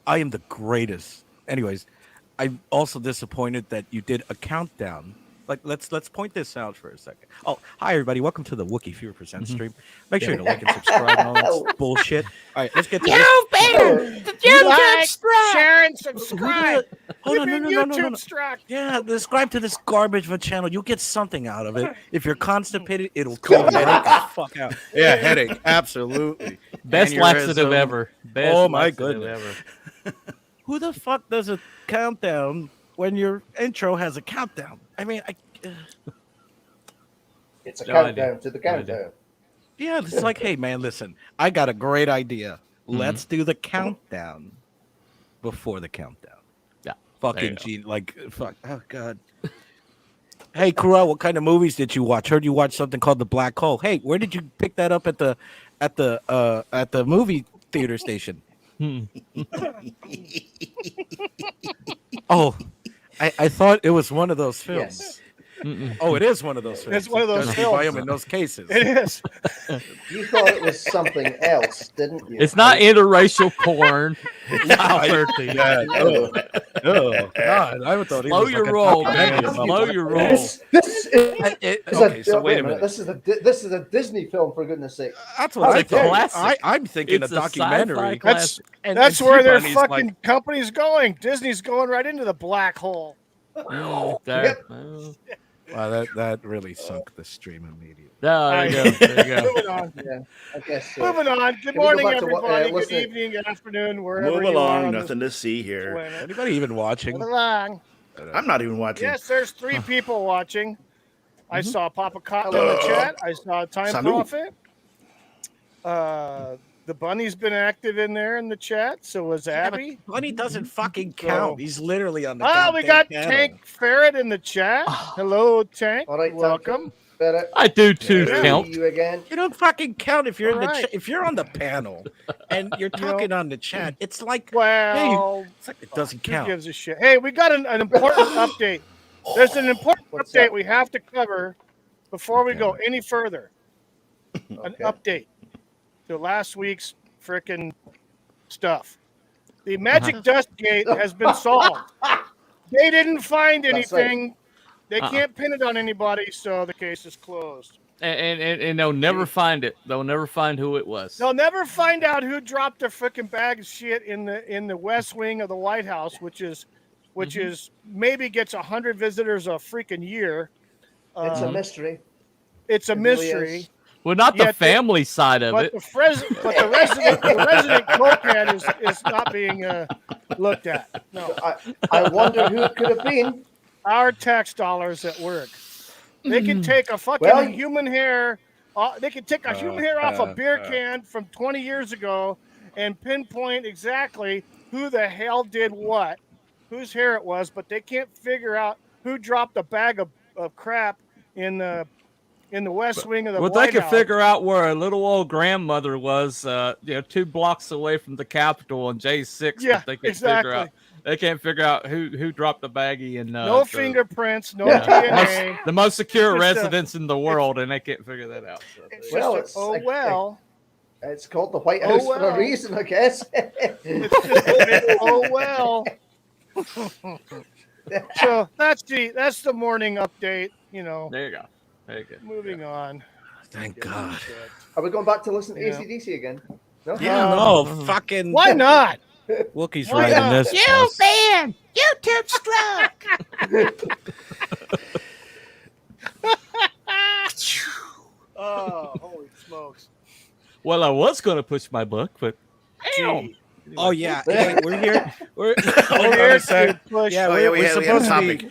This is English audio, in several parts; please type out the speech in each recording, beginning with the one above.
I am the greatest. Anyways, I'm also disappointed that you did a countdown. Like, let's point this out for a second. Oh, hi everybody, welcome to the Wookiee Fever Present stream. Make sure to like and subscribe and all that bullshit. All right, let's get to this. You better Like, share, and subscribe. Hold on, You've been YouTube struck. Yeah, subscribe to this garbage of a channel. You'll get something out of it. If you're constipated, it'll kill you right the fuck out. Yeah, headache, absolutely. Best Aneurysm. laxative ever. Best Oh my laxative goodness. ever. Who the fuck does a countdown when your intro has a countdown? I mean, It's a No countdown idea. to the No idea. countdown. yeah, it's like, hey man, listen, I got a great idea. Let's do the countdown before the countdown. Yeah. Fucking fuck. Oh god. Hey, Cruel, what kind of movies did you watch? Heard you watched something called The Black Hole. Hey, where did you pick that up at the movie theater station? Oh, I thought it was one of those films. Yes. Oh, it is one of those films. It's one of those Because you buy films. them in those cases. It is. You thought it was something else, didn't you? It's not interracial porn. Wow, I- 13. Yeah, oh, God, I thought he Slow was your like a roll, documentary man. about- Slow your roll. This is Okay, so wait a minute. This is a Disney film, for goodness sake. That's what I It's a thought. classic. I'm thinking It's a a documentary. sci-fi classic. That's where their Bunny's fucking like, company's going. Disney's going right into the black hole. There. Yep. wow, that really sunk the stream immediately. There you go. There you go. Moving on. Yeah, I guess so. Moving on. Good Can we go morning, back to what- everybody. Good listen- evening, good afternoon, wherever Move you are along, on nothing this to see here. planet. Anybody even watching? Move along. I'm not even watching. Yes, there's 3 people watching. I saw Papa Cotton in the chat. I saw Time Salud. Prophet. The Bunny's been active in there in the chat. So was Abby. Bunny doesn't fucking count. He's literally on the. Oh, we goddamn got panel. Tank Ferret in the chat. Hello, Tank. All right, Welcome. Better I do too Yeah. count. you again. You don't fucking count if you're in the Alright. if you're on the panel and you're talking on the chat. It's like Well, it's like it doesn't who count. gives a shit? Hey, we got an important update. There's an important What's update up? we have to cover before we go any further. An Okay. update to last week's frickin' stuff. The Magic Dust Gate has been solved. They didn't find That's right. anything. They can't pin it on anybody, so the case is closed. And they'll never find it. They'll never find who it was. They'll never find out who dropped a frickin' bag of shit in the West Wing of the White House, which is maybe gets 100 visitors a freaking year. It's a mystery. It's a It really mystery. is. Well, not Yet the family side of But it. the resident cokehead is not being looked at. No, I wonder who it could have been. our tax dollars at work. They can take a fucking Well- human hair. They can take a human hair off a beer can from 20 years ago and pinpoint exactly who the hell did what, whose hair it was, but they can't figure out who dropped a bag of crap in the West Wing of the Well, White they can House. figure out where a little old grandmother was, 2 blocks away from the Capitol on J6. Yeah, but they can't exactly. figure out. They can't figure out who dropped the baggie in. No the- fingerprints, no Yeah. DNA. the most secure It's just a- residence in the world, and they can't figure that out. So. It's Well, just it's oh like- well. It's called the White Oh, House for well. a reason, I guess. It's just a bit, oh well. So that's the morning update. There you go. There you go. Moving on. Thank God. Are we going back to listen to Yeah. AC/DC again? No? Yeah, no, fucking Why not? Wookiee's Why writing not? this. You man. YouTube struck. Oh, holy smokes! Well, I was going to push my book, but Gee. Oh yeah, hey, we're here. We're hold on Here a sec. to push- Yeah, Oh, yeah, we're we had a supposed to topic.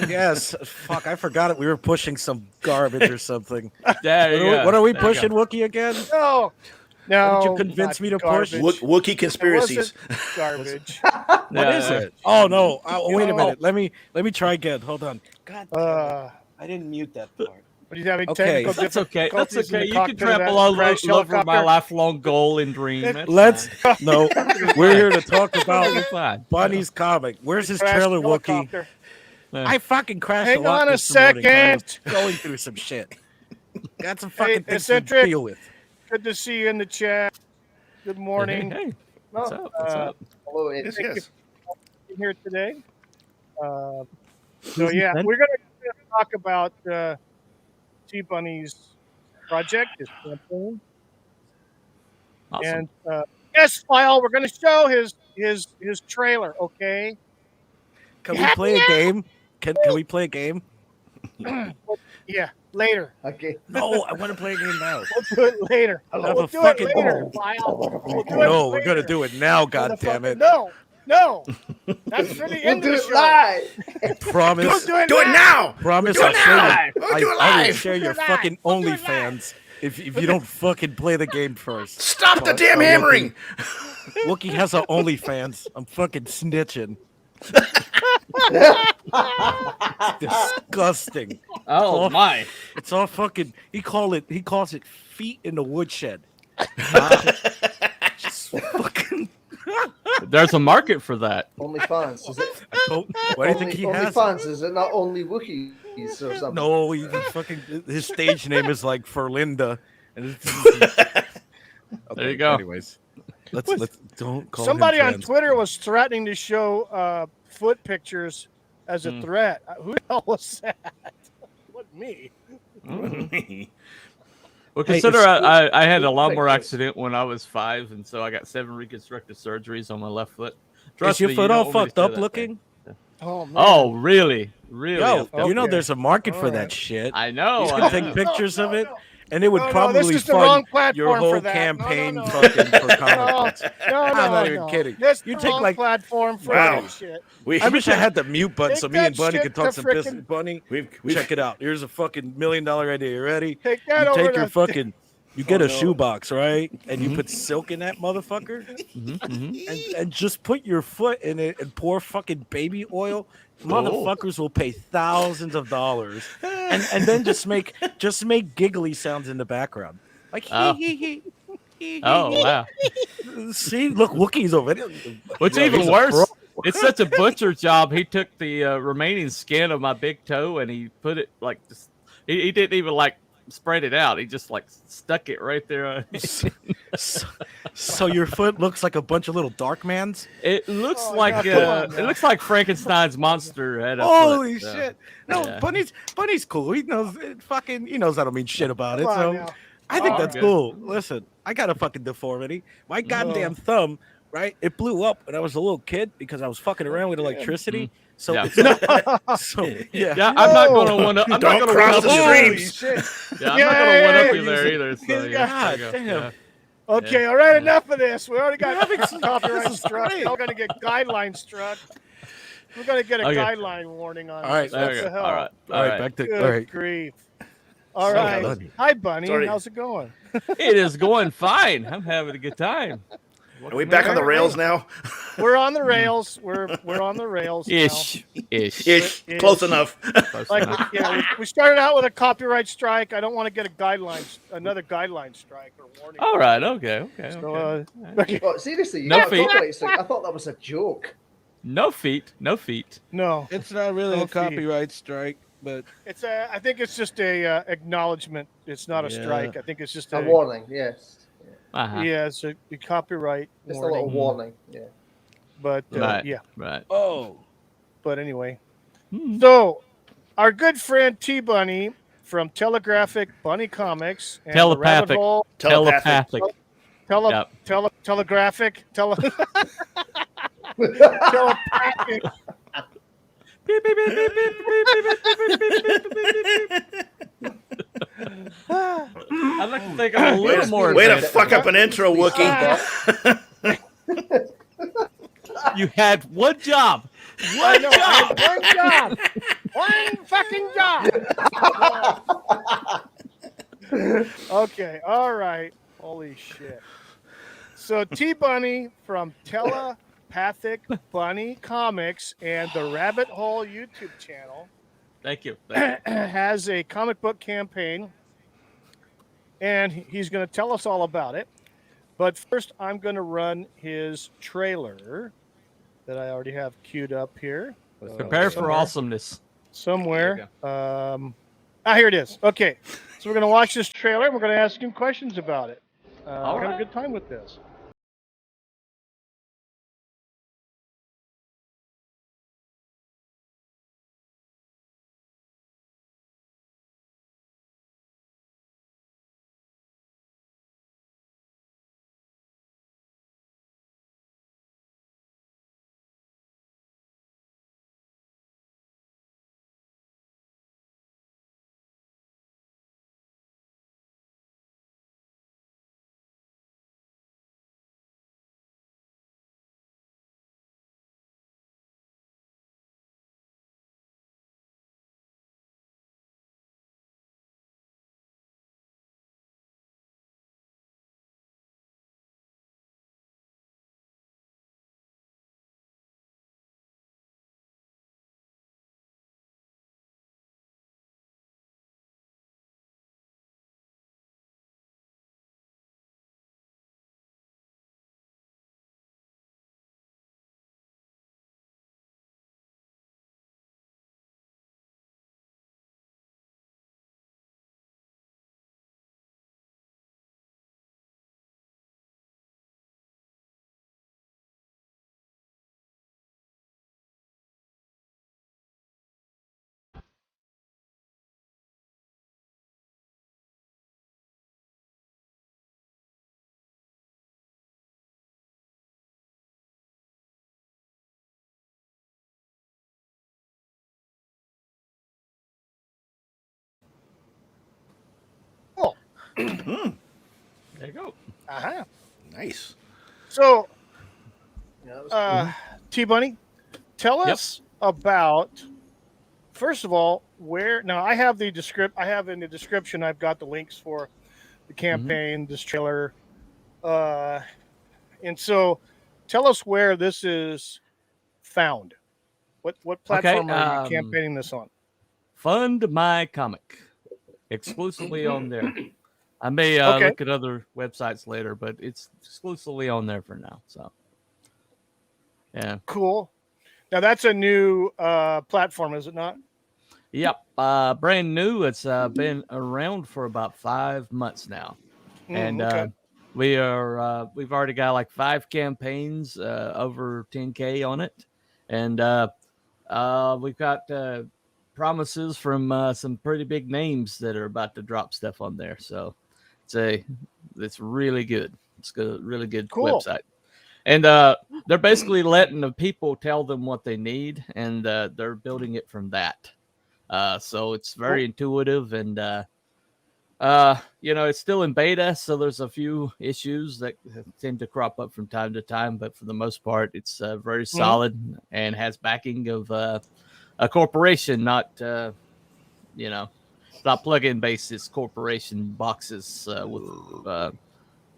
be. Yes, fuck, I forgot it. We were pushing some garbage or something. there you go. What are we There you pushing, go. Wookiee again? No, no. What did you convince not me to push? garbage. Wookiee It conspiracies. wasn't garbage. What is Yeah. it? Oh no! Wait a No. minute. Let me try again. Hold on. God, damn it. I didn't mute that part. But he's having Okay. technical That's okay. That's difficulties in okay. the You can cockpit of trample that all crashed over my helicopter. lifelong goal and dream. That's Let's fine. no. We're here to talk about It's fine. Bunny's comic. Where's his Crashed trailer, Wookiee? helicopter. Yeah. I fucking crashed Hang a lot on a this morning. I was second. going through some shit. Got some fucking things to eccentric. deal with. Good to see you in the chat. Good morning. Hey, What's up? What's up? Although it, Thank you Yes. for being here today. So Who's yeah, Ben? we're gonna talk about T Bunny's project, his campaign, Awesome. and yes, File. We're gonna show his trailer. Okay. Can You we happy play a now? game? Can we play a game? Yeah, later. okay. No, I want to play a game now. We'll do it later. Have We'll a do it fucking- later, File. We'll do it No, we're gonna later. do it now. God damn Motherfucker. it! No. That's for the We'll end do of the it show. live. I promise. Don't Do it now. Promise Do it I'll share now. your, We'll do it I will live. share We'll do your it live. fucking We'll do it live. OnlyFans if you don't fucking play the game first. Stop the Oh, damn oh, hammering. Wookie has an OnlyFans. I'm fucking snitching. Disgusting. Oh my! It's all fucking. He calls it feet in the woodshed. Just fucking. There's a market for that. OnlyFans, is it? Why do you think he has? OnlyFans, is it not only Wookiees or something? No, he fucking. His stage name is like Ferlinda. And There you go. Anyways, let's don't call Somebody him on trans. Twitter was threatening to show foot pictures as a threat. Who the hell was that? Wasn't me. Well, Hey, consider it's- I had a lawnmower pictures. accident when I was 5, and so I got 7 reconstructive surgeries on my left foot. Is Trust your me, foot you all don't want me to fucked say up that looking? thing. Oh man. Oh, really? Really? Yo, effed up. you know Okay. there's a market for All that right. shit. I know. You I can take know. pictures of it, no. and it would No, this probably is the wrong fund your platform for whole that. campaign No. fucking for comic books. No, I'm not even no. kidding. This You the take, wrong like- platform for Wow. that shit. I wish I had the mute button Take so me and that Bunny shit could talk to some frickin- business. Bunny, We've check it out. Here's a fucking $1 million idea. You ready? Take that You over take your to fucking. You get Oh, a no. shoebox, right? And you put silk in that motherfucker, and just put your foot in it and pour fucking baby oil. Motherfuckers will pay thousands of dollars, and then just make giggly sounds in the background, like Oh. Oh wow! See, look, Wookie's over there. What's Yo, even he's a worse? pro. It's such a butcher job. He took the remaining skin of my big toe and he put it like just. He didn't even like spread it out. He just like stuck it right there. So your foot looks like a bunch of little dark mans. It looks Oh, like yeah, come on it now. looks like Frankenstein's monster had a Holy foot. shit! No, Yeah. Bunny's cool. He knows he knows I don't mean shit about it. Come on So now. I think Oh, that's good. cool. Listen, I got a fucking deformity. My goddamn thumb, right? It blew up when I was a little kid because I was fucking around with electricity. So, Yeah. so yeah. Yeah, I'm not gonna one up. I'm Don't not gonna cross one the up you there. streams. Yeah, I'm Yeah, not gonna yeah, one yeah, up you he's there a- either. So, he's a yeah, God there you go. damn. Yeah. Okay, all right, enough of this. We already got This copyright is struck. great. We're gonna get guideline struck. We're gonna get a Okay. guideline warning on All right, this. There What you the go. hell? All right. All right, back to Good all right. grief. All So right. Bunny. Hi, Bunny. Sorry. How's it going? It is going fine. I'm having a good time. Are we back on the rails now? We're on the rails. We're on the rails now. Ish. Ish. Ish. Close enough. Like we started out with a copyright strike. I don't want to get another guideline strike or warning. All right. Okay. Okay. So, okay. Oh, seriously, you No got feet. copyright strike. I thought that was a joke. No feet. No feet. no, It's not really No a feet. copyright strike, but it's I think it's just a acknowledgement. It's not a Yeah. strike. I think it's just A a warning, yes. Uh-huh. yeah. It's a copyright Just a warning. little warning. Yeah. But Right. yeah. Right. oh, But anyway, Hmm. so our good friend T Bunny from Telegraphic Bunny Comics and the Rabbit Telepathic. Hole, Telepathic. telegraphic, telepathic. I'd like to think I'm a little more. Way to advanced. fuck up an intro, Wookie. You had one job. I know, I had one job. Okay, all right. Holy shit. So T Bunny from Telepathic Bunny Comics and the Rabbit Hole YouTube channel Thank you. has a comic book campaign, and he's going to tell us all about it. But first, I'm going to run his trailer that I already have queued up here. Prepare for Somewhere. awesomeness. Somewhere. Here it is. Okay, so we're going to watch this trailer. And we're going to ask him questions about it. All We're going to right. have a good time with this. Hmm, There you go. Uh-huh. nice. So, Yeah, that was cool. T Bunny, tell Yep. us about, first of all, where now I have I have in the description, I've got the links for the campaign, this trailer. Uh and so tell us where this is found. What Okay. platform are you campaigning this on? Fund my comic exclusively on there. I may Okay, look at other websites later, but it's exclusively on there for now. So yeah. cool. Now that's a new platform, is it not? Yep. Brand new. It's been around for about 5 months now, and Okay. we've already got like 5 campaigns, over 10K on it, and we've got promises from some pretty big names that are about to drop stuff on there. So it's really good. It's a really good Cool. website. And they're basically letting the people tell them what they need, and they're building it from that. So it's very intuitive, and it's still in beta, so there's a few issues that tend to crop up from time to time, but for the most part, it's very solid and has backing of a corporation, not not plug-in based. It's corporation boxes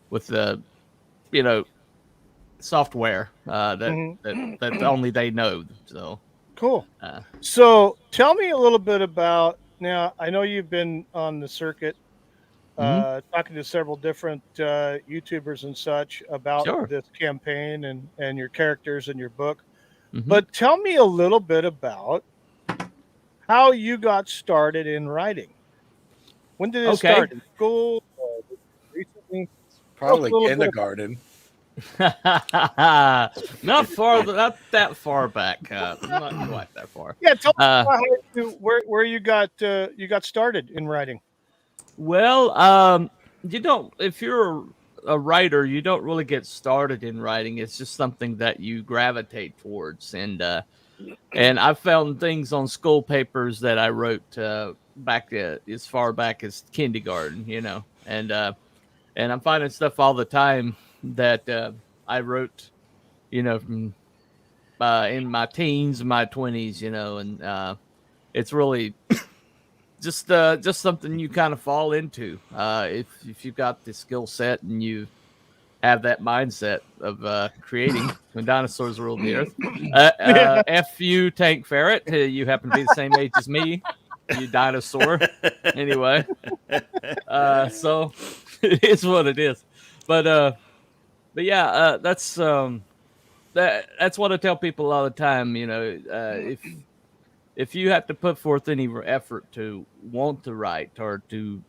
with you know software that only they know. So Cool. uh, So tell me a little bit about, now I know you've been on the circuit mhm, talking to several different YouTubers and such about sure. this campaign and your characters in your book. Hmm. But tell me a little bit about how you got started in writing. When did it Okay. start? In school? Or recently? Tell us a Probably little bit about it. kindergarten. Not that far back. Not quite that far. Yeah, tell us Uh, about where you got started in writing. well, you don't. If you're a writer, you don't really get started in writing. It's just something that you gravitate towards, and I found things on school papers that I wrote back as far back as kindergarten. And I'm finding stuff all the time that I wrote, from in my teens, my 20s, and it's really just something you kind of fall into if you've got the skill set and you have that mindset of creating when dinosaurs ruled the earth. Yeah. F you, Tank Ferret. You happen to be the same age as me, you dinosaur. Anyway, so it is what it is. But yeah, that's what I tell people all the time. If you have to put forth any effort to want to write or to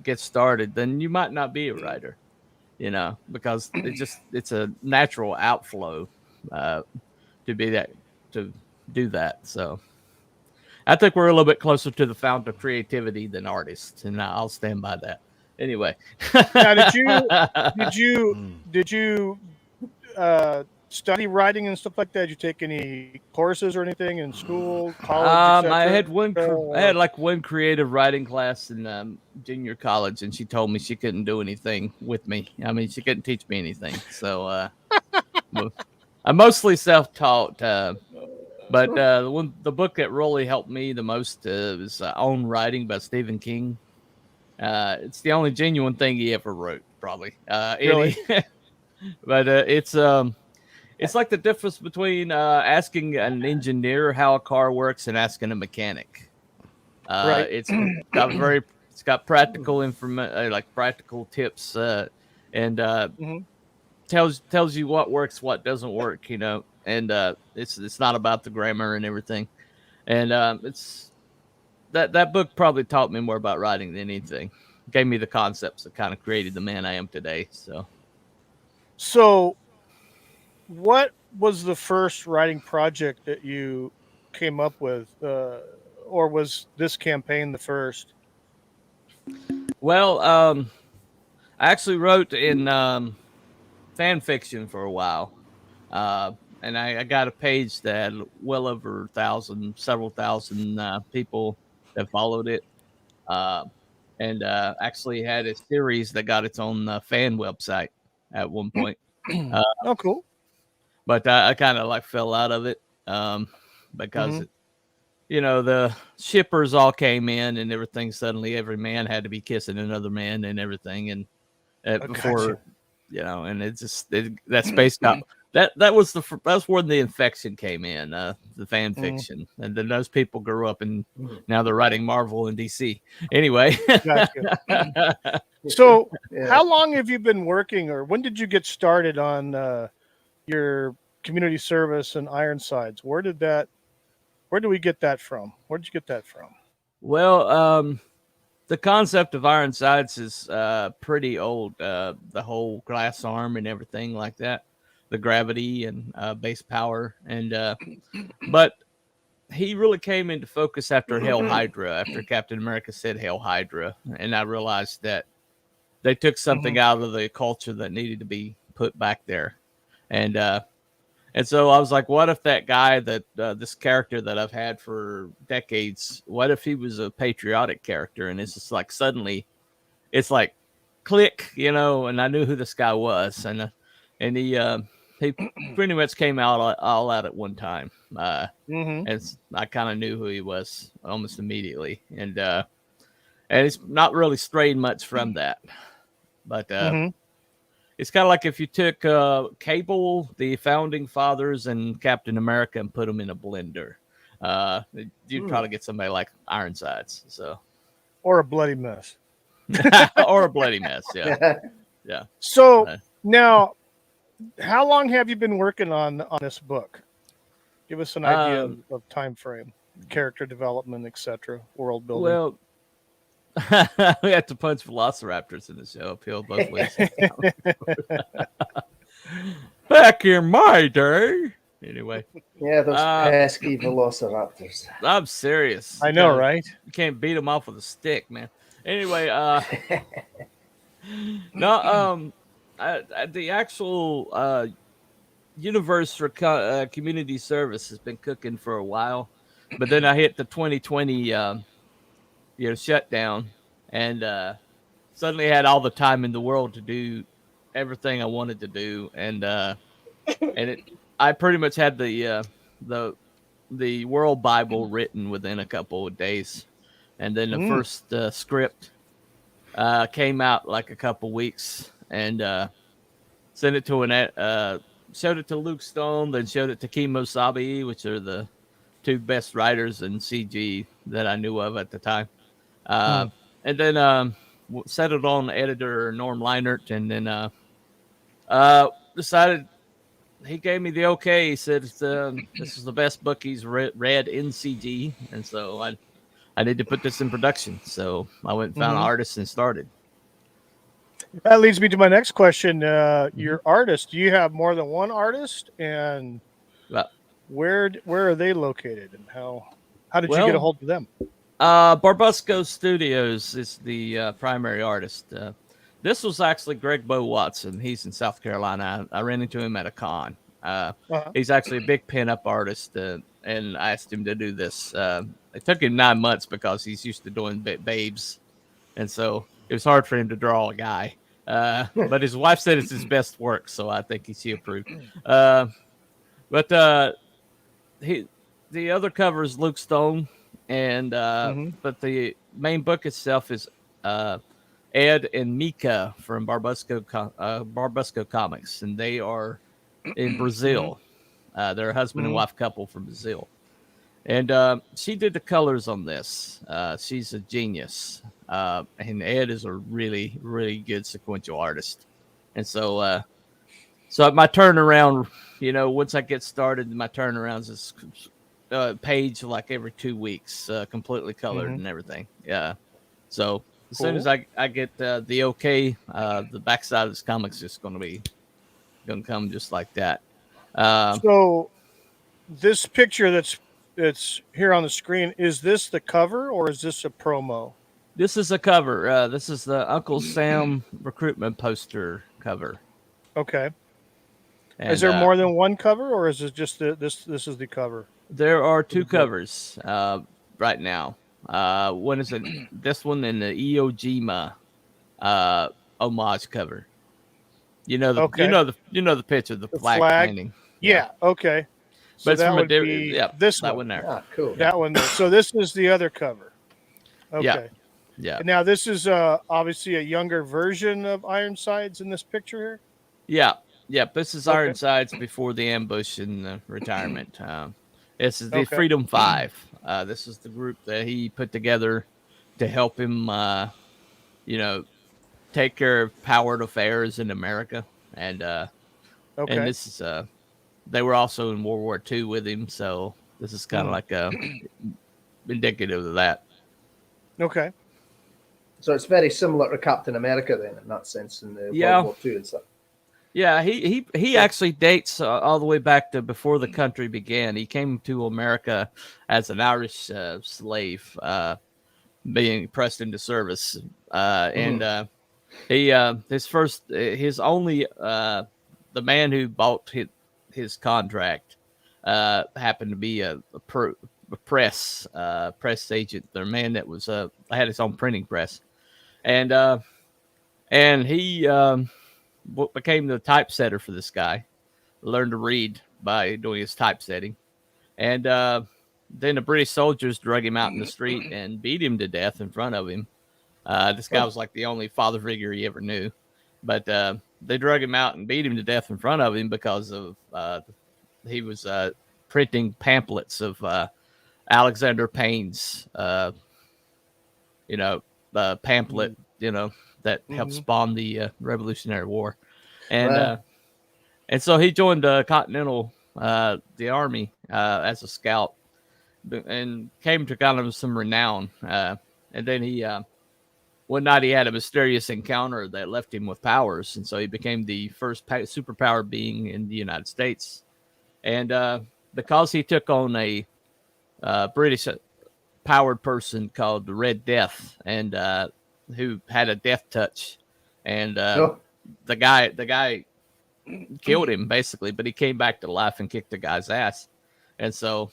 get started, then you might not be a writer. Because it's a natural outflow uh, to be that to do that. So I think we're a little bit closer to the fount of creativity than artists, and I'll stand by that. Anyway, Now, did you study writing and stuff like that? Did you take any courses or anything in school, college, I etc.? had I had like one creative writing class in junior college, and she told me she couldn't do anything with me. I mean, she couldn't teach me anything. So I'm mostly self-taught. But the book that really helped me the most is Own Writing by Stephen King. It's the only genuine thing he ever wrote, probably. Really? But it's like the difference between asking an engineer how a car works and asking a mechanic. Right. It's got practical information, like practical tips, and Mhm. tells you what works, what doesn't work, and it's not about the grammar and everything. And it's that book probably taught me more about writing than anything. Gave me the concepts that kind of created the man I am today. So, what was the first writing project that you came up with, or was this campaign the first? Well, I actually wrote in fan fiction for a while. Uh, and I got a page that had well over several thousand people that followed it. Uh, and actually had a series that got its own fan website at one point. Oh, cool. But I kind of like fell out of it because the shippers all came in and everything. Suddenly, every man had to be kissing another man and everything, and before and that space got that's where the infection came in, the fan fiction, and then those people grew up and now they're writing Marvel and DC. Anyway, Gotcha. So, how long have you been working, or when did you get started on your community service and Ironsides? Where did we get that from? Where did you get that from? Well, the concept of Ironsides is pretty old. The whole glass arm and everything like that, the gravity and base power, and but he really came into focus after Hail Hydra, after Captain America said Hail Hydra, and I realized that they took something out of the culture that needed to be put back there, and so I was like, what if that guy that this character that I've had for decades, what if he was a patriotic character? And it's just like suddenly it's like click, and I knew who this guy was. And he pretty much came out all out at one time. And I kind of knew who he was almost immediately. And it's not really strayed much from that. But it's kind of like if you took Cable, the Founding Fathers, and Captain America and put them in a blender. You'd probably get somebody like Ironsides. Or a bloody mess. Or a bloody mess, yeah. Yeah. So now, how long have you been working on this book? Give us an idea of time frame, character development, etc., world building. Well, we had to punch velociraptors in the show uphill both ways. Back in my day. Anyway. Yeah, those pesky velociraptors. I'm serious. I know, right? You can't beat them off with a stick, man. Anyway, no, the actual universe for community service has been cooking for a while, but then I hit the 2020 shutdown, and suddenly had all the time in the world to do everything I wanted to do, and I pretty much had the World Bible written within a couple of days, and then the first script came out like a couple weeks, and sent it to showed it to Luke Stone, then showed it to Kimo Sabe, which are the two best writers in CG that I knew of at the time. And then settled on editor Norm Leinert, and then decided, he gave me the okay. He said this is the best book he's read in CG, and so I need to put this in production. So I went and found an artist and started. That leads me to my next question. Your artist, do you have more than one artist, and where are they located, and how did you get a hold of them? Barbusco Studios is the primary artist. This was actually Greg Bo Watson. He's in South Carolina. I ran into him at a con. He's actually a big pinup artist, and I asked him to do this. It took him 9 months because he's used to doing babes, and so it was hard for him to draw a guy. But his wife said it's his best work, so I think she approved. But the other cover is Luke Stone, and but the main book itself is Ed and Mika from Barbusco Comics, and they are in Brazil. They're a husband and wife couple from Brazil, and she did the colors on this. She's a genius, and Ed is a really, really good sequential artist, and so my turnaround, once I get started, my turnarounds is page like every 2 weeks, completely colored and everything. Yeah, so. As soon as I get the okay, the backside of this comic is just going to come just like that. So this picture that's here on the screen, is this the cover or is this a promo? This is a cover. This is the Uncle Sam recruitment poster cover. Okay. And, is there more than one cover, or is it just this is the cover? There are two covers right now. When is it? This one in the Iwo Jima homage cover. You know the Okay. you know the picture, the The flag flag. painting. Yeah. Okay. But So it's that from a would be this that one. one there. Ah, cool. That one there. So this is the other cover. Yeah. Okay. Yeah. And now this is obviously a younger version of Ironsides in this picture here. Yeah. Yeah. This is Okay. Ironsides before the ambush and the retirement. This is the Okay. Freedom Five. This is the group that he put together to help him, you know, take care of powered affairs in America. And Okay. this is they were also in World War II with him, so this is kind of like a indicative of that. Okay. So it's very similar to Captain America then, in that sense, in the Yeah. World War II and stuff. Yeah, he actually dates all the way back to before the country began. He came to America as an Irish slave, being pressed into service, and he his only the man who bought his contract happened to be a press agent, the man that was had his own printing press, and he became the typesetter for this guy. Learned to read by doing his typesetting, and then the British soldiers drug him out in the street and beat him to death in front of him. This guy was like the only father figure he ever knew, but they drug him out and beat him to death in front of him because of he was printing pamphlets of Alexander Payne's, pamphlet, that helped spawn the Revolutionary War, and Right. and so he joined Continental, the Army, as a scout, and came to kind of some renown. And then he one night he had a mysterious encounter that left him with powers, and so he became the first superpower being in the United States. And because he took on a British powered person called the Red Death, and who had a death touch, and the guy killed him basically, but he came back to life and kicked the guy's ass, and so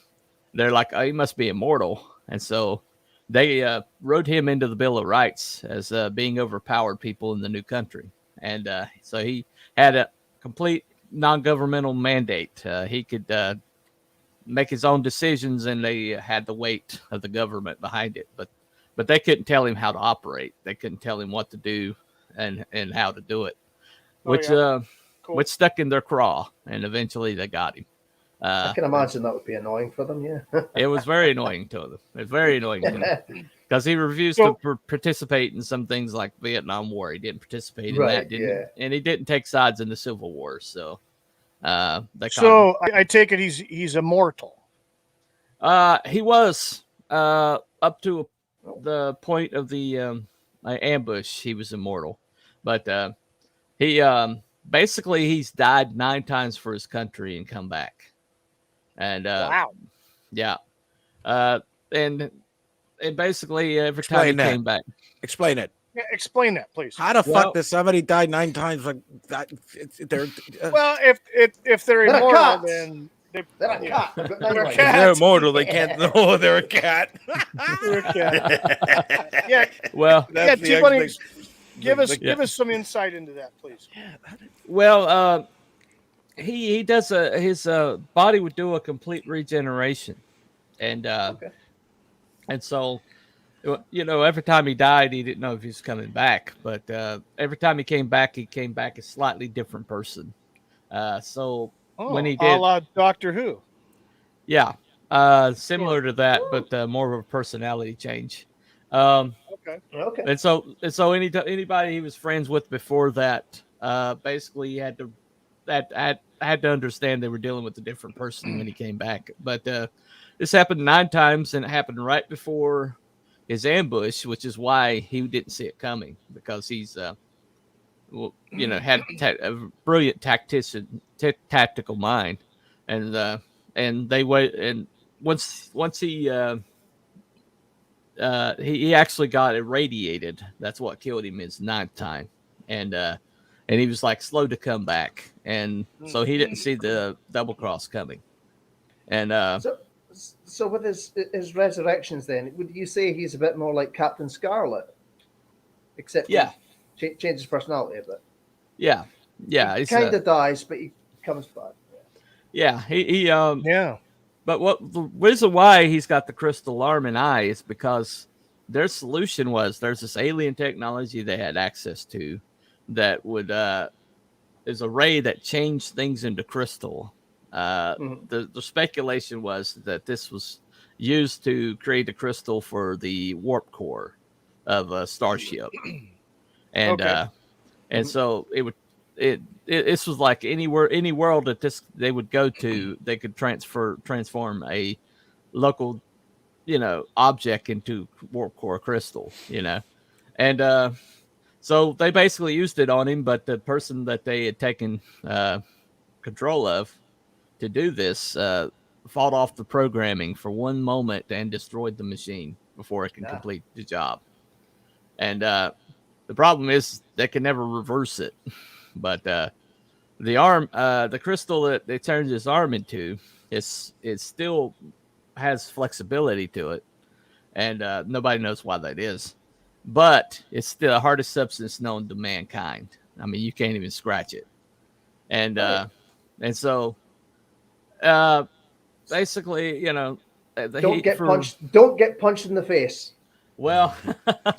they're like, oh, he must be immortal, and so they wrote him into the Bill of Rights as being overpowered people in the new country, and so he had a complete non-governmental mandate. He could make his own decisions, and they had the weight of the government behind it, but they couldn't tell him how to operate. They couldn't tell him what to do and how to do it, which which stuck in their craw, and eventually they got him. I can imagine that would be annoying for them, yeah. It was very annoying to them. It's very annoying to them because he refused to participate in some things like Vietnam War. He didn't participate in that, and he didn't take sides in the Civil War. So, I take it he's immortal. He was up to the point of the ambush. He was immortal, but he basically he's died 9 times for his country and come back. And wow, yeah, and basically every time he came back. Explain it. Yeah, explain that, please. How the fuck does somebody die 9 times like that? Well, if they're immortal, then they're a cat. They're if they're immortal, they can't know they're a cat. they're a cat. Yeah. Well, Yeah, T-Bunny, give us some insight into that, please. Well, he does his body would do a complete regeneration, and and so every time he died, he didn't know if he was coming back, but every time he came back a slightly different person. So when he did, a la Doctor Who, yeah, similar to that, but more of a personality change. Okay. Okay. And so anybody he was friends with before that, basically he had to understand they were dealing with a different person when he came back. But this happened 9 times, and it happened right before his ambush, which is why he didn't see it coming, because he's had a brilliant tactical mind, and they wait, and once he actually got irradiated. That's what killed him his 9th time, and he was like slow to come back, and so he didn't see the double cross coming, and So with his resurrections, then would you say he's a bit more like Captain Scarlet, except Yeah, he changes personality a bit? yeah, yeah. He It's kind of dies, but he comes back. yeah. He Yeah. But what the reason why he's got the crystal arm and eye is because their solution was there's this alien technology they had access to that would is a ray that changed things into crystal. The speculation was that this was used to create a crystal for the warp core of a starship, and Okay. and so this was like any world that this they would go to, they could transform a local object into warp core crystal, and so they basically used it on him, but the person that they had taken control of to do this fought off the programming for one moment and destroyed the machine before it can complete the job. And the problem is they can never reverse it. But the crystal that they turned his arm into, it still has flexibility to it, and nobody knows why that is. But it's still the hardest substance known to mankind. I mean, you can't even scratch it, and so basically, Don't get punched. Don't get punched in the face. Well,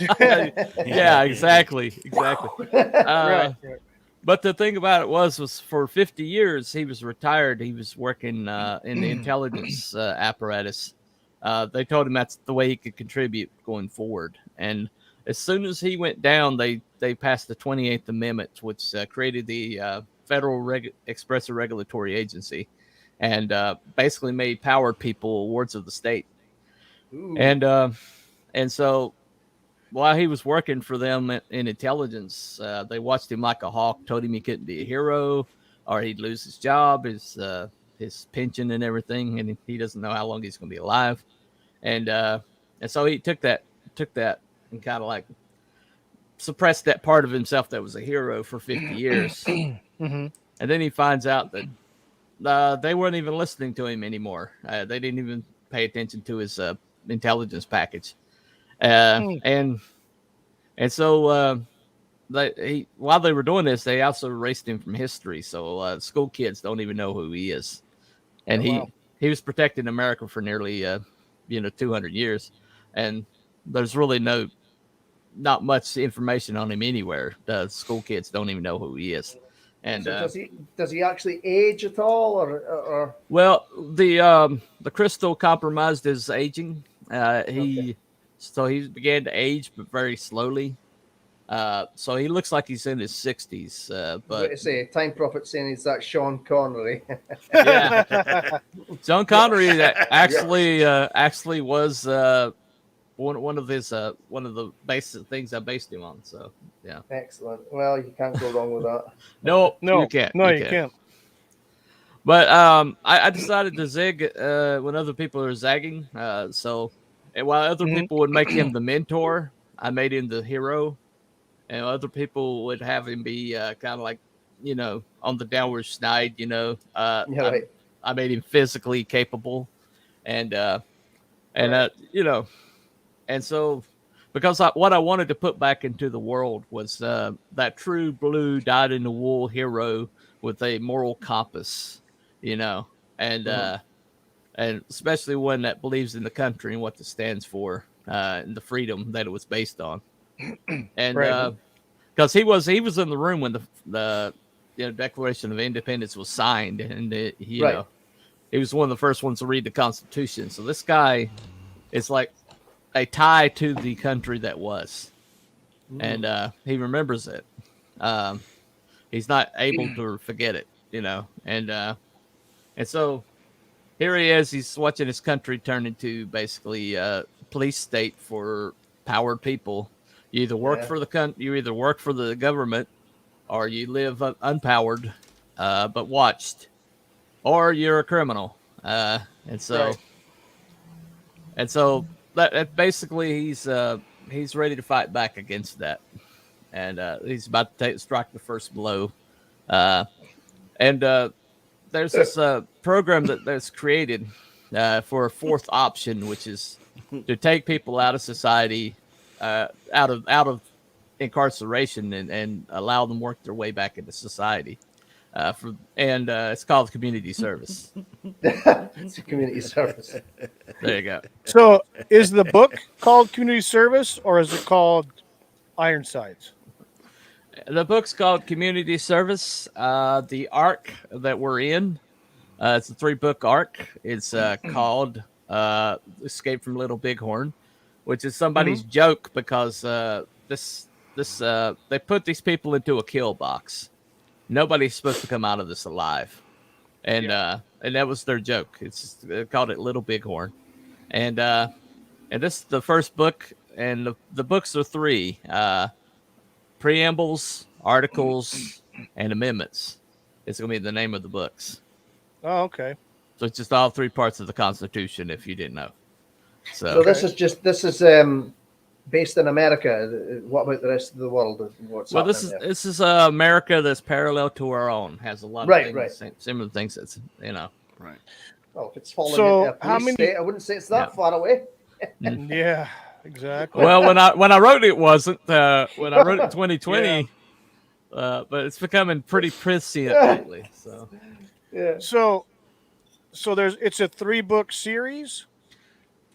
yeah, exactly. Right. But the thing about it was for 50 years he was retired. He was working in the intelligence apparatus. They told him that's the way he could contribute going forward. And as soon as he went down, they passed the 28th Amendment, which created the Federal Express Regulatory Agency, and basically made powered people wards of the state. Ooh. And so while he was working for them in intelligence, they watched him like a hawk, told him he couldn't be a hero or he'd lose his job, his pension and everything, and he doesn't know how long he's going to be alive. And so he took that and kind of like suppressed that part of himself that was a hero for 50 years. And then he finds out that they weren't even listening to him anymore. They didn't even pay attention to his intelligence package. And so while they were doing this, they also erased him from history. So school kids don't even know who he is. And he was protecting America for nearly 200 years, and there's really not much information on him anywhere. The school kids don't even know who he is. And so does he actually age at all, or? Well, the crystal compromised his aging. So he began to age, but very slowly. So he looks like he's in his 60s. But to say, Time Prophet saying is that Sean Connery. Yeah, Sean Connery actually was one of the basic things I based him on. So yeah, excellent. Well, you can't go wrong with that. No, you can't. No, you can't. But I decided to zig when other people are zagging. So while other people would make him the mentor, I made him the hero, and other people would have him be kind of like, on the downward slide. Right. I made him physically capable, and so because what I wanted to put back into the world was that true blue dyed in the wool hero with a moral compass, and especially one that believes in the country and what it stands for, and the freedom that it was based on. And because he was in the room when the Declaration of Independence was signed, and he was one of the first ones to read the Constitution. So this guy is like a tie to the country that was, and he remembers it. He's not able to forget it, and so here he is. He's watching his country turn into basically a police state for powered people. You either work for you either work for the government, or you live unpowered, but watched, or you're a criminal. And so that basically he's ready to fight back against that, and he's about to strike the first blow. And there's this program that's created for a fourth option, which is to take people out of society, out of incarceration, and allow them work their way back into society. It's called community service. It's a community service. There you go. So, is the book called Community Service or is it called Ironsides? The book's called Community Service. The arc that we're in, it's a 3-book arc. It's called Escape from Little Bighorn, which is somebody's joke because they put these people into a kill box. Nobody's supposed to come out of this alive, and that was their joke. They called it Little Bighorn, and this is the first book, and the books are 3. Preambles, articles, and amendments. It's going to be the name of the books. Oh, okay. So it's just all 3 parts of the Constitution, if you didn't know. So this is based in America. What about the rest of the world? This is America that's parallel to our own. Has a lot of things, similar things. That's Right. Well, if it's falling So into a how police many- state, I wouldn't say it's that far away. Yeah, exactly. Well, when I wrote it wasn't. When I wrote it in 2020, but it's becoming pretty prescient lately. So Yeah. So it's a 3-book series.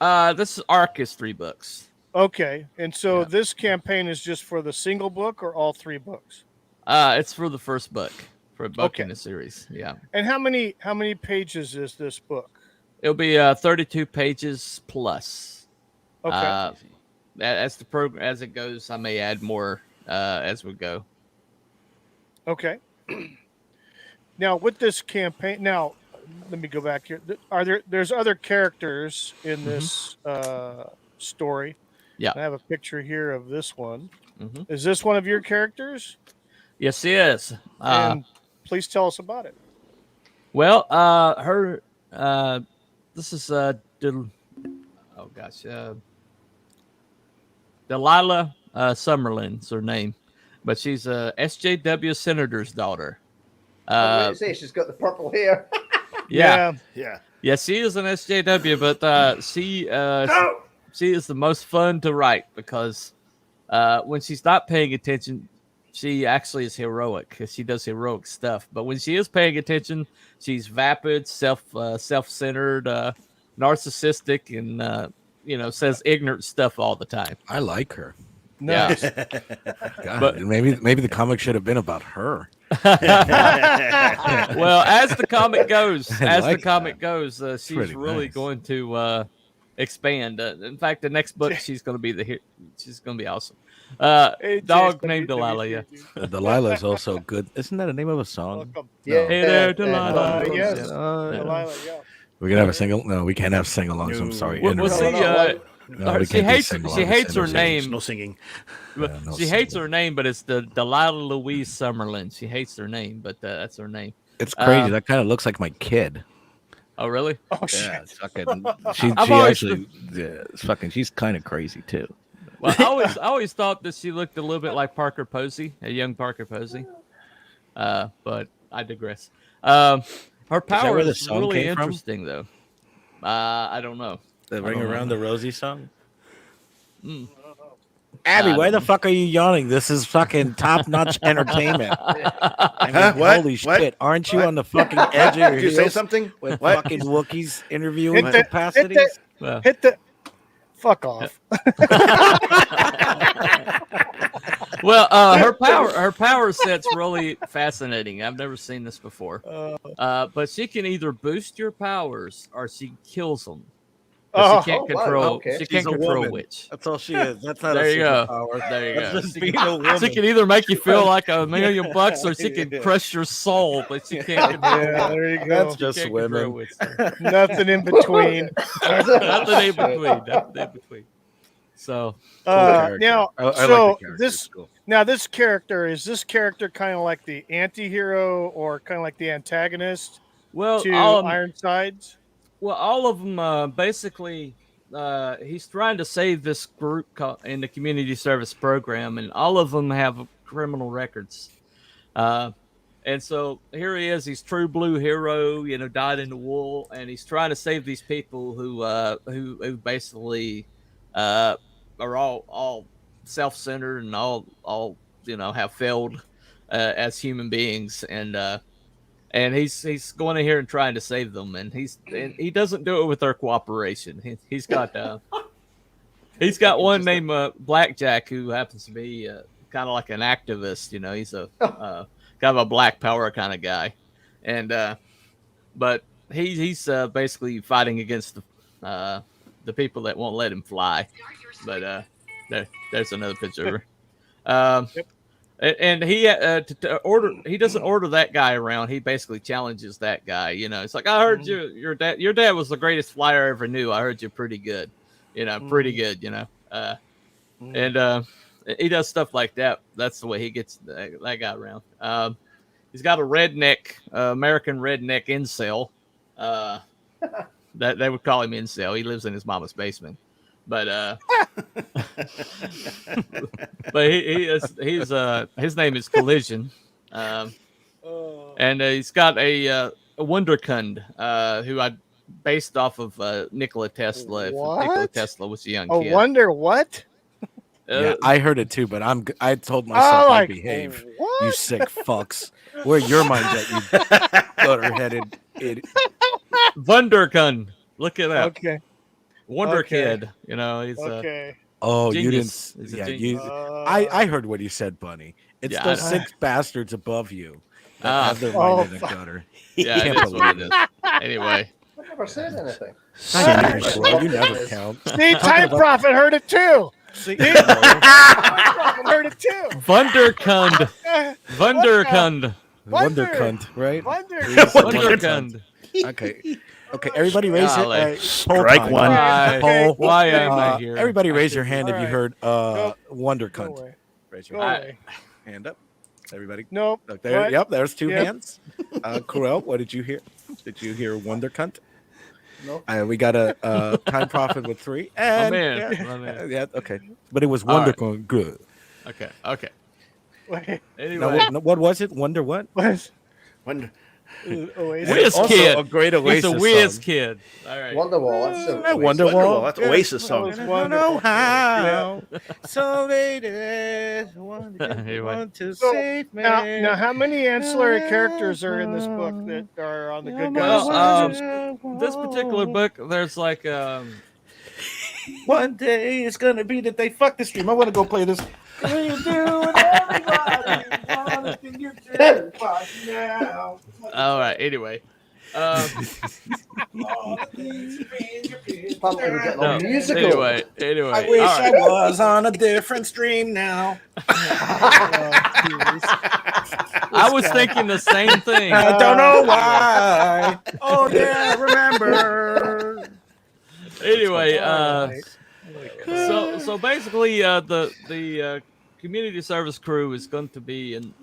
this arc is 3 books. Okay, and so this campaign is just for the single book or all 3 books? It's for the first book, for a book in the series. Yeah, And how many pages is this book? it'll be 32 pages plus. Okay. As the program as it goes, I may add more as we go. Okay. Now with this campaign, let me go back here. There's other characters in this story? Yeah. I have a picture here of this one. Mhm. Is this one of your characters? Yes, it is. And please tell us about it. Well, her. This is Delilah Summerlin's her name, but she's a SJW senator's daughter. I was going to say she's got the purple hair. Yeah, Yeah. she is an SJW, but she is the most fun to write because when she's not paying attention, she actually is heroic because she does heroic stuff. But when she is paying attention, she's vapid, self-centered, narcissistic, and says ignorant stuff all the time. I like her. Nice. God, But- maybe the comic should have been about her. Well, as the comic goes, she's pretty really nice. going to expand. In fact, the next book she's going to be she's going to be awesome. Dog named Delilah. Yeah. Delilah is also good. Isn't that the name of a song? Welcome. Yeah. Hey there, Delilah. Yes. Yeah. Delilah, yeah. We're gonna have a single. No, we can't have sing-alongs. I'm sorry. Well, Interrupt. see, No, we she can't do hates sing-alongs. her name. No singing. Yeah, no She hates singing. her name, but it's the Delilah Louise Summerlin. She hates her name, but that's her name. It's crazy. That kind of looks like my kid. Oh, really? Oh shit. Yeah, it's fucking. She I've always actually. Yeah, it's fucking. She's kind of crazy too. Well, I always thought that she looked a little bit like Parker Posey, a young Parker Posey. But I digress. Her power where the is song really came from? interesting, though. I don't know. The I Ring don't Around know. the Rosie song. Mm. Abby, I why don't the know. fuck are you yawning? This is fucking top-notch entertainment. I mean, Huh? What? holy What? shit! Aren't you What? on the fucking edge of your Did you say heels something? with What? fucking Wookiees interviewing Hit the- capacities? Well, Hit the fuck off. her power set's really fascinating. I've never seen this before. But she can either boost your powers or she kills them. But she can't Oh, wow, control. okay. She She's can't a control woman. which. That's all she is. That's not There a you go. superpower. There you That's go. just She being can, a woman. she can either make you feel like $1 million bucks, or she can crush your soul, but she can't control. Yeah, there you go. That's she just can't control women. which stuff. Nothing in between. Nothing in between. Nothing in between. So character. Now, I like so the character. this It's cool. this character kind of like the anti-hero or kind of like the antagonist well, to all Ironsides? all of them basically. He's trying to save this group in the community service program, and all of them have criminal records. And so here he is, he's true blue hero, dyed in the wool, and he's trying to save these people who basically are all self-centered and all have failed as human beings, and he's going in here and trying to save them, and he doesn't do it with their cooperation. He's got one named Blackjack, who happens to be kind of like an activist. He's a kind of a black power kind of guy, and but he's basically fighting against the people that won't let him fly. But there's another picture. Yep. And he he doesn't order that guy around. He basically challenges that guy. It's like, I heard your dad was the greatest flyer I ever knew. I heard you're pretty good. Pretty good. And he does stuff like that. That's the way he gets that guy around. He's got a redneck, American redneck incel. That they would call him incel. He lives in his mama's basement. But but his name is Collision, and he's got a Wunderkind, who I based off of Nikola Tesla. What? Nikola Tesla was a young A kid. wonder what? Yeah, I heard it too, but I told myself I'd behave. What? You sick fucks. Where your mind's at, you gutter-headed idiot. Wunderkind. Look it up. Okay. Wonder Okay. Kid. He's Okay. Oh, genius. you He's a didn't. Yeah, genius. I heard what you said, Bunny. It's Yeah, those I- 6 bastards above you that have their Oh, mind in a fuck. gutter. Yeah, Can't it is what it believe is. Anyway. I never said anything. You never count. See, Time Prophet heard it too. See, Time Prophet heard it too. Wunderkind. Wunderkind. Wonder cunt, right? Wonder. Wunderkind. Okay. Okay, everybody raise it. Golly. Poll Strike time. one. Poll. Why am I here? Everybody raise your hand if you Alright. heard Nope. Wonder Go cunt. away. Raise Go your hand. away. Hand up. Everybody. Nope. Look there. What? Yep, there's 2 Yep. hands. Cruel, what did you hear? Did you hear Wonder cunt? No. We got a Time Prophet with 3. And man. Yeah, My man. yeah, okay. But it was All Wonder right. cunt. Good. Okay. Wait. Anyway. Now, what was it? Wonder what? What? Wonder. Oasis. Whiz Also kid. a great He's Oasis a whiz song. kid. All right. Wonderwall. That's so Wonderwall. That's Oasis song. That was I don't know wonderful. how. So they did want Anyway. to So, save me. Now, how many ancillary characters are in this book that are on the good Well, guys? This particular book, there's like One day it's gonna be that they fuck the stream. I want to go play this. What are you doing, everybody? Anything you do, fuck now. all right. Anyway, Probably we're getting no, a musical. anyway. I wish all I right. was on a different stream now. I was thinking the same thing. I don't know why. Oh yeah, remember. Anyway, Alright. so basically, the community service crew is going to be in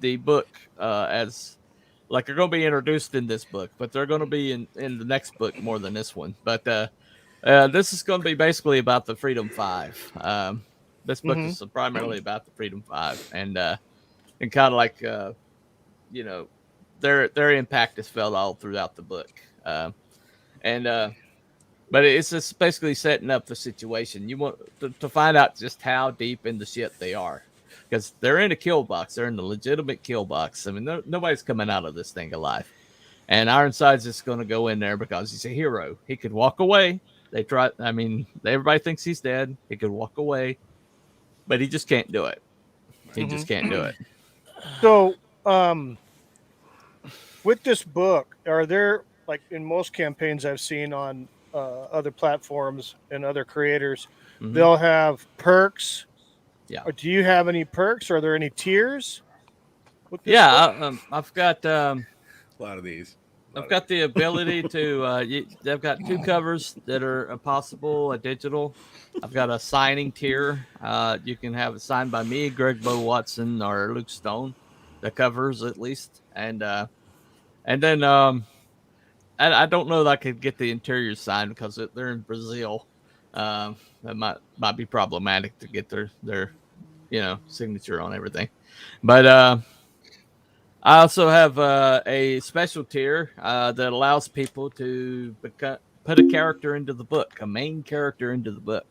the book as like they're going to be introduced in this book, but they're going to be in the next book more than this one. But this is going to be basically about the Freedom Five. This book is primarily about the Freedom Five, and kind of like their impact is felt all throughout the book. But it's just basically setting up the situation. You want to find out just how deep in the shit they are, because they're in a kill box. They're in the legitimate kill box. I mean, nobody's coming out of this thing alive. And Ironside's just going to go in there because he's a hero. He could walk away. Everybody thinks he's dead. He could walk away, but he just can't do it. He just can't do it. So, with this book, are there, like in most campaigns I've seen on other platforms and other creators, Mhm. they'll have perks. Yeah. Or do you have any perks? Are there any tiers? with this book? Yeah, I've got A lot of these. I've got the ability to. I've got 2 covers that are possible, digital. I've got a signing tier. You can have it signed by me, Greg Bo Watson, or Luke Stone. The covers, at least, and then I don't know that I could get the interior signed because they're in Brazil. That might be problematic to get their signature on everything. But I also have a special tier that allows people to put a character into the book, a main character into the book.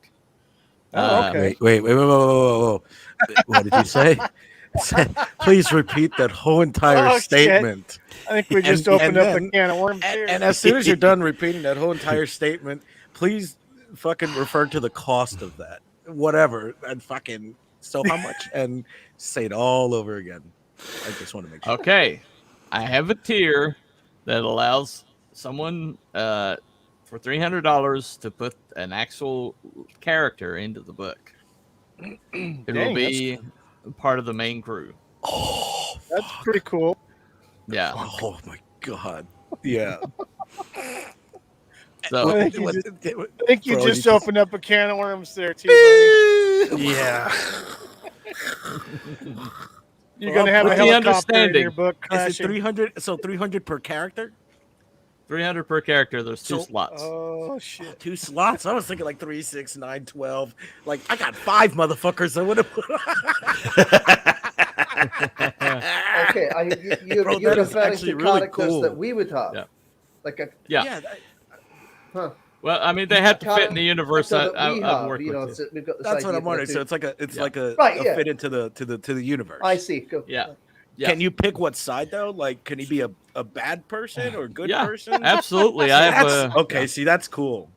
Oh, okay. Wait, whoa. What did you say? Please repeat that whole entire Oh, shit. statement. I think we just And opened up then- a can of worms here. And as soon as you're done repeating that whole entire statement, please fucking refer to the cost of that. Whatever. And fucking so how much? And say it all over again. I just want to make sure. Okay, I have a tier that allows someone for $300 to put an actual character into the book. It will Dang, be part of the main crew. Oh, That's pretty cool. Yeah. oh my god. Yeah. So I think you Bro, just you opened up a can of worms there, too, buddy. Yeah. You're going to have a with the helicopter in understanding- your book Is it crashing. 300? So 300 per character? 300 per character. There's two So- slots. Oh, shit. 2 slots. I was thinking like 3, 6, 9, 12. Like I got 5 motherfuckers. I would have. Okay, you're Bro, that is referring actually to really characters cool. that we would have. Yeah. Like a Yeah. huh. Well, I mean, they have to fit in the universe So I, that we I've have, worked you know, with. so we've got this That's what idea I'm wondering. that So it's like Yeah. like a Right, yeah. fit into the universe. I see. Go. Yeah. Yeah. Can you pick what side though? Like, can he be a bad person or a good Yeah, person? absolutely. I have That's, okay, see, that's cool.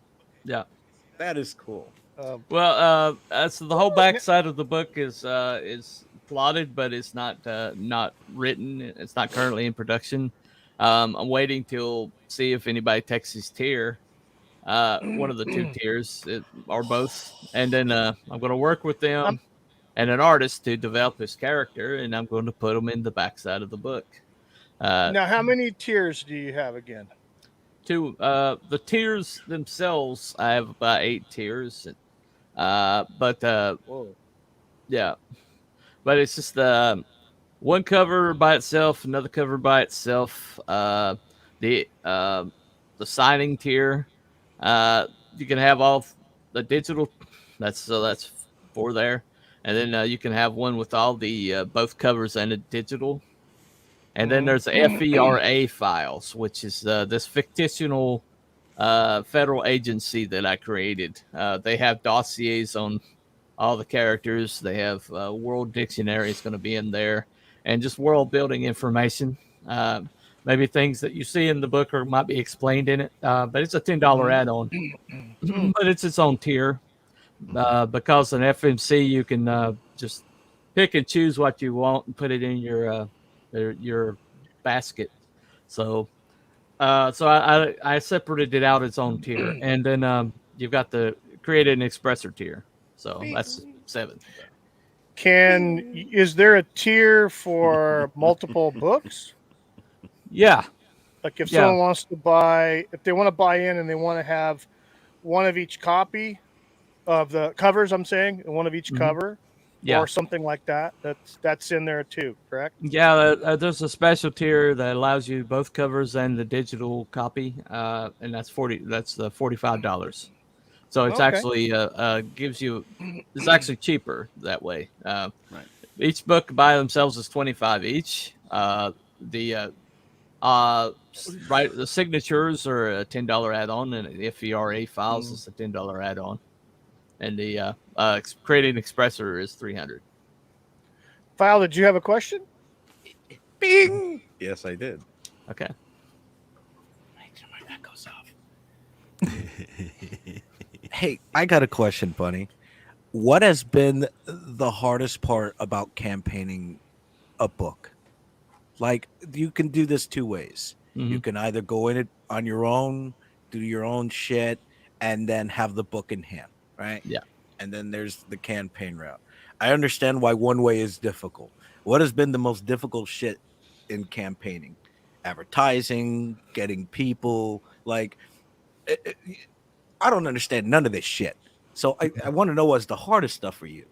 Yeah. That is cool. Well, so the whole back side of the book is plotted, but it's not written. It's not currently in production. I'm waiting to see if anybody takes his tier, one of the 2 tiers, or both, and then I'm going to work with them and an artist to develop his character, and I'm going to put him in the back side of the book. Now, how many tiers do you have again? The tiers themselves, I have about 8 tiers, but Whoa. yeah, but it's just one cover by itself, another cover by itself. The signing tier, you can have all the digital. That's 4 there, and then you can have one with all the both covers and a digital. And then there's the FERA files, which is this fictional federal agency that I created. They have dossiers on all the characters. They have World Dictionary is going to be in there, and just world building information. Maybe things that you see in the book or might be explained in it. But it's a $10 add-on, but it's its own tier. Because an FMC, you can just pick and choose what you want and put it in your basket. So I separated it out its own tier, and then you've got the created an expressor tier. So that's 7. Is there a tier for multiple books? Yeah. Like if Yeah. someone wants to buy, if they want to buy in and they want to have one of each copy of the covers, I'm saying, and one of each cover, Yeah. or something like that. That's in there too, correct? Yeah, there's a special tier that allows you both covers and the digital copy, and that's $45. So it's Okay. actually gives you it's actually cheaper that way. Each book by themselves is $25 each. The signatures are a $10 add-on, and the FERA files is a $10 add-on, and the creating expressor is $300. File, did you have a question? Bing. Yes, I did. Okay. That goes off. Hey, I got a question, Bunny. What has been the hardest part about campaigning a book? Like, you can do this 2 ways. You can either go in it on your own, do your own shit, and then have the book in hand, right? Yeah. And then there's the campaign route. I understand why one way is difficult. What has been the most difficult shit in campaigning? Advertising, getting people, like, I don't understand none of this shit. So I want to know what's the hardest stuff for you.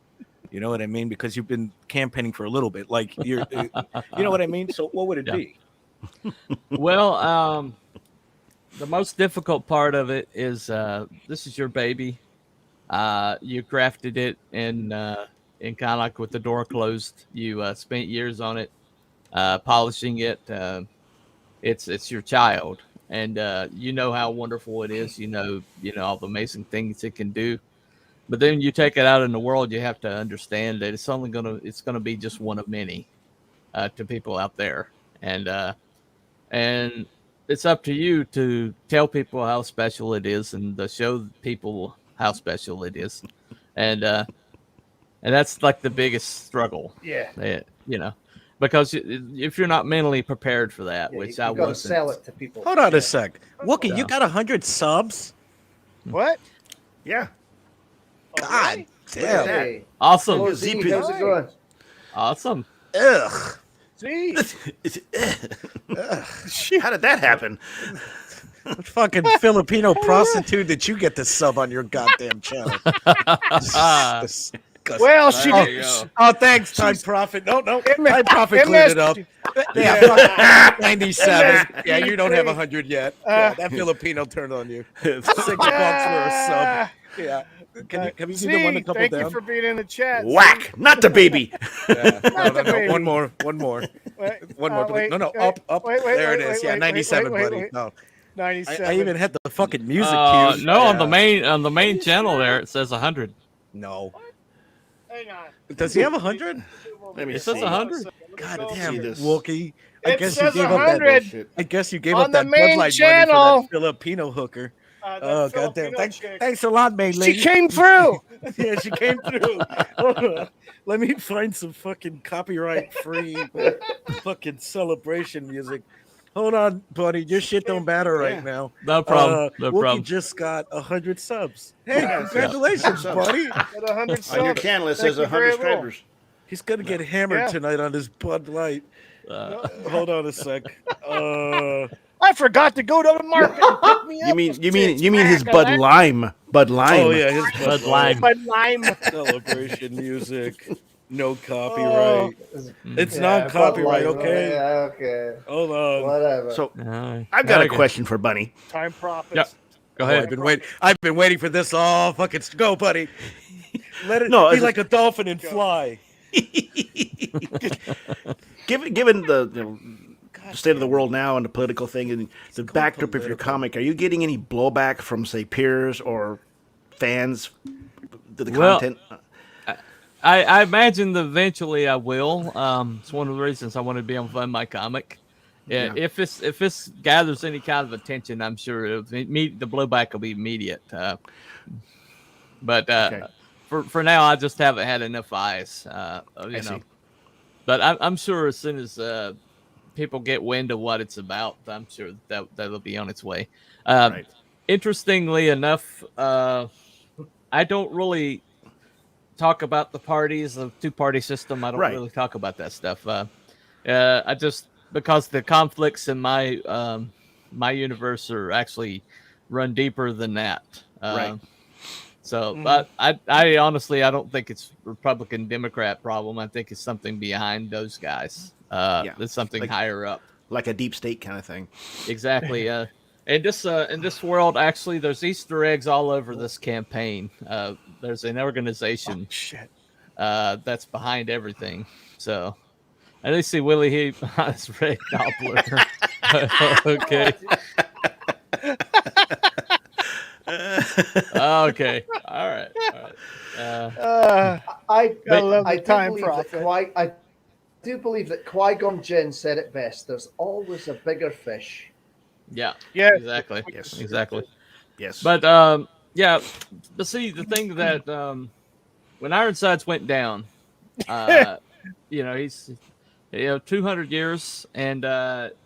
You know what I mean? Because you've been campaigning for a little bit. Like, you know what I mean? So what would it be? Well, the most difficult part of it is this is your baby. You crafted it in kind of like with the door closed. You spent years on it. polishing it. It's your child, and you know how wonderful it is. You know all the amazing things it can do. But then you take it out in the world, you have to understand that it's gonna be just one of many to people out there, and it's up to you to tell people how special it is and to show people how special it is, and that's like the biggest struggle. Yeah. Because if you're not mentally prepared for that, Yeah, which you I got to wasn't. sell it to people. Hold on a sec. Wookie, Yeah. you got 100 subs? What? Yeah. God Look at damn. that. Hey, Awesome. hello, Z, ZP. how's it going? Awesome. Ugh. See, How did that happen? What fucking Filipino prostitute did you get to sub on your goddamn channel? Disgusting. well, she There did. you go. Oh, thanks, Time Profit. No, Time Profit it cleared it missed- up. Yeah, fuck 97. Yeah, you don't have 83. 100 yet. Yeah, that Filipino turned on you. $6 for a sub. Yeah. Can you See, do the one a couple thank down? you for being in the chat. Whack! Not the baby. Yeah. Not the No. baby. One more. Wait, One more. wait, No, wait, up. wait, There it wait, is. Yeah, wait, 97, wait, buddy. wait. No. 97. I even had the fucking music cue. No, Yeah. on the main channel there it says 100. No. Hang on. Does he have 100? Let me It says see. 100. God Go damn here. this. Wookie. I It guess says you gave up 100. that. I guess you gave On up the that Bud main Light money channel. for that Filipino hooker. That Oh goddamn! Filipino Thanks, chick. thanks a lot, Maylin. She came through. Yeah, she came through. Let me find some fucking copyright-free fucking celebration music. Hold on, buddy. Your shit don't matter right now. No problem. No Wookie problem. just got 100 subs. Hey, Yeah. congratulations, Yeah. buddy. At 100 On your subs. channel, it Thank says you 100 very subscribers. He's gonna get hammered Yeah. tonight on his Bud Light. Hold on a sec. I forgot to go to the market and pick me up. You mean his Bud Lime? Bud Lime. Oh yeah, his Bud Lime. Bud Lime. celebration music. No copyright. It's not Bud copyright, Light, okay? Yeah, okay. Hold on. Whatever. So Uh, I've got a okay. question for Bunny. Time profits. Yeah. Go Oh, ahead. I've been waiting for this all fucking go, buddy. Let it No, be it's- like a dolphin and fly. Given the state of the world now and the political thing and the backdrop of your comic, are you getting any blowback from, say, peers or fans to the Well, content? I imagine that eventually I will. It's one of the reasons I want to be on Fund My Comic. Yeah, Yeah. if this gathers any kind of attention, I'm sure the blowback will be immediate. But Okay. for now, I just haven't had enough eyes. You know, see. but I'm sure as soon as people get wind of what it's about, I'm sure that'll be on its way. Right. Interestingly enough, I don't really talk about the parties, the two-party system. I don't Right. really talk about that stuff. I just because the conflicts in my my universe are actually run deeper than that. Right. So, but I honestly I don't think it's Republican Democrat problem. I think it's something behind those guys. Yeah. There's something Like- higher up. Like a deep state kind of thing. Exactly. In this world, actually, there's Easter eggs all over this campaign. There's an organization Shit. that's behind everything. So, I didn't see Willie Heap on his red Doppler. Okay. Okay. All right. I love the I do time believe profit. that I do believe that Qui-Gon Jinn said it best. There's always a bigger fish. Yeah. Yeah. Exactly. Yes. Exactly. Yes. But yeah. But see, the thing that when Ironsides went down, he's 200 years, and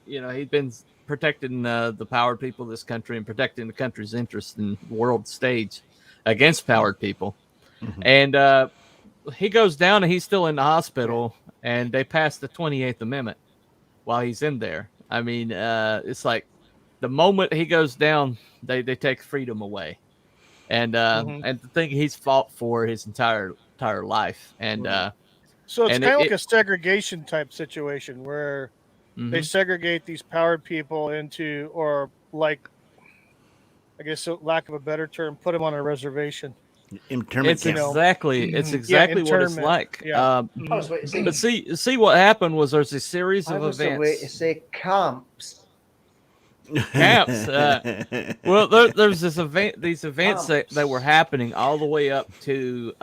he'd been protecting the powered people of this country and protecting the country's interests in the world stage against powered people. Mhm. And he goes down, and he's still in the hospital, and they passed the 28th Amendment while he's in there. I mean, it's like the moment he goes down, they take freedom away, and and the thing he's fought for his entire life, and So it's And kind of it- like a segregation type situation where they mhm. segregate these powered people into, or like, I guess, so lack of a better term, put them on a reservation. Internment It's camp. exactly what it's internment. like. Yeah. I was waiting to say, But see what happened was there's a series I of was the way to events, say camps. camps. Well, there's these events that were happening all the way up to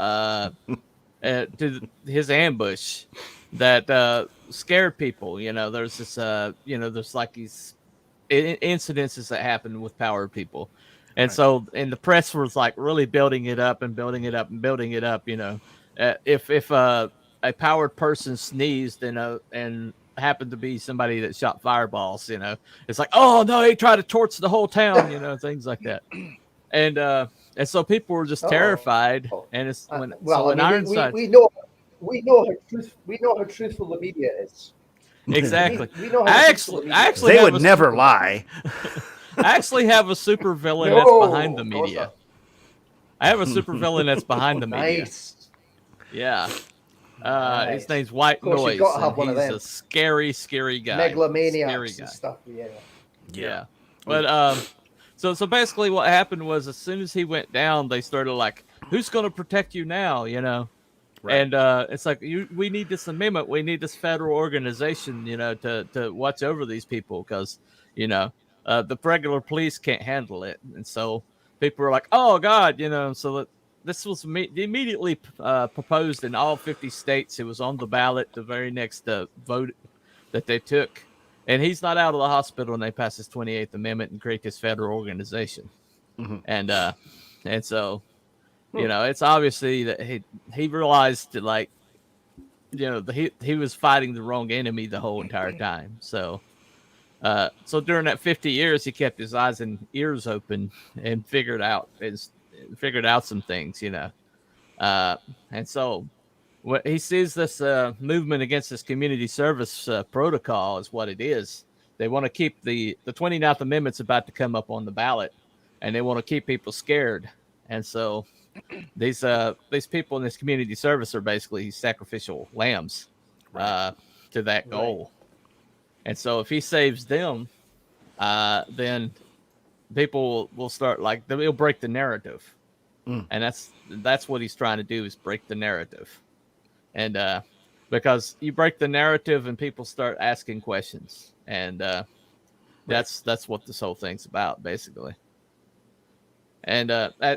his ambush that scared people. You know, there's this there's like these incidences that happen with powered people, and and the press was like really building it up and building it up and building it up. You know, if a powered person sneezed and happened to be somebody that shot fireballs, it's like, oh no, he tried to torch the whole town, things like that, and so people were just terrified, and it's when Ironside we know how truthful the media is. exactly. We know how I truthful the actually They have would a never super- lie. I actually have a super villain No, that's behind the of course media. not. I have a super villain that's behind the media. Nice. Yeah. His Nice. name's White Of course, Noise. you've got to And have one of he's them. a scary, scary guy. Megalomaniacs Scary and guy. stuff. Yeah. Yeah. But so basically what happened was as soon as he went down, they started like, who's gonna protect you now? Right. And it's like we need this amendment, we need this federal organization, to watch over these people because the regular police can't handle it, and so people were like, oh God, so this was immediately proposed in all 50 states. It was on the ballot the very next vote that they took, and he's not out of the hospital, and they passed his 28th Amendment and create this federal organization, and so. It's obviously that he realized that, like, he was fighting the wrong enemy the whole entire time. So during that 50 years, he kept his eyes and ears open and figured out some things, and so what he sees this movement against this community service protocol is what it is. They want to keep the 29th Amendment's about to come up on the ballot, and they want to keep people scared, and so. These people in this community service are basically sacrificial lambs to that goal. And so if he saves them, then people will start he'll break the narrative. And that's what he's trying to do is break the narrative. And because you break the narrative and people start asking questions. And that's what this whole thing's about, basically. And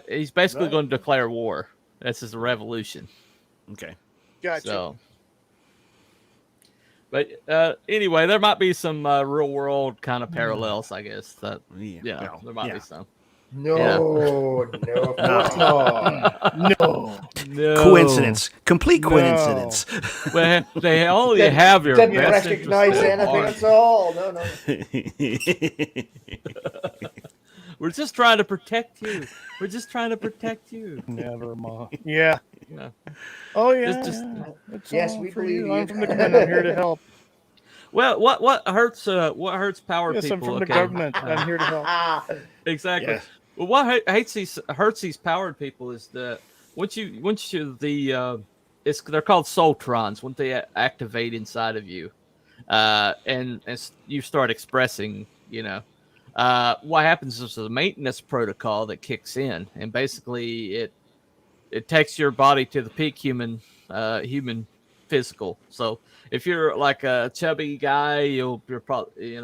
he's basically going to declare war. This is a revolution. Okay. Gotcha. So, but anyway, there might be some real world kind of parallels, I guess. That there might be some. No, of course not. No. Coincidence. Complete coincidence. Well, they only have your Didn't best recognize interest at anything heart. at all. No. We're just trying to protect you. We're just trying to protect you. Never mind. Yeah. Yeah. Oh yeah. It's Yes, all we for believe you. you. I'm from the government. I'm here to help. Well, what hurts power Yes, people? I'm from the okay? government. I'm here to help. Exactly. Yes. Well, what hurts these powered people is that once you they're called soltrons. Once they activate inside of you, and you start expressing, what happens is a maintenance protocol that kicks in, and basically it takes your body to the peak human physical. So if you're like a chubby guy, you're probably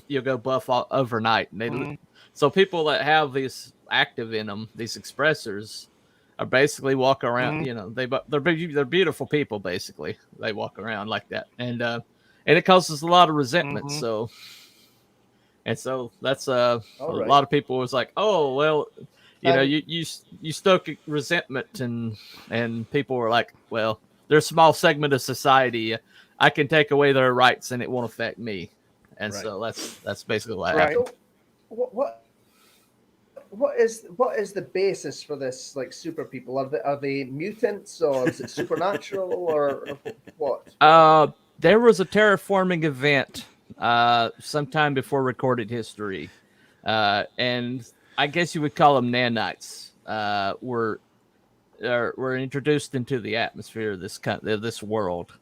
you'll go buff overnight. And so people that have these active in them, these expressors, are basically walk around. They're beautiful people. Basically, they walk around like that, and it causes a lot of resentment. So that's a lot of people was like, oh well, you stoke resentment, and people were like, well, they're a small segment of society. I can take away their rights and it won't affect me. And so that's basically what happened. So what is the basis for this, like, super people? Are they mutants, or is it supernatural, or what? There was a terraforming event sometime before recorded history, and I guess you would call them nanites. Were introduced into the atmosphere of this world,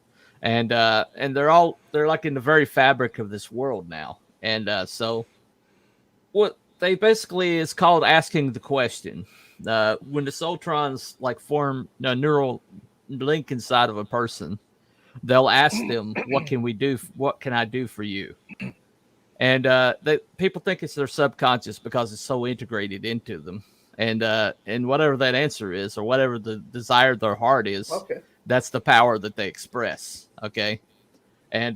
and they're like in the very fabric of this world now. And so what they basically is called asking the question. when the soultrons like form a neural link inside of a person, they'll ask them, "What can we do? What can I do for you?" And people think it's their subconscious because it's so integrated into them. And whatever that answer is, or whatever the desire of their heart is, Okay. that's the power that they express. Okay, and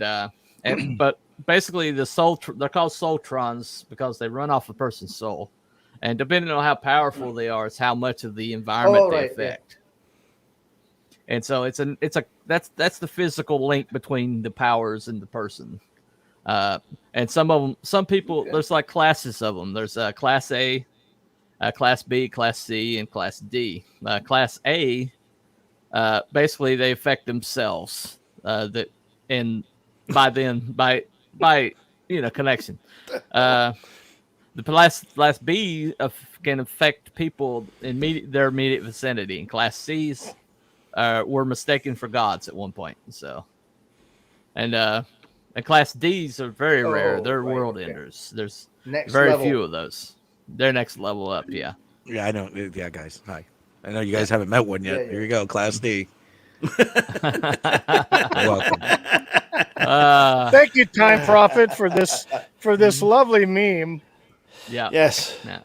but basically they're called soultrons because they run off a person's soul, and depending on how powerful they are, it's how much of the environment Oh, they right, affect. And so that's the physical link between the powers and the person. And some people, Okay. there's like classes of them. There's class A, class B, class C, and class D. Class A, basically they affect themselves. And by connection. The class B can affect people in their immediate vicinity, and class C's were mistaken for gods at one point. So, and class D's are very rare. They're right, world okay. enders. There's Next very level. few of those. They're next level up. Yeah. Yeah, I know. Yeah, guys. Hi. I know you guys haven't met one yet. Yeah, yeah. Here you go, Class D. You're welcome. Thank you, Time Prophet, for this lovely meme. Yeah. Yes. Yeah.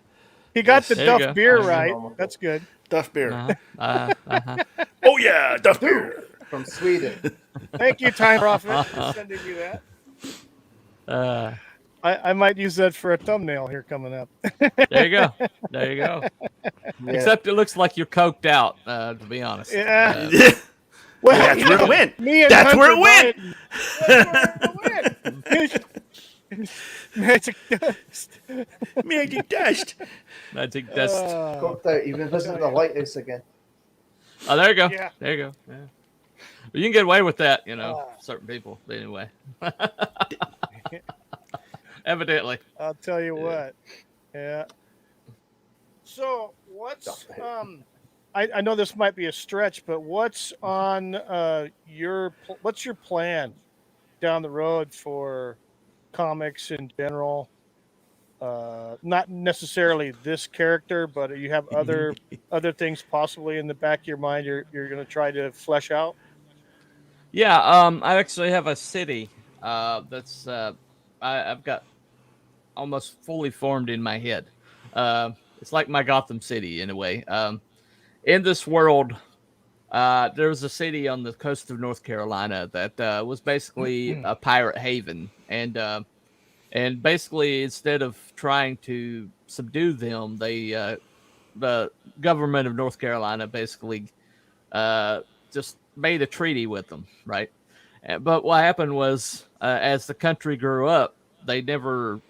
He got the There you go. Duff beer Awesome. right. That's good. Duff beer. Uh-huh. Oh yeah, Duff beer. From Sweden. Thank you, Time Prophet, for sending you that. I might use that for a thumbnail here coming up. There you go. There you go. Yeah. Except it looks like you're coked out, to be honest. Yeah. Well, That's where it went. Me and That's where it Hunter went. That's where it went. Magic dust. Magic dust. Magic dust. Cooked out. You've been visiting the lighthouse again. Oh, there you go. Yeah. There you go. Yeah. But you can get away with that, certain people. But anyway. Evidently. I'll tell you what. Yeah. So what's I know this might be a stretch, but what's on what's your plan down the road for comics in general? Not necessarily this character, but you have other things possibly in the back of your mind you're going to try to flesh out. Yeah, I actually have a city that's I've got almost fully formed in my head. It's like my Gotham City in a way. In this world, there was a city on the coast of North Carolina that was basically a pirate haven, and basically instead of trying to subdue them, the government of North Carolina basically just made a treaty with them, right? But what happened was, as the country grew up, they never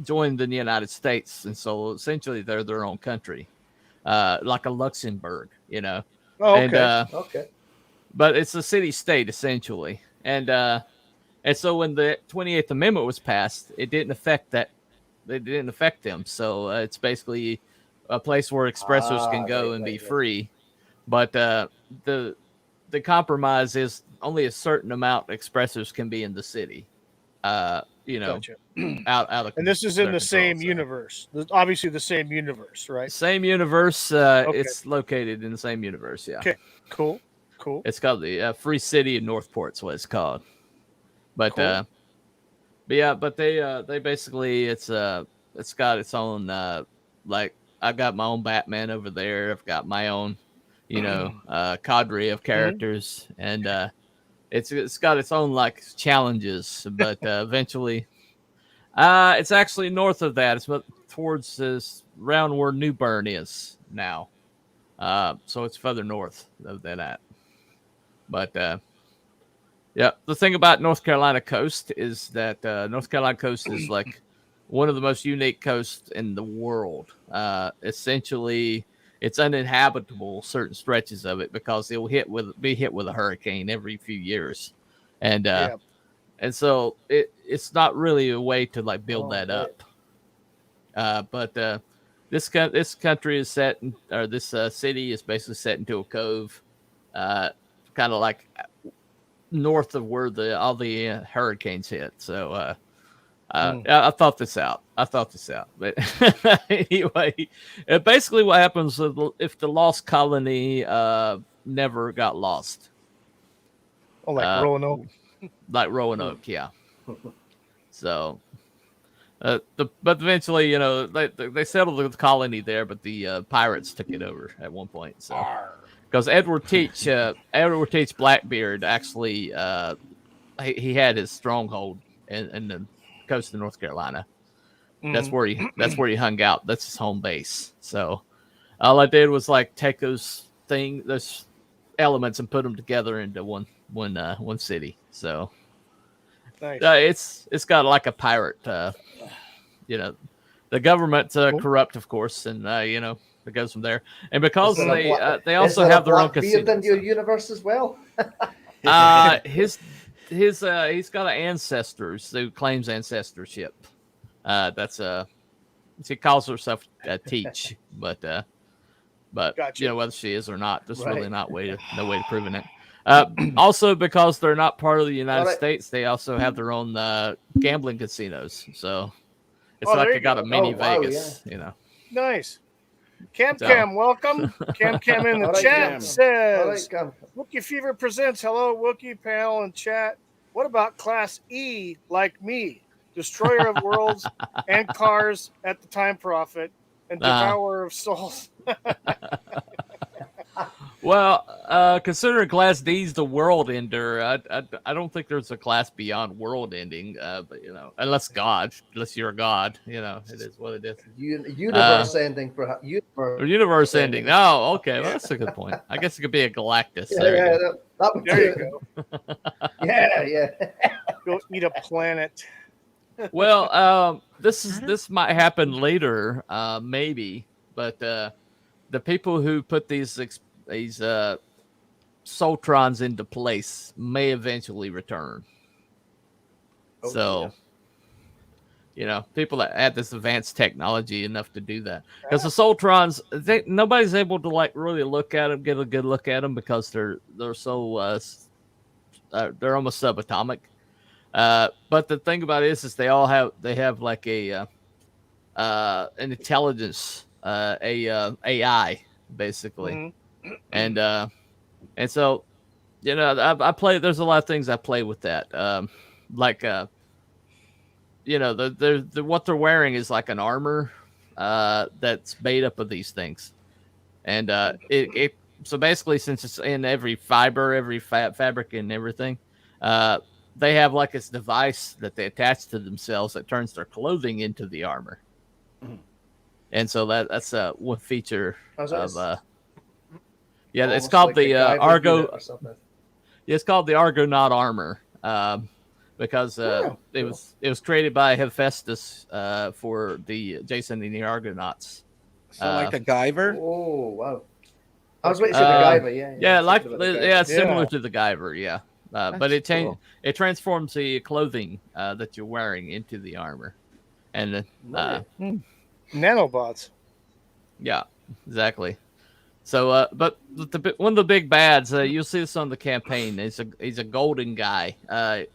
joined the United States, and so essentially they're their own country, like a Luxembourg, Oh, okay. And, Okay. but it's a city-state essentially, and so when the 28th Amendment was passed, it didn't affect that. It didn't affect them. So it's basically a place where expressors can go and be free. But the compromise is only a certain amount of expressors can be in the city. Gotcha. out of. And this is in their the control, same so. universe. Obviously, the same universe, right? Same universe. Okay. It's located in the same universe. Yeah. Okay. Cool. It's called the Free City of Northport's what it's called. But Cool. but they basically it's got its own like I've got my own Batman over there. I've got my own cadre of characters, and it's got its own like challenges. But eventually, it's actually north of that. It's towards this round where New Bern is now. So it's further north than that. But yeah, the thing about North Carolina coast is that North Carolina coast is like one of the most unique coasts in the world. Essentially, it's uninhabitable certain stretches of it because it will be hit with a hurricane every few years, and so it's not really a way to like build that up. But this country is set, or this city is basically set into a cove, kind of like north of where all the hurricanes hit. So I thought this out. But anyway, basically what happens if the lost colony never got lost. Oh, like Roanoke. Like Roanoke, yeah. So, but eventually, they settled the colony there, but the pirates took it over at one point. So, because Edward Teach Blackbeard actually, he had his stronghold in the coast of North Carolina. That's where he hung out. That's his home base. So, all I did was like take those elements and put them together into one city. So. Nice. It's got like a pirate, the government's corrupt, of course, and it goes from there. And because they also have their own casino. In your casino. universe as well. He's got ancestors who claims ancestorship. She calls herself Teach, but Gotcha. whether she is or not, there's really no way to proving it. Also, because they're not part of the United States, they also have their own gambling casinos. So it's like they got a mini Vegas, Nice. Cam, welcome. Cam in the chat says, Wookiee Fever presents, hello, Wookiee panel and chat. What about Class E like me? Destroyer of worlds and cars at the time profit and devourer of souls. Well, considering Class D's the world ender, I don't think there's a class beyond world ending. But unless you're a god, it is what it is. Universe ending, perhaps. Universe ending. Oh, okay. Well, that's a good point. I guess it could be a Galactus. That would There you go. Yeah. Go eat a planet. Well, this might happen later, maybe, but the people who put these Soltrons into place may eventually return. People that add this advanced technology enough to do that, because the Soltrons, nobody's able to really get a good look at them because they're so they're almost subatomic. But the thing about it is they have like an intelligence, AI basically. And so, I play. There's a lot of things I play with that. What they're wearing is like an armor that's made up of these things, and so basically, since it's in every fiber, every fabric, and everything, they have like this device that they attach to themselves that turns their clothing into the armor, and so that's one feature of. Yeah, it's called like the Argo. Yeah, it's called the Argonaut armor because it was created by Hephaestus for the Jason and the Argonauts. So like a Guyver? Oh wow! I was waiting to say the Guyver. Yeah, it's similar to the Guyver. Yeah, but it transforms the clothing that you're wearing into the armor, and nanobots. Yeah, exactly. So, but one of the big bads, you'll see this on the campaign. He's a golden guy.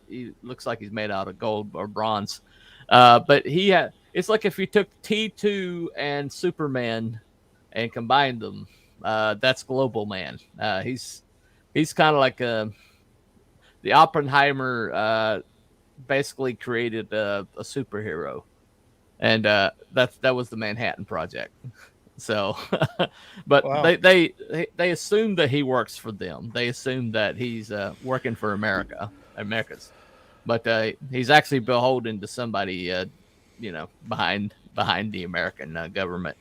He looks like he's made out of gold or bronze. But it's like if you took T2 and Superman and combined them, that's Global Man. He's kind of like the Oppenheimer basically created a superhero, and that was the Manhattan Project. So, but wow. they assume that he works for them. They assume that he's working for America's, but he's actually beholden to somebody, behind the American government.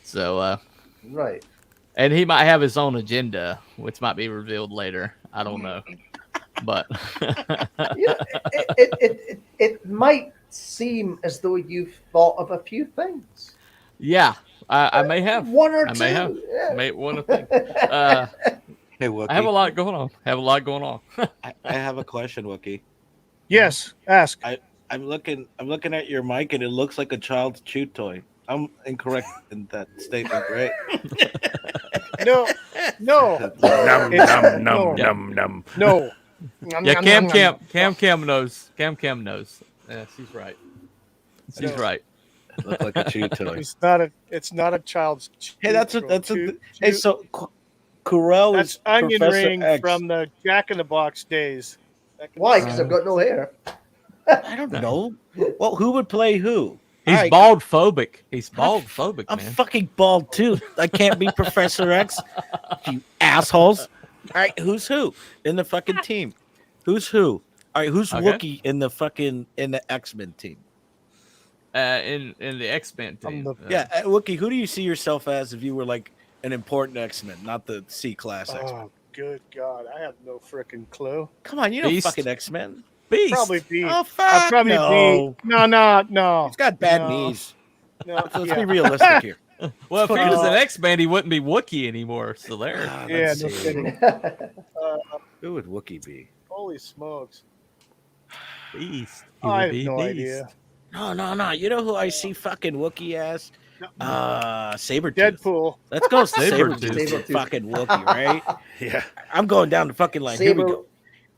So, right. And he might have his own agenda, which might be revealed later. I don't know, but it might seem as though you've thought of a few things. Yeah. I may have one or two. I may have one or two. Hey, Wookie. I have a lot going on. I have a question, Wookie. Yes, ask. I'm looking at your mic, and it looks like a child's chew toy. I'm incorrect in that statement, right? No. No. Yeah, Cam knows. Cam knows. Yeah, she's right. She's right. Look like a chew toy. It's not a child's. Hey, that's a hey. So Cruel That's is onion Professor ring X. from the Jack in the Box days. Why? Because I've got no hair. I don't know. Well, who would play who? He's All right, bald phobic. He's bald phobic, I'm man. fucking bald too. I can't be Professor X. You assholes. All right, who's who in the fucking team? Who's who? All right, who's Okay. Wookiee in the X-Men team? In the X-Men team. Yeah, Wookiee. Who do you see yourself as if you were like an important X-Men, not the C-class X-Men? Oh, good God. I have no freaking clue. Come on, you know Beast. fucking X-Men. Beast. Probably be. Oh I'll fuck probably no. be. No. He's got bad No. knees. No, So let's yeah. be realistic here. Well, if he was Uh, an X-Man, he wouldn't be Wookiee anymore. So there. Yeah, Let's no see. kidding. Who would Wookiee be? Holy smokes. Beast. He I would have be no Beast. idea. No. You know who I see fucking Wookiee as? Sabretooth. Deadpool. Let's go Sabretooth. Sabretooth. Fucking Wookiee, right? Yeah. I'm going down the fucking line. Here we Saber- go.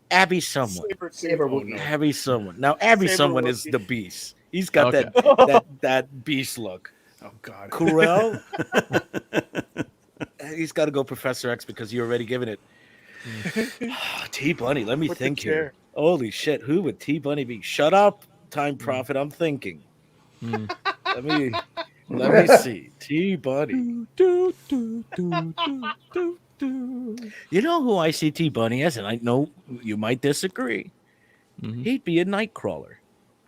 Abby someone. Saber Wookiee. Wookiee. Abby someone. Now Abby Saber someone is Wookiee. the beast. He's got Okay. that beast look. Oh God. Cruel. He's got to go Professor X because you already given it. T Bunny. Let me With the think chair. here. Holy shit! Who would T Bunny be? Shut up, Time Prophet. I'm thinking. Hmm. Let me see. T Bunny. You know who I see T Bunny as, and I know you might disagree. Mhm. He'd be a Nightcrawler.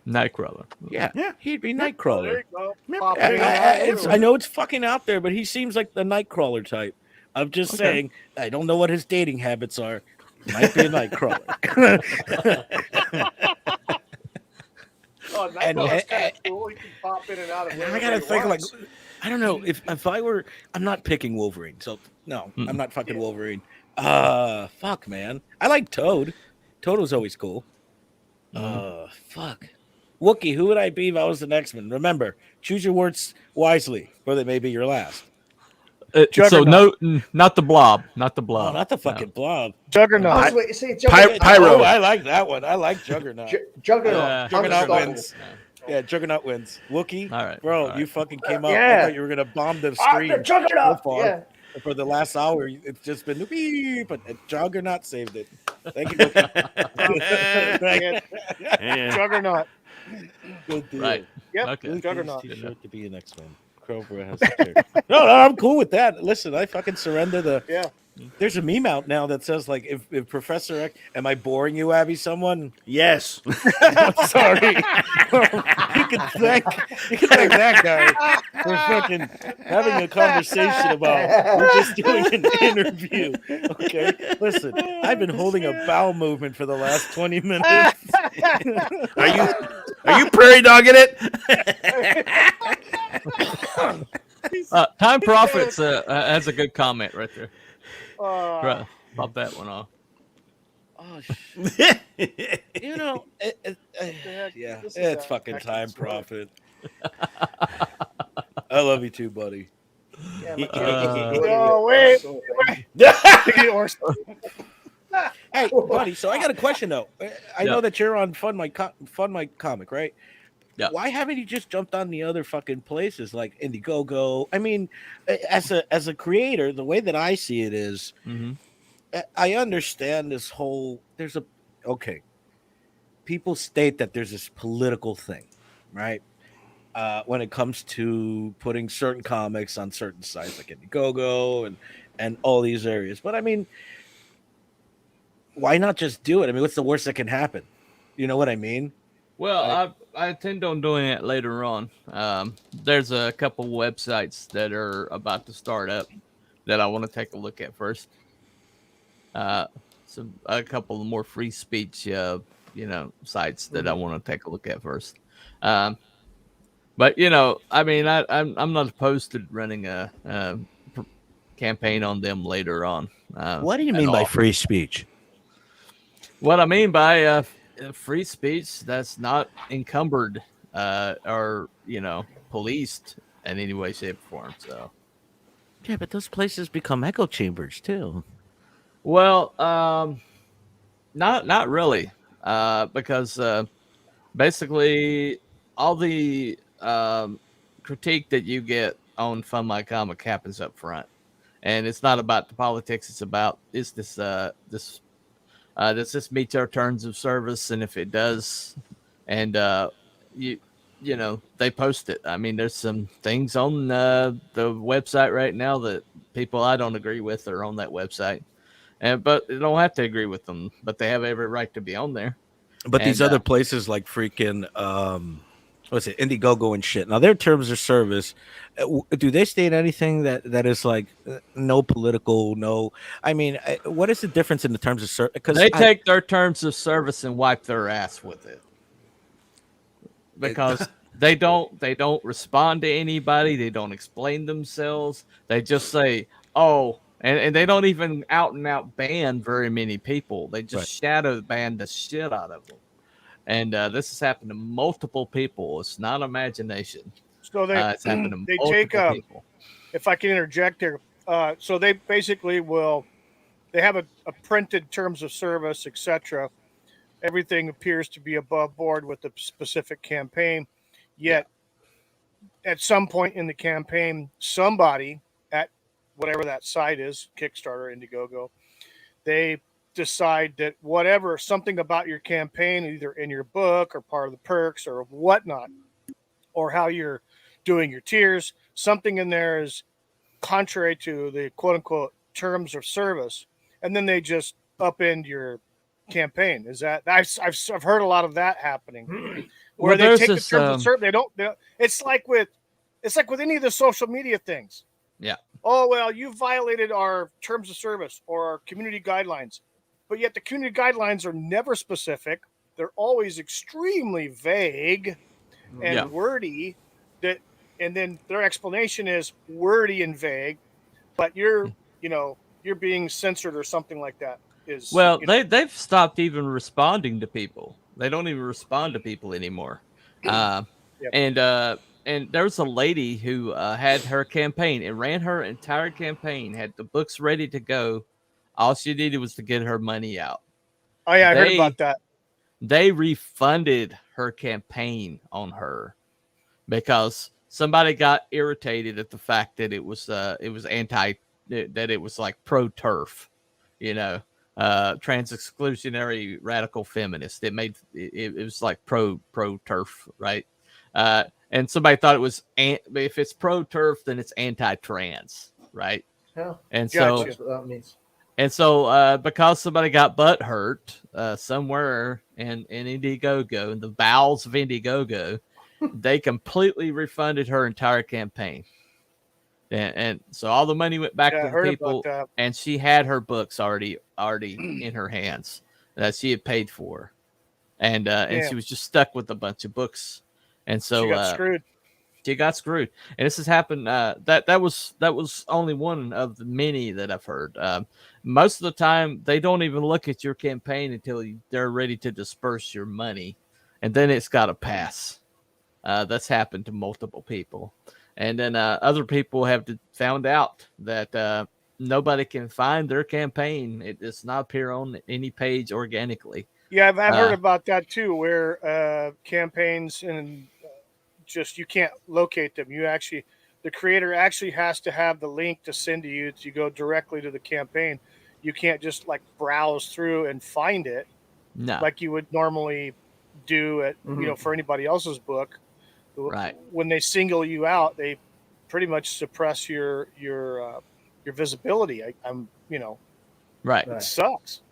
Nightcrawler. Yeah, he'd be There Nightcrawler. you go. Pop Yeah, it out. I know it's fucking out there, but he seems like the Nightcrawler type. I'm just Okay. saying. I don't know what his dating habits are. Might be a Nightcrawler. Oh, And- Nightcrawler's kind of cool. He can pop in and out of And I wherever gotta he think like wants. I don't know if I were I'm not picking Wolverine, so no, Mm. I'm not fucking Wolverine. Fuck man. I like Toad. Toad was always cool. Fuck. Wookiee, who would I be if I was an X-Men? Remember, choose your words wisely, or they may be your last. So Juggernaut. not the Blob. Not the Oh, Blob. not the fucking blob. Juggernaut. I was waiting to say Pyro. Oh, I like that one. I like Juggernaut. Juggernaut. Juggernaut Unstoppable. wins. Yeah, Juggernaut wins. Wookiee, All right, bro, all right. you fucking came up. I Yeah. thought you were gonna bomb the The screen Juggernaut. so far. Yeah. For the last hour, it's just been beep, but Juggernaut saved it. Thank you. Wookiee. Yeah. Juggernaut. Good deal. Right. Yep. Okay. Juggernaut. T-shirt to be an X-Men. Cobra has a shirt. No, I'm cool with that. Listen, I fucking surrender the. Yeah. There's a meme out now that says like, if Professor X, am I boring you, Abby? Someone. Yes. I'm sorry. you can thank that guy for fucking having a conversation about. We're just doing an interview. Okay, listen. I've been holding a bowel movement for the last 20 minutes. Are you prairie dogging it? Time Profits has a good comment right there. Uh, Pop that one off. Oh, you know, yeah, This is it's a- fucking actually, Time it's right. Profit. I love you too, buddy. Yeah, my Oh, wait. Or- Hey, buddy. So I got a question though. I know Yeah. that you're on Fun My Comic, right? Yeah. Why haven't you just jumped on the other fucking places like Indiegogo? I mean, as a creator, the way that I see it is, Mm-hmm. I understand this whole. People state that there's this political thing, right? When it comes to putting certain comics on certain sites like Indiegogo and all these areas, but I mean, why not just do it? I mean, what's the worst that can happen? You know what I mean? Well, I intend on doing it later on. There's a couple websites that are about to start up that I want to take a look at first. A couple of more free speech, sites that I want to take a look at first. But I mean, I'm not opposed to running a campaign on them later on. What do you mean by free speech? What I mean by free speech that's not encumbered or policed in any way, shape, or form. So, Yeah, but those places become echo chambers too. well, not really, because basically all the critique that you get on Fun My Comic happens up front, and it's not about the politics. It's about does this meet our terms of service, and if it does, and you you know they post it. I mean, there's some things on the website right now that people I don't agree with are on that website, and but you don't have to agree with them, but they have every right to be on there. But these And other places like freaking what's it, Indiegogo and shit. Now their terms of service, do they state anything that is like no political, no? I mean, what is the difference in the terms of service? Because they take their terms of service and wipe their ass with it because they don't respond to anybody. They don't explain themselves. They just say, "Oh." And they don't even out and out ban very many people. They just shadow ban the shit out of them. And this has happened to multiple people. It's not imagination. So It's happened to they multiple take people. if I can interject here. So they basically they have a printed terms of service, etc. Everything appears to be above board with the specific campaign. Yet, at some point in the campaign, somebody at whatever that site is, Kickstarter, Indiegogo, they decide that something about your campaign, either in your book or part of the perks or whatnot, or how you're doing your tiers, something in there is contrary to the quote unquote terms of service, and then they just upend your campaign. Is that I've heard a lot of that happening, where they take the terms of service. They don't. It's like with any of the social media things. Yeah. Oh well, you violated our terms of service or our community guidelines, but yet the community guidelines are never specific. They're always extremely vague and wordy. And then their explanation is wordy and vague, but you're being censored or something like that. They've stopped even responding to people. They don't even respond to people anymore. And there was a lady who had her campaign and ran her entire campaign, had the books ready to go. All she needed was to get her money out. Oh yeah, I heard about that. They refunded her campaign on her because somebody got irritated at the fact that it was like pro turf, trans exclusionary radical feminist. It was like pro turf, right? And somebody thought it was if it's pro turf, then it's anti trans, right? Yeah. And so that's what that means. And so, because somebody got butt hurt somewhere in Indiegogo, in the bowels of Indiegogo, they completely refunded her entire campaign. And so all the money went back to the people, and she had her books already in her hands that she had paid for, and she was just stuck with a bunch of books, and so she got screwed. She got screwed, and this has happened. That was only one of the many that I've heard. Most of the time, they don't even look at your campaign until they're ready to disperse your money, and then it's got to pass. That's happened to multiple people, and then other people have found out that nobody can find their campaign. It does not appear on any page organically. Yeah, I've heard about that too, where campaigns and just you can't locate them. The creator actually has to have the link to send to you to go directly to the campaign. You can't just like browse through and find it like you would normally do at for anybody else's book. Right. When they single you out, they pretty much suppress your visibility. Right. It sucks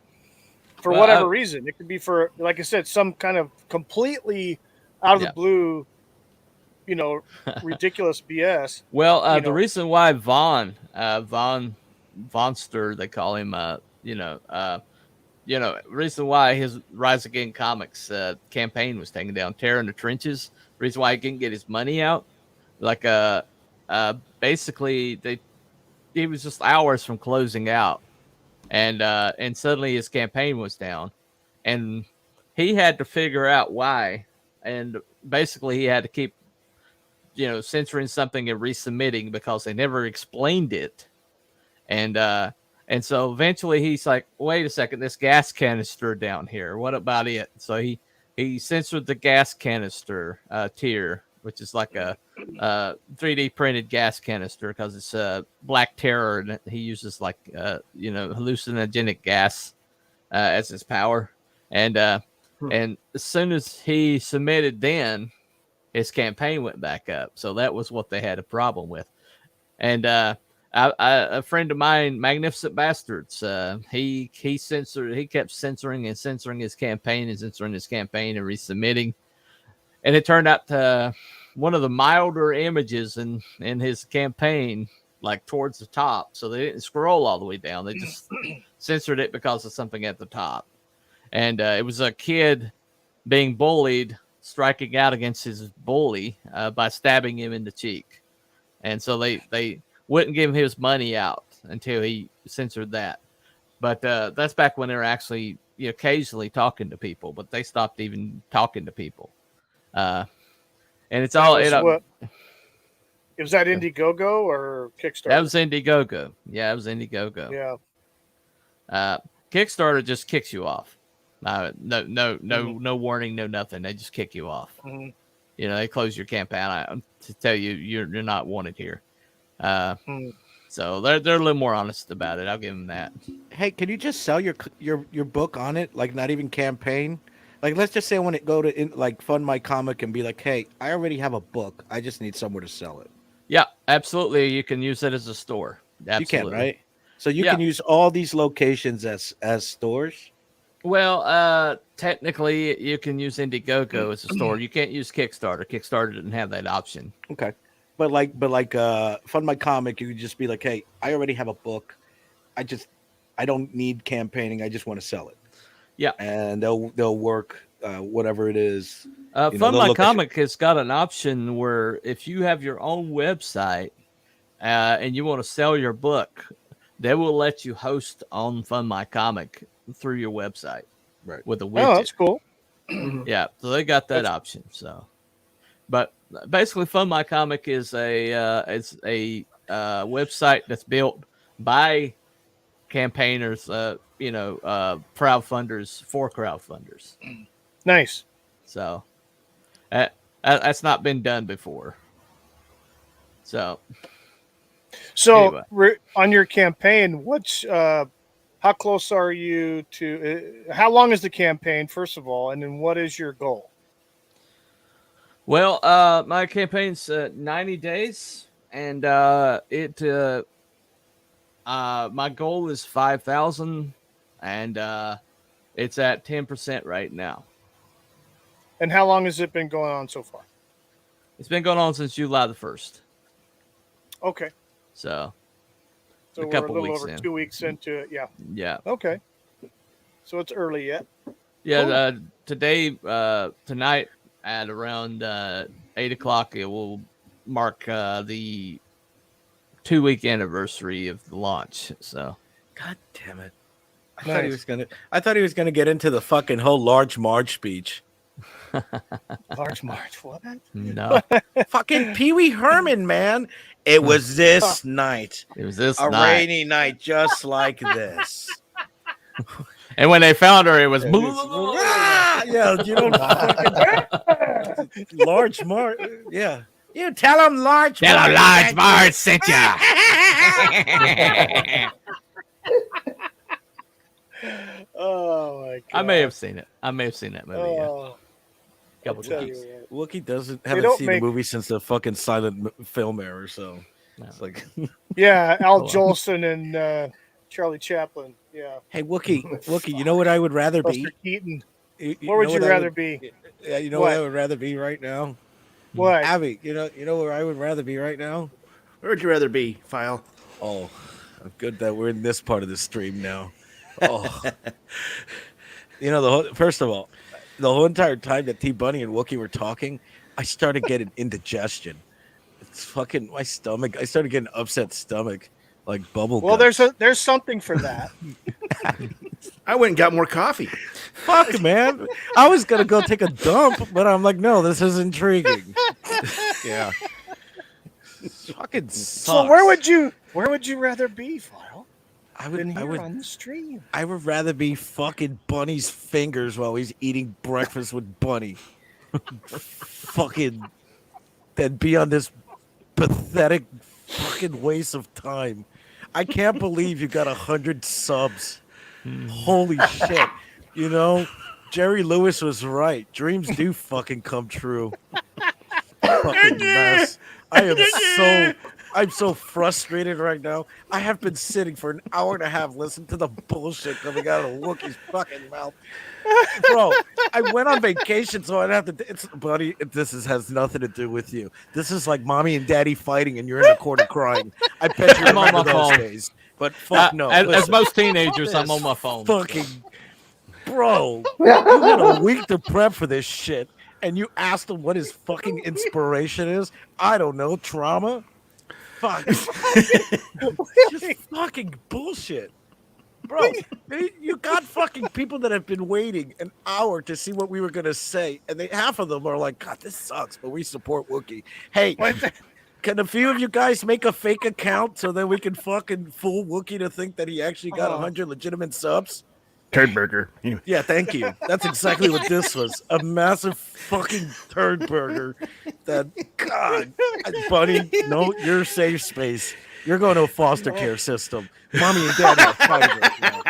for whatever reason. It could be for, like I said, some kind of completely out of the blue, ridiculous BS. Well, the reason why Vonster, they call him, reason why his Rise Again Comics campaign was taken down, Terror in the Trenches. Reason why he didn't get his money out, basically he was just hours from closing out, and suddenly his campaign was down, and he had to figure out why, and basically he had to keep censoring something and resubmitting because they never explained it. And so eventually he's like, wait a second, this gas canister down here, what about it? So he he censored the gas canister tier, which is like a 3D printed gas canister because it's Black Terror, and he uses like hallucinogenic gas as his power. And and as soon as he submitted, then his campaign went back up. So that was what they had a problem with. And a friend of mine, Magnificent Bastards, he kept censoring his campaign and resubmitting. And it turned out one of the milder images in his campaign, like towards the top. So they didn't scroll all the way down. They just censored it because of something at the top. And it was a kid being bullied, striking out against his bully by stabbing him in the cheek. And so they wouldn't give him his money out until he censored that. But that's back when they were actually occasionally talking to people, but they stopped even talking to people. And it's all was that Indiegogo or Kickstarter? That was Indiegogo. Yeah, it was Indiegogo. Yeah. Kickstarter just kicks you off. No warning, no nothing. They just kick you off. Mm-hmm. They close your campaign to tell you you're not wanted here. So they're a little more honest about it. I'll give them that. Hey, can you just sell your book on it? Like, not even campaign. Like, let's just say I want to go to Fund My Comic and be like, hey, I already have a book. I just need somewhere to sell it. Yeah, absolutely. You can use it as a store. Absolutely. You can, right? So you can use all these locations as stores. Well, technically, you can use Indiegogo as a store. You can't use Kickstarter. Kickstarter didn't have that option. Okay, but Fund My Comic, you could just be like, hey, I already have a book. I don't need campaigning. I just want to sell it. Yeah, and they'll work whatever it is. Fund My Comic has got an option where if you have your own website and you want to sell your book, they will let you host on Fund My Comic through your website, right? With a widget. Oh, that's cool. Yeah, so they got that option. So, but basically, Fund My Comic is a website that's built by campaigners, crowdfunders for crowdfunders. Nice. So, that's not been done before. So anyway. On your campaign, how close are you to? How long is the campaign, first of all, and then what is your goal? Well, my campaign's 90 days, and my goal is 5,000, and it's at 10% right now. And how long has it been going on so far? It's been going on since July the 1st. Okay. So we're a little over 2 weeks into it. Yeah. Yeah. Okay. So it's early yet. Yeah. Cool. Tonight at around 8 o'clock, it will mark the 2-week anniversary of the launch. So. God damn it! I thought he was gonna get into the fucking whole Large Marge speech. Large March, what? No. Fucking Pee Wee Herman, man. It was this night. It was this a night. rainy night, just like this. And when they found her, it was yeah, you know, fucking Large Marge. Yeah, you tell him Large. Tell him Large Marge sent ya. Oh my god! I may have seen it. I may have seen that movie. Oh, yeah. Couple tell times. you Wookie haven't seen the movie since the fucking silent film era, so it's like yeah, Al Jolson and Charlie Chaplin. Yeah. Hey, Wookie, you know what I would rather be? Buster Keaton. What would you rather be? Yeah, you know what I would rather be right now? What? Abby, you know where I would rather be right now? Where would you rather be, File? Oh, good that we're in this part of the stream now. Oh, you know, first of all, the whole entire time that T Bunny and Wookie were talking, I started getting indigestion. It's fucking my stomach. I started getting upset stomach, like bubble. Well, guts. there's something for that. I went and got more coffee. Fuck, man. I was gonna go take a dump, but I'm like, no, this is intriguing. Yeah. Fucking sucks. So where would you rather be, File? I than here would on the stream. I would rather be fucking Bunny's fingers while he's eating breakfast with Bunny. Fucking than be on this pathetic fucking waste of time. I can't believe you got 100 subs. Holy shit. You know, Jerry Lewis was right. Dreams do fucking come true. Fucking mess. I'm so frustrated right now. I have been sitting for an hour and a half listening to the bullshit coming out of Wookie's fucking mouth. Bro, I went on vacation, so I'd have to. Buddy, has nothing to do with you. This is like mommy and daddy fighting, and you're in the corner crying. I bet you I'm on remember my those phone. days. But fuck no. As Listen, most teenagers, I'm on my phone. fucking bro, you had a week to prep for this shit, and you asked him what his fucking inspiration is. I don't know, trauma. Fuck, just fucking bullshit, bro. You got fucking people that have been waiting an hour to see what we were gonna say, and half of them are like, "God, this sucks," but we support Wookiee. Hey. Can a few of you guys make a fake account so that we can fucking fool Wookiee to think that he actually got 100 legitimate subs? Turd burger. Anyway. Yeah, thank you. That's exactly what this was. A massive fucking turd burger. That, God, buddy, no, you're safe space. You're going to a foster care system. Mommy and daddy are fighting right now.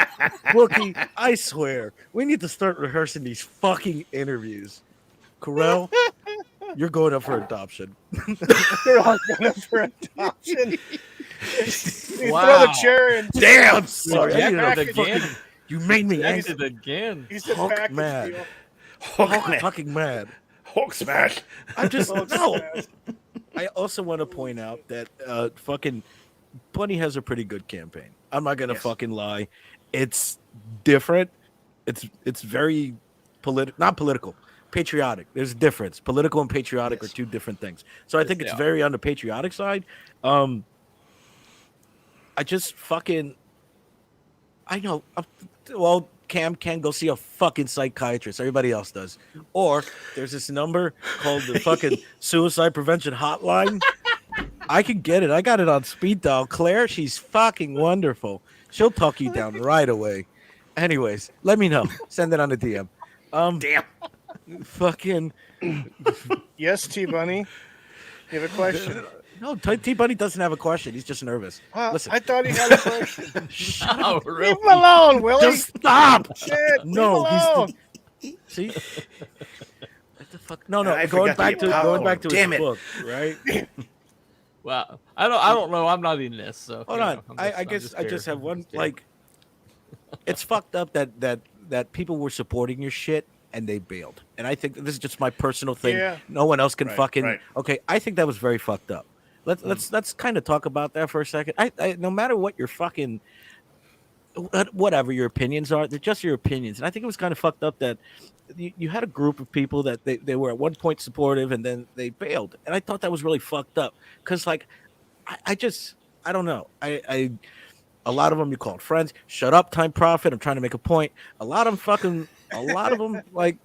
Wookiee, I swear, we need to start rehearsing these fucking interviews. Corel, you're going up for adoption. They're all going for adoption. You Wow. throw the chair in. Damn, I'm sorry. I Rejected needed a again. fucking- you made me angry. Rejected again. He said Hulk package mad. deal. Hulk fucking mad. Hulk smash. I'm just Hulk no. smash. I also want to point out that fucking Bunny has a pretty good campaign. I'm not gonna fucking lie. It's different. It's very not political. Patriotic. There's a difference. Political and patriotic are two different things. So I think it's very on the patriotic side. I just fucking I know. Well, Cam can go see a fucking psychiatrist. Everybody else does. Or there's this number called the fucking suicide prevention hotline. I can get it. I got it on speed dial. Claire, she's fucking wonderful. She'll talk you down right away. Anyways, let me know. Send it on the DM. Damn. Fucking Yes, T Bunny. You have a question? no. T Bunny doesn't have a question. He's just nervous. Listen, I thought he had a question. Oh, really? Leave him alone, Willie. just stop. Shit. No, leave him alone. See. What the fuck? No. I Going forgot to back get to popcorn. his Damn it. book, right? Wow. I don't know. I'm not in this. So Hold you on. know, I I'm guess I just here. have one. I'm just here. Like, it's fucked up that people were supporting your shit and they bailed. And I think this is just my personal thing. Yeah. No one else can fucking. right. Okay, I think that was very fucked up. Let's kind of talk about that for a second. I no matter what your fucking whatever your opinions are, they're just your opinions. And I think it was kind of fucked up that you had a group of people that they were at one point supportive and then they bailed. And I thought that was really fucked up because like I don't know. I a lot of them you called friends. Shut up, Time Prophet. I'm trying to make a point. A lot of them like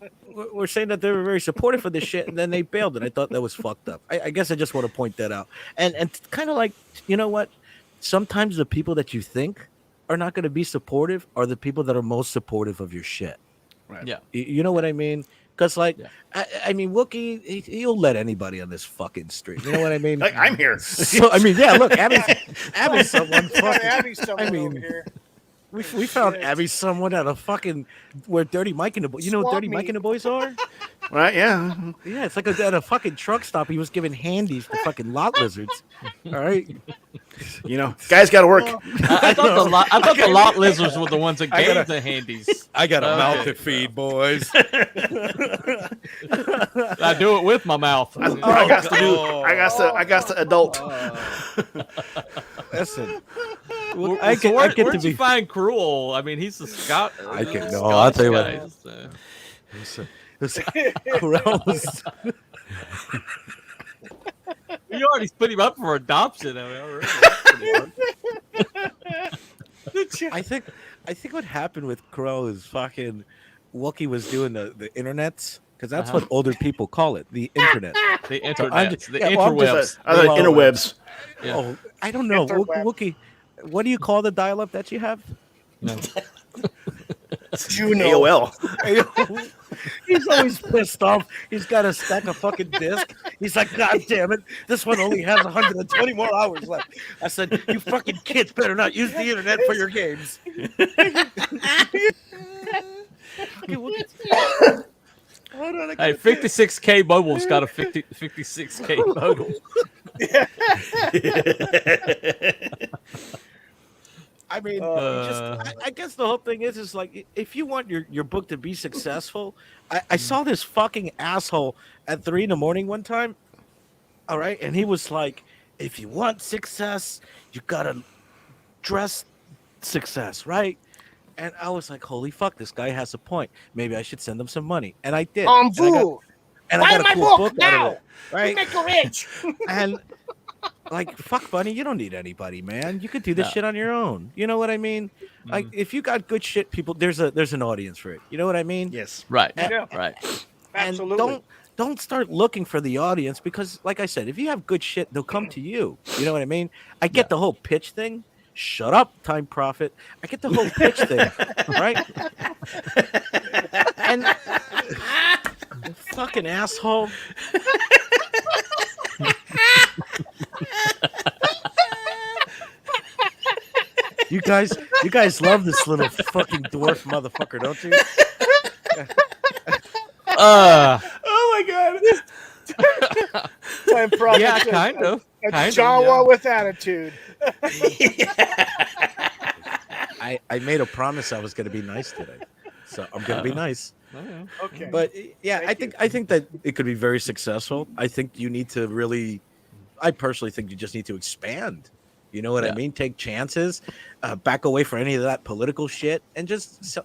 were saying that they were very supportive of this shit, and then they bailed, and I thought that was fucked up. I guess I just want to point that out, and kind of like, you know what? Sometimes the people that you think are not going to be supportive are the people that are most supportive of your shit. Right. Yeah. You know what I mean? Because like, Yeah. I mean, Wookiee, he'll let anybody on this fucking street. You know what I mean? Like, I'm here. So I mean, yeah. Look, Abby's someone. Fucking, Abby's someone I mean, over here. we found Abby someone at a fucking where Dirty Mike and the Boys. You know what Swap Dirty Mike meet. and the Boys are? Right? Yeah. Yeah, it's like at a fucking truck stop. He was giving handies to fucking lot lizards. All right. You know, guys got to work. I thought the lot lizards were the ones that I gave gotta- the handies. I got a Okay. mouth to feed, boys. I do it with my mouth. I got to do. I got to adult. Listen, Well, I so get where'd to you be. find Cruel? I mean, he's a Scot. I can- no, Scottish I'll tell you what. guy, so. Corral was- You already put him up for adoption. I mean, already. That's pretty hard. I think what happened with Corral is fucking Wookiee was doing the internets because that's what older people call it, the internet. The I'm internet, just- the yeah, well, I'm interwebs. just I like Well, interwebs. Yeah. Oh, I don't know. Interweb. Wookiee what do you call the dial-up that you have? No. Juno. AOL. He's always pissed off. He's got a stack of fucking disc. He's like, God damn it, this one only has 120 more hours left. I said, you fucking kids better not use the internet for your games. Hold on, Hey, 56K mobile's got a 56K modem. I mean, I guess the whole thing is like, if you want your book to be successful, I saw this fucking asshole at 3 a.m. one time. All right. And he was like, if you want success, you got to dress success. Right. And I was like, holy fuck, this guy has a point. Maybe I should send him some money. And I did. On And I got- Vu. and Buy I got a my cool book book out now. of it. Right. Make you rich. And like, fuck, Bunny, you don't need anybody, man. You could do this shit on your own. You know what I mean? Like, if you got good shit, people, there's an audience for it. You know what I mean? Yes. Right. Yeah. Right. And Absolutely. don't start looking for the audience, because, like I said, if you have good shit, they'll come to you. You know what I mean? I get the whole pitch thing. Shut up, Time Profit. I get the whole pitch thing, right? And fucking asshole. You guys love this little fucking dwarf motherfucker, don't you? Oh my god. Time Prophet Yeah, says, kind of. A Kind of, Jawa yeah. with attitude. I made a promise I was going to be nice today, so I'm going to be nice. Okay. But yeah, I think that it could be very successful. I think you need to really, I personally think you just need to expand. You know what I mean? Take chances, back away from any of that political shit, and just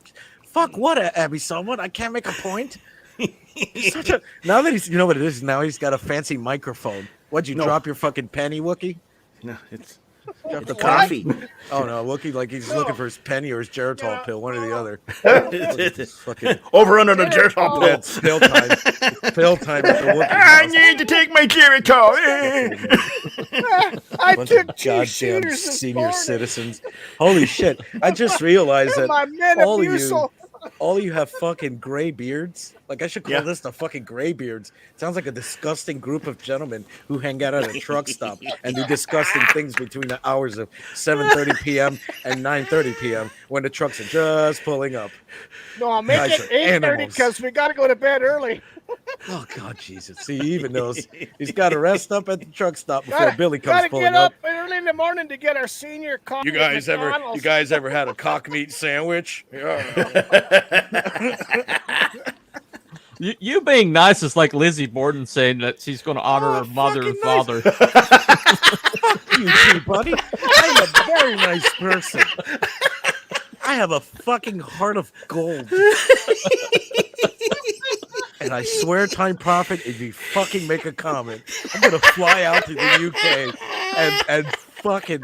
fuck what, Abby Someone. I can't make a point. Now that he's, you know what it is. Now he's got a fancy microphone. What'd you drop your fucking penny, Wookie? No, it's Drop the coffee. Oh no, Wookie, like he's looking for his penny or his Geritol pill, one or the other. Fucking Over under the Geritol pill. it's pill time. Pill time at the Wookie I house. need to take my Geritol. I Bunch took of 2 goddamn shooters this senior morning. citizens. Holy shit! I just realized that My all of you, Metamucil. all of you have fucking gray beards. Like, I should call Yeah. this the fucking gray beards. Sounds like a disgusting group of gentlemen who hang out at a truck stop and do disgusting things between the hours of 7:30 p.m. and 9:30 p.m. when the trucks are just pulling up. No, I'll make Guys it are 8:30 animals. because we got to go to bed early. Oh God, Jesus! See, he even knows he's got to rest up at the truck stop before Gotta, Billy comes gotta pulling get up. up early in the morning to get our senior coffee. You guys at ever McDonald's. had a cock meat sandwich? Yeah. You being nice is like Lizzie Borden saying that she's going to honor her mother and fucking father. You too, buddy. I'm a very nice person. I have a fucking heart of gold. And I swear, Time Prophet, if you fucking make a comment, I'm gonna fly out to the UK and fucking,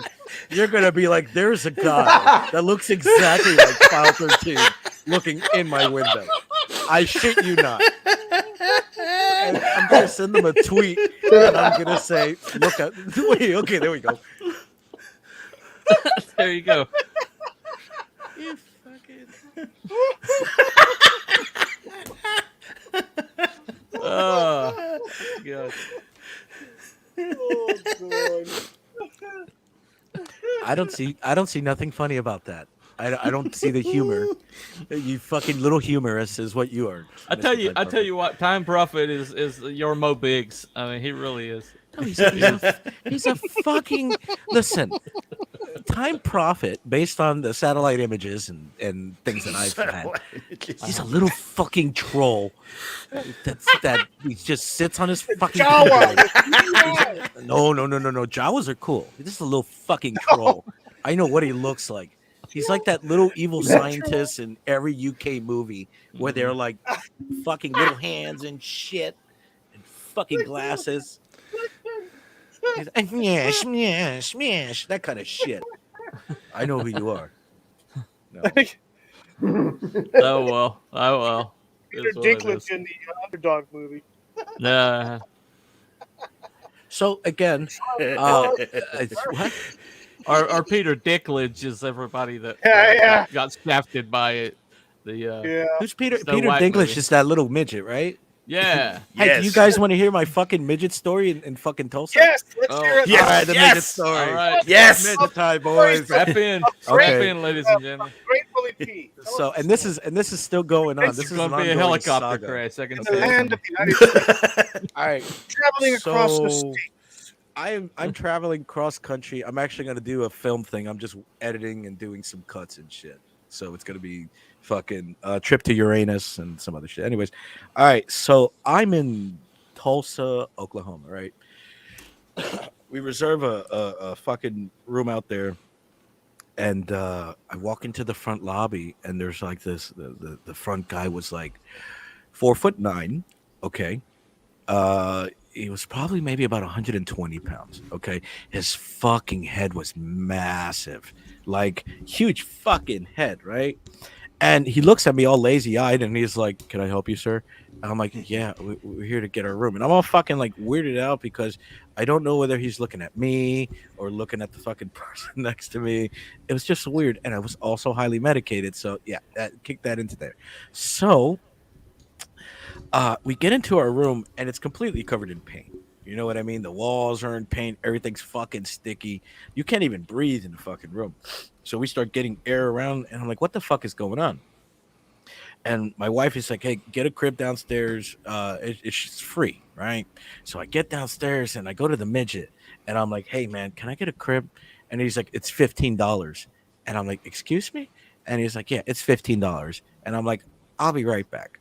you're gonna be like, there's a guy that looks exactly like File 13 looking in my window. I shit you not. And I'm gonna send them a tweet and I'm gonna say, look at, wait, okay, there we go. There you go. You fucking. Oh, God. Oh, God. I don't see nothing funny about that. I don't see the humor. You fucking little humorous is what you are. I Mr. tell you Time what, Time Prophet is your Mo Biggs. I mean, he really is. Prophet. No, he's a fucking listen. Time Prophet, based on the satellite images and things that I've had, he's a little fucking troll. That he just sits on his fucking. Jawa. keyboard. No. Jawas are cool. This is a little fucking troll. I know what he looks like. He's like that little evil scientist in every UK movie where they're like fucking little hands and shit and fucking glasses. He's like, smash, that kind of shit. I know who you are. No. Oh well. Peter Is what it Dinklage is. in the Underdog movie. Nah. So again, what? Or Peter Dinklage is everybody that Yeah. got shafted by it. The Yeah. Who's Peter? Snow Peter White Dinklage movie. is that little midget, right? Yeah. Hey, do you Yes. guys want to hear my fucking midget story in fucking Tulsa? Yes. Let's Oh, hear it. Yes. All right, the yes. midget story. All right. Yes. Midget time, boys. Strap in. Strap Okay. in, ladies and gentlemen. Great Willie Pete. Tell So, us the and this story. is still going on. This This is is going an to be a ongoing helicopter saga. crash. I can In say the that. land of the United States, All right, traveling across the so state. I'm traveling cross country. I'm actually gonna do a film thing. I'm just editing and doing some cuts and shit. So it's gonna be fucking trip to Uranus and some other shit. Anyways, all right. So I'm in Tulsa, Oklahoma. Right. We reserve a fucking room out there, and I walk into the front lobby, and there's like this. The front guy was like 4'9". Okay. He was probably maybe about 120 pounds. Okay. His fucking head was massive, like huge fucking head, right? And he looks at me all lazy eyed and he's like, "Can I help you, sir?" And I'm like, "Yeah, we're here to get our room." And I'm all fucking like weirded out because I don't know whether he's looking at me or looking at the fucking person next to me. It was just weird. And I was also highly medicated. So, yeah, that kicked that into there. So, we get into our room and it's completely covered in paint. You know what I mean? The walls are in paint. Everything's fucking sticky. You can't even breathe in the fucking room. So we start getting air around, and I'm like, "What the fuck is going on?" And my wife is like, "Hey, get a crib downstairs. It's free, right?" So I get downstairs and I go to the midget, and I'm like, "Hey, man, can I get a crib?" And he's like, "It's $15." And I'm like, "Excuse me?" And he's like, "Yeah, it's $15." And I'm like, "I'll be right back."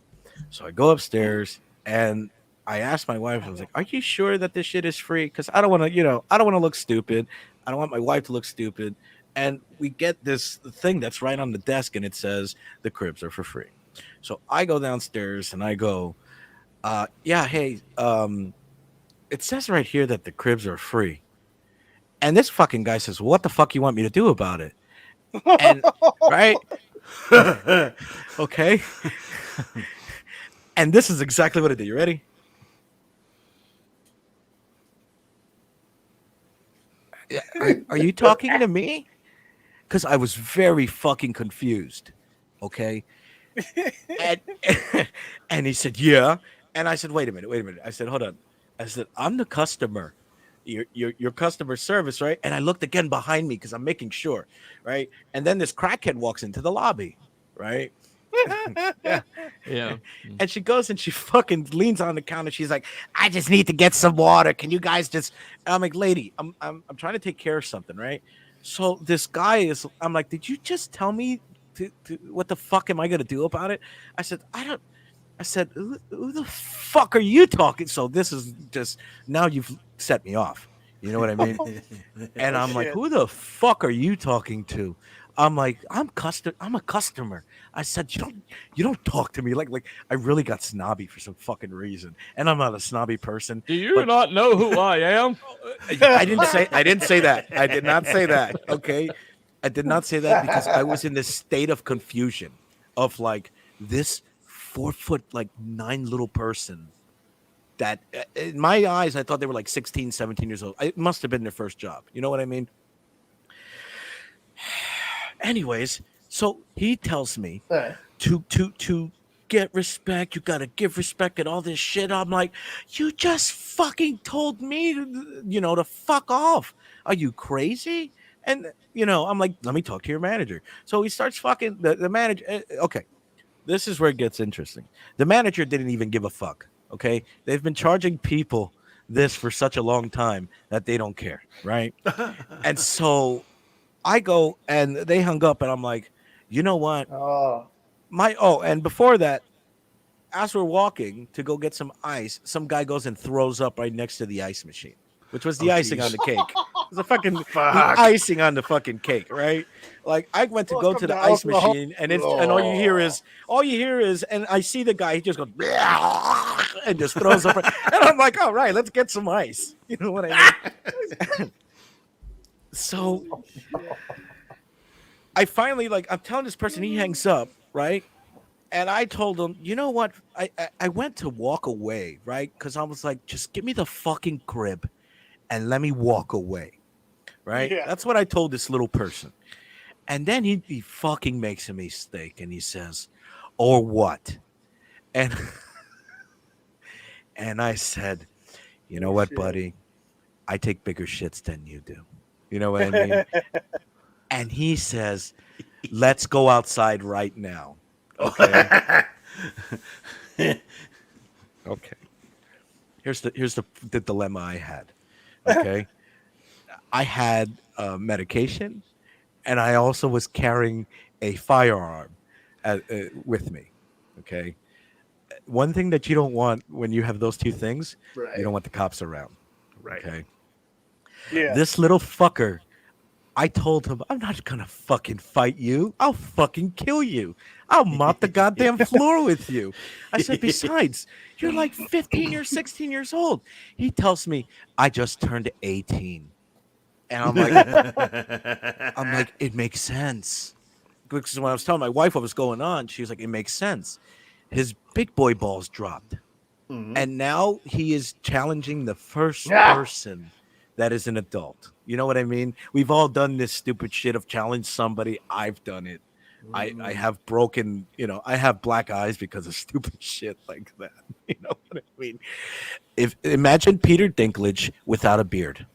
So I go upstairs and I asked my wife, I was like, "Are you sure that this shit is free? Because I don't want to, I don't want to look stupid. I don't want my wife to look stupid." And we get this thing that's right on the desk and it says the cribs are for free. So I go downstairs and I go, "Yeah, hey, it says right here that the cribs are free." And this fucking guy says, "What the fuck you want me to do about it?" And right, okay. And this is exactly what I did. You ready? Yeah, are you talking to me? Because I was very fucking confused. Okay. And, and he said, "Yeah." And I said, wait a minute. I said, "Hold on." I said, "I'm the customer. Your customer service, right?" And I looked again behind me because I'm making sure, right? And then this crackhead walks into the lobby, right? Yeah. Yeah. And she goes and she fucking leans on the counter. She's like, "I just need to get some water. Can you guys just?" And I'm like, "Lady, I'm trying to take care of something, right?" So this guy is. I'm like, "Did you just tell me what the fuck am I gonna do about it?" I said, "I don't." I said, who the fuck are you talking?" So this is just now you've set me off. You know what I mean? And I'm like, Shit. "Who the fuck are you talking to?" I'm like, I'm a customer." I said, you don't talk to me like I really got snobby for some fucking reason. And I'm not a snobby person. Do you But not know who I am? I didn't say that. I did not say that. Okay. I did not say that because I was in this state of confusion of like this 4 foot like 9 little person that in my eyes I thought they were like 16, 17 years old. It must have been their first job. You know what I mean? Anyways, so he tells me to get respect. You gotta give respect and all this shit. I'm like, you just fucking told me, to fuck off. Are you crazy? And I'm like, let me talk to your manager. So he starts fucking the manager. Okay, this is where it gets interesting. The manager didn't even give a fuck. Okay, they've been charging people this for such a long time that they don't care, right? And so I go and they hung up, and I'm like, you know what? Oh, And before that, as we're walking to go get some ice, some guy goes and throws up right next to the ice machine, which was the icing geez. on the cake. It was the fucking the Fuck. icing on the fucking cake, right? Like I went to go Welcome to the to ice Oklahoma. machine, and all you hear is, and I see the guy, he just goes and just throws up, and I'm like, all right, let's get some ice. You know what I mean? So I finally I'm telling this person, he hangs up, right? And I told him, you know what? I went to walk away, right? Because I was like, just give me the fucking crib and let me walk away. right? Yeah. That's what I told this little person. And then he fucking makes a mistake and he says, or what? And and I said, you know Oh, what, shit. buddy? I take bigger shits than you do. You know what I mean? And he says, let's go outside right now. Okay. Okay. Here's the dilemma I had. Okay. I had medication and I also was carrying a firearm with me. Okay. One thing that you don't want when you have those two things, you Right. don't want the cops around. Right. Okay. Yeah. This little fucker, I told him, I'm not gonna fucking fight you. I'll fucking kill you. I'll mop the goddamn floor with you. I said, besides, you're like 15 or 16 years old. He tells me, I just turned 18. And I'm like, it makes sense. Because when I was telling my wife what was going on, she was like, it makes sense. His big boy balls dropped. And now he is challenging the first person that is an adult. You know what I mean? We've all done this stupid shit of challenge somebody. I've done it. I have broken, I have black eyes because of stupid shit like that. You know what I mean? If imagine Peter Dinklage without a beard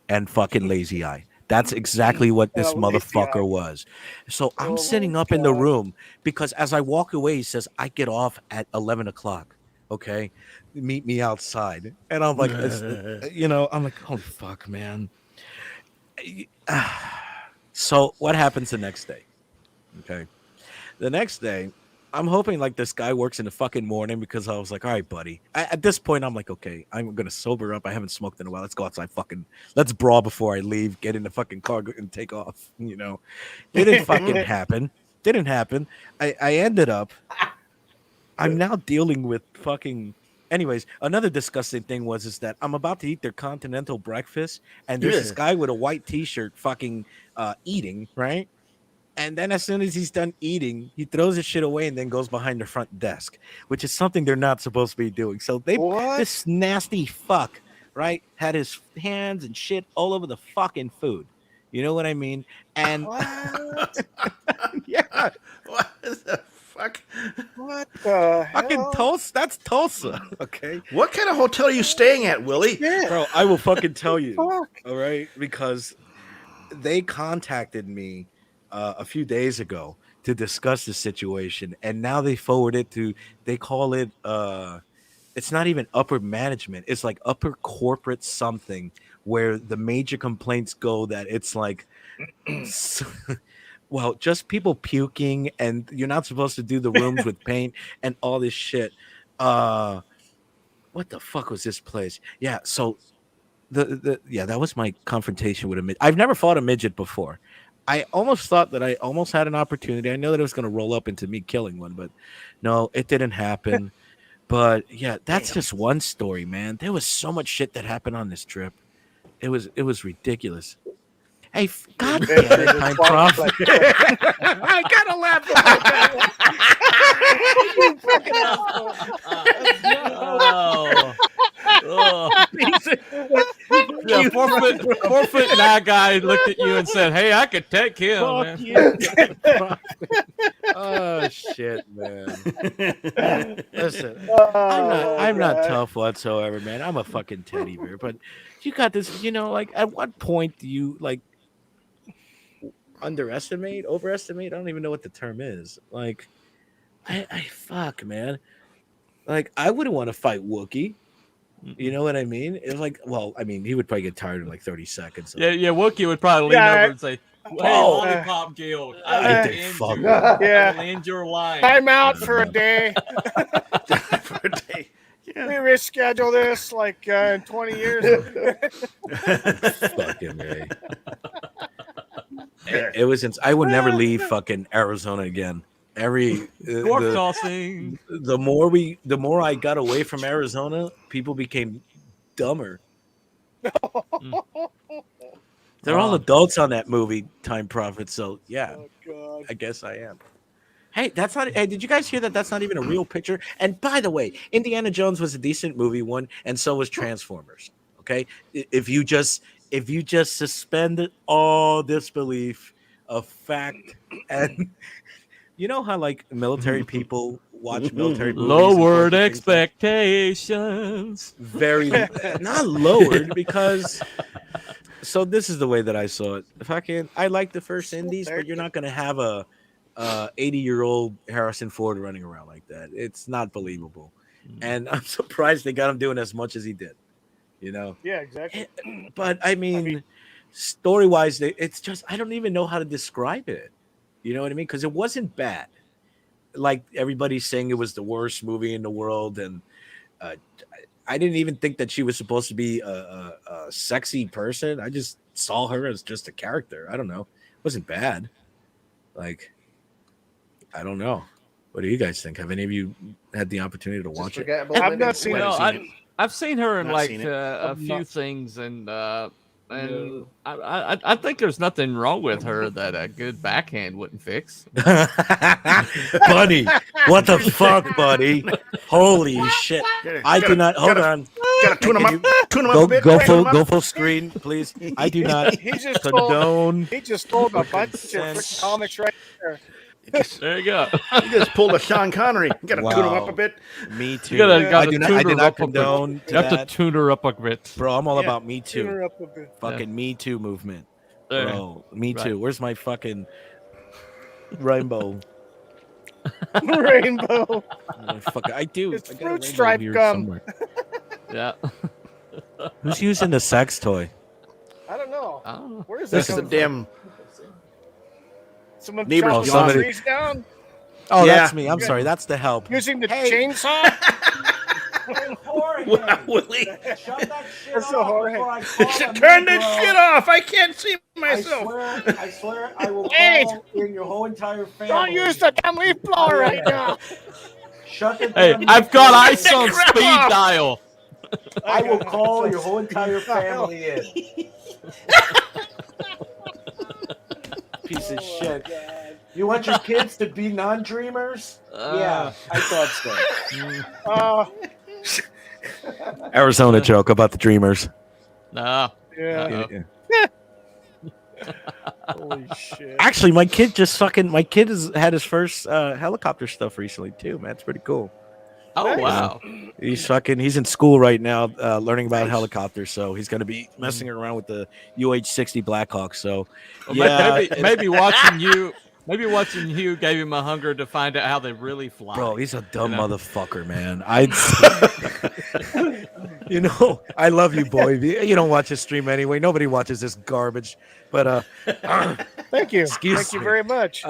and fucking lazy eye. That's exactly what this A lazy motherfucker eye. was. So I'm Oh sitting my up in the God. room because as I walk away, he says, I get off at 11 o'clock. Okay. Meet me outside. And I'm like, I'm like, holy fuck, man. So what happens the next day? Okay. The next day, I'm hoping like this guy works in the fucking morning because I was like, all right, buddy. At this point, I'm like, okay, I'm gonna sober up. I haven't smoked in a while. Let's go outside. Let's brawl before I leave. Get in the fucking car and take off. Didn't fucking happen. Didn't happen. I ended up. I'm now dealing with fucking. Anyways, another disgusting thing is that I'm about to eat their continental breakfast, and there's this guy with a white T-shirt fucking eating, right? And then as soon as he's done eating, he throws his shit away and then goes behind the front desk, which is something they're not supposed to be doing. So What? this nasty fuck, right, had his hands and shit all over the fucking food. You know what I mean? And What? yeah, What the fuck? What the fucking hell? Tulsa. That's Tulsa. Okay, What kind of hotel are you staying at, Willie? Yeah. bro, I will fucking tell you. Fuck. All right, because they contacted me a few days ago to discuss the situation, and now they forward it to. They call it. It's not even upper management. It's like upper corporate something, where the major complaints go that it's like, well, just people puking, and you're not supposed to do the rooms with paint and all this shit. What the fuck was this place? Yeah, so that was my confrontation with a midget. I've never fought a midget before. I almost thought that I almost had an opportunity. I know that it was going to roll up into me killing one, but no, it didn't happen. But yeah, that's just one story, man. There was so much shit that happened on this trip. It was ridiculous. Hey, God damn it, time prof. I gotta laugh about that. You fucking asshole. Oh. Yeah, 4 foot 9 guy looked at you and said, "Hey, I could take him." Fuck Man. you. Oh shit, man. Listen, I'm not tough whatsoever, man. I'm a fucking teddy bear. But you got this, like at what point do you like overestimate? I don't even know what the term is. Like, I fuck, man. Like, I wouldn't want to fight Wookie. You know what I mean? It was like, well, I mean, he would probably get tired in like 30 seconds. Yeah, Wookie would probably lean over and say, "Hey, Oh. Lollipop Guild, I I will did end fuck you. him. I Yeah. will end your life." I'm out for a day. For a day. We reschedule this like in 20 years. Fucking Ray. It was. I would never leave fucking Arizona again. Dwarf tossing. The more I got away from Arizona, people became dumber. They're all adults on that movie, Time Prophet. So yeah, Oh, God. I guess I am. Hey, that's not. Hey, did you guys hear that? That's not even a real picture. And by the way, Indiana Jones was a decent movie one, and so was Transformers. Okay, if you just if you just suspended all disbelief of fact and you know how like military people watch military movies and Lowered torture things like expectations. very not lowered because so this is the way that I saw it. Fucking I like the first Indies, but you're not gonna have a 80-year-old Harrison Ford running around like that. It's not believable. And I'm surprised they got him doing as much as he did. You know? Yeah, exactly. But I mean story wise, it's just I don't even know how to describe it. You know what I mean? Because it wasn't bad. Like everybody's saying it was the worst movie in the world, and I didn't even think that she was supposed to be a sexy person. I just saw her as just a character. I don't know. It wasn't bad. Like, I don't know. What do you guys think? Have any of you had the opportunity to watch it? I've not seen Well, it. I've seen her in Not like seen it. a I've few not- things, and I think there's nothing wrong with her that a good backhand wouldn't fix. Buddy, what the fuck, buddy? Holy shit! I do not. Hold on. Gotta tune him Can up. you Tune him up Go a bit. go tune full him up. go full screen, please. I do not He just told, condone. he just told a bunch of consent. freaking comics right there. There you go. You just pulled a Sean Connery. You gotta tune him up a bit. Me too. You gotta I do tune her not up a condone bit. to You have to that. tune her up a bit. Bro, I'm all Yeah. about Me Tune Too. her up a bit. Fucking Me Too movement. There. Bro, Me Right. Too. Where's my fucking rainbow? Rainbow. I do. It's I got a fruit rainbow stripe here gum. somewhere. Yeah. Who's using the sex toy? I don't know. I don't know. Where is This that is a coming from? damn. Someone neighbor chopping John. some trees down Oh, Yeah. that's me. I'm sorry. That's the help. using the Hey. chainsaw. Wow, Willie. Shut that shit That's so Jorge. Turn this shit off. I can't see myself. I swear, I will Hey. in your whole entire family. Don't use the damn leaf blower right now. Shut the Hey, damn I've got ice Crap on speed off. dial. I will call your whole entire family in. Piece of shit. You want your kids to be non-dreamers? Yeah, I thought so. Arizona joke about the dreamers. No. Yeah. Uh-oh. Holy shit. Actually, my kid has had his first helicopter stuff recently too, man. It's pretty cool. Oh Nice. wow. He's in school right now, learning about helicopters. So he's going to be messing around with the UH-60 Blackhawk. So, Well, yeah, maybe watching you gave him a hunger to find out how they really fly. bro, he's a dumb You know? mother,fucker, man. I love you, boy. You don't watch his stream anyway. Nobody watches this garbage. But Thank you. Excuse Thank you me. very much.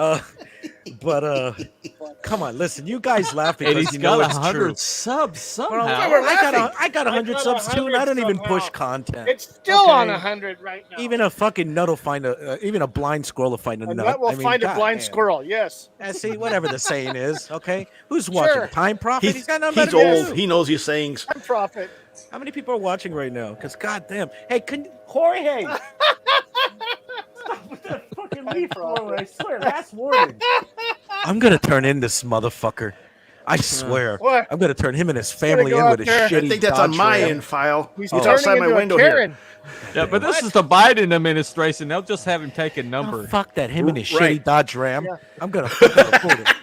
come on, listen. You guys laugh and because he's you know got it's 100 true. subs somehow. I got 100 got subs too, and I don't 100 even push somehow. content. It's still on Okay. 100 right now. Even a fucking nut will find even a blind squirrel will find a a nut. nut will I mean, find a God blind damn. squirrel. Yes. See, whatever the saying is, okay? Who's watching? Sure. Time Prophet? He's got nothing He's better to old. do. He knows his sayings. I'm profit. How many people are watching right now? Because goddamn, hey, can Jorge? Stop with that fucking leaf blower! I swear, last warning. I'm gonna turn in this motherfucker. I swear, What? I'm gonna turn him and his gonna family go in out with a there. shitty. I think that's on Dodge my Ram. end file. He's It's turning outside my into window a here. Karen. Yeah, but this is the Biden administration. They'll just have him take a Oh, number. fuck that! Him and his Right. shitty Dodge Ram. Yeah. I'm gonna fucking report him.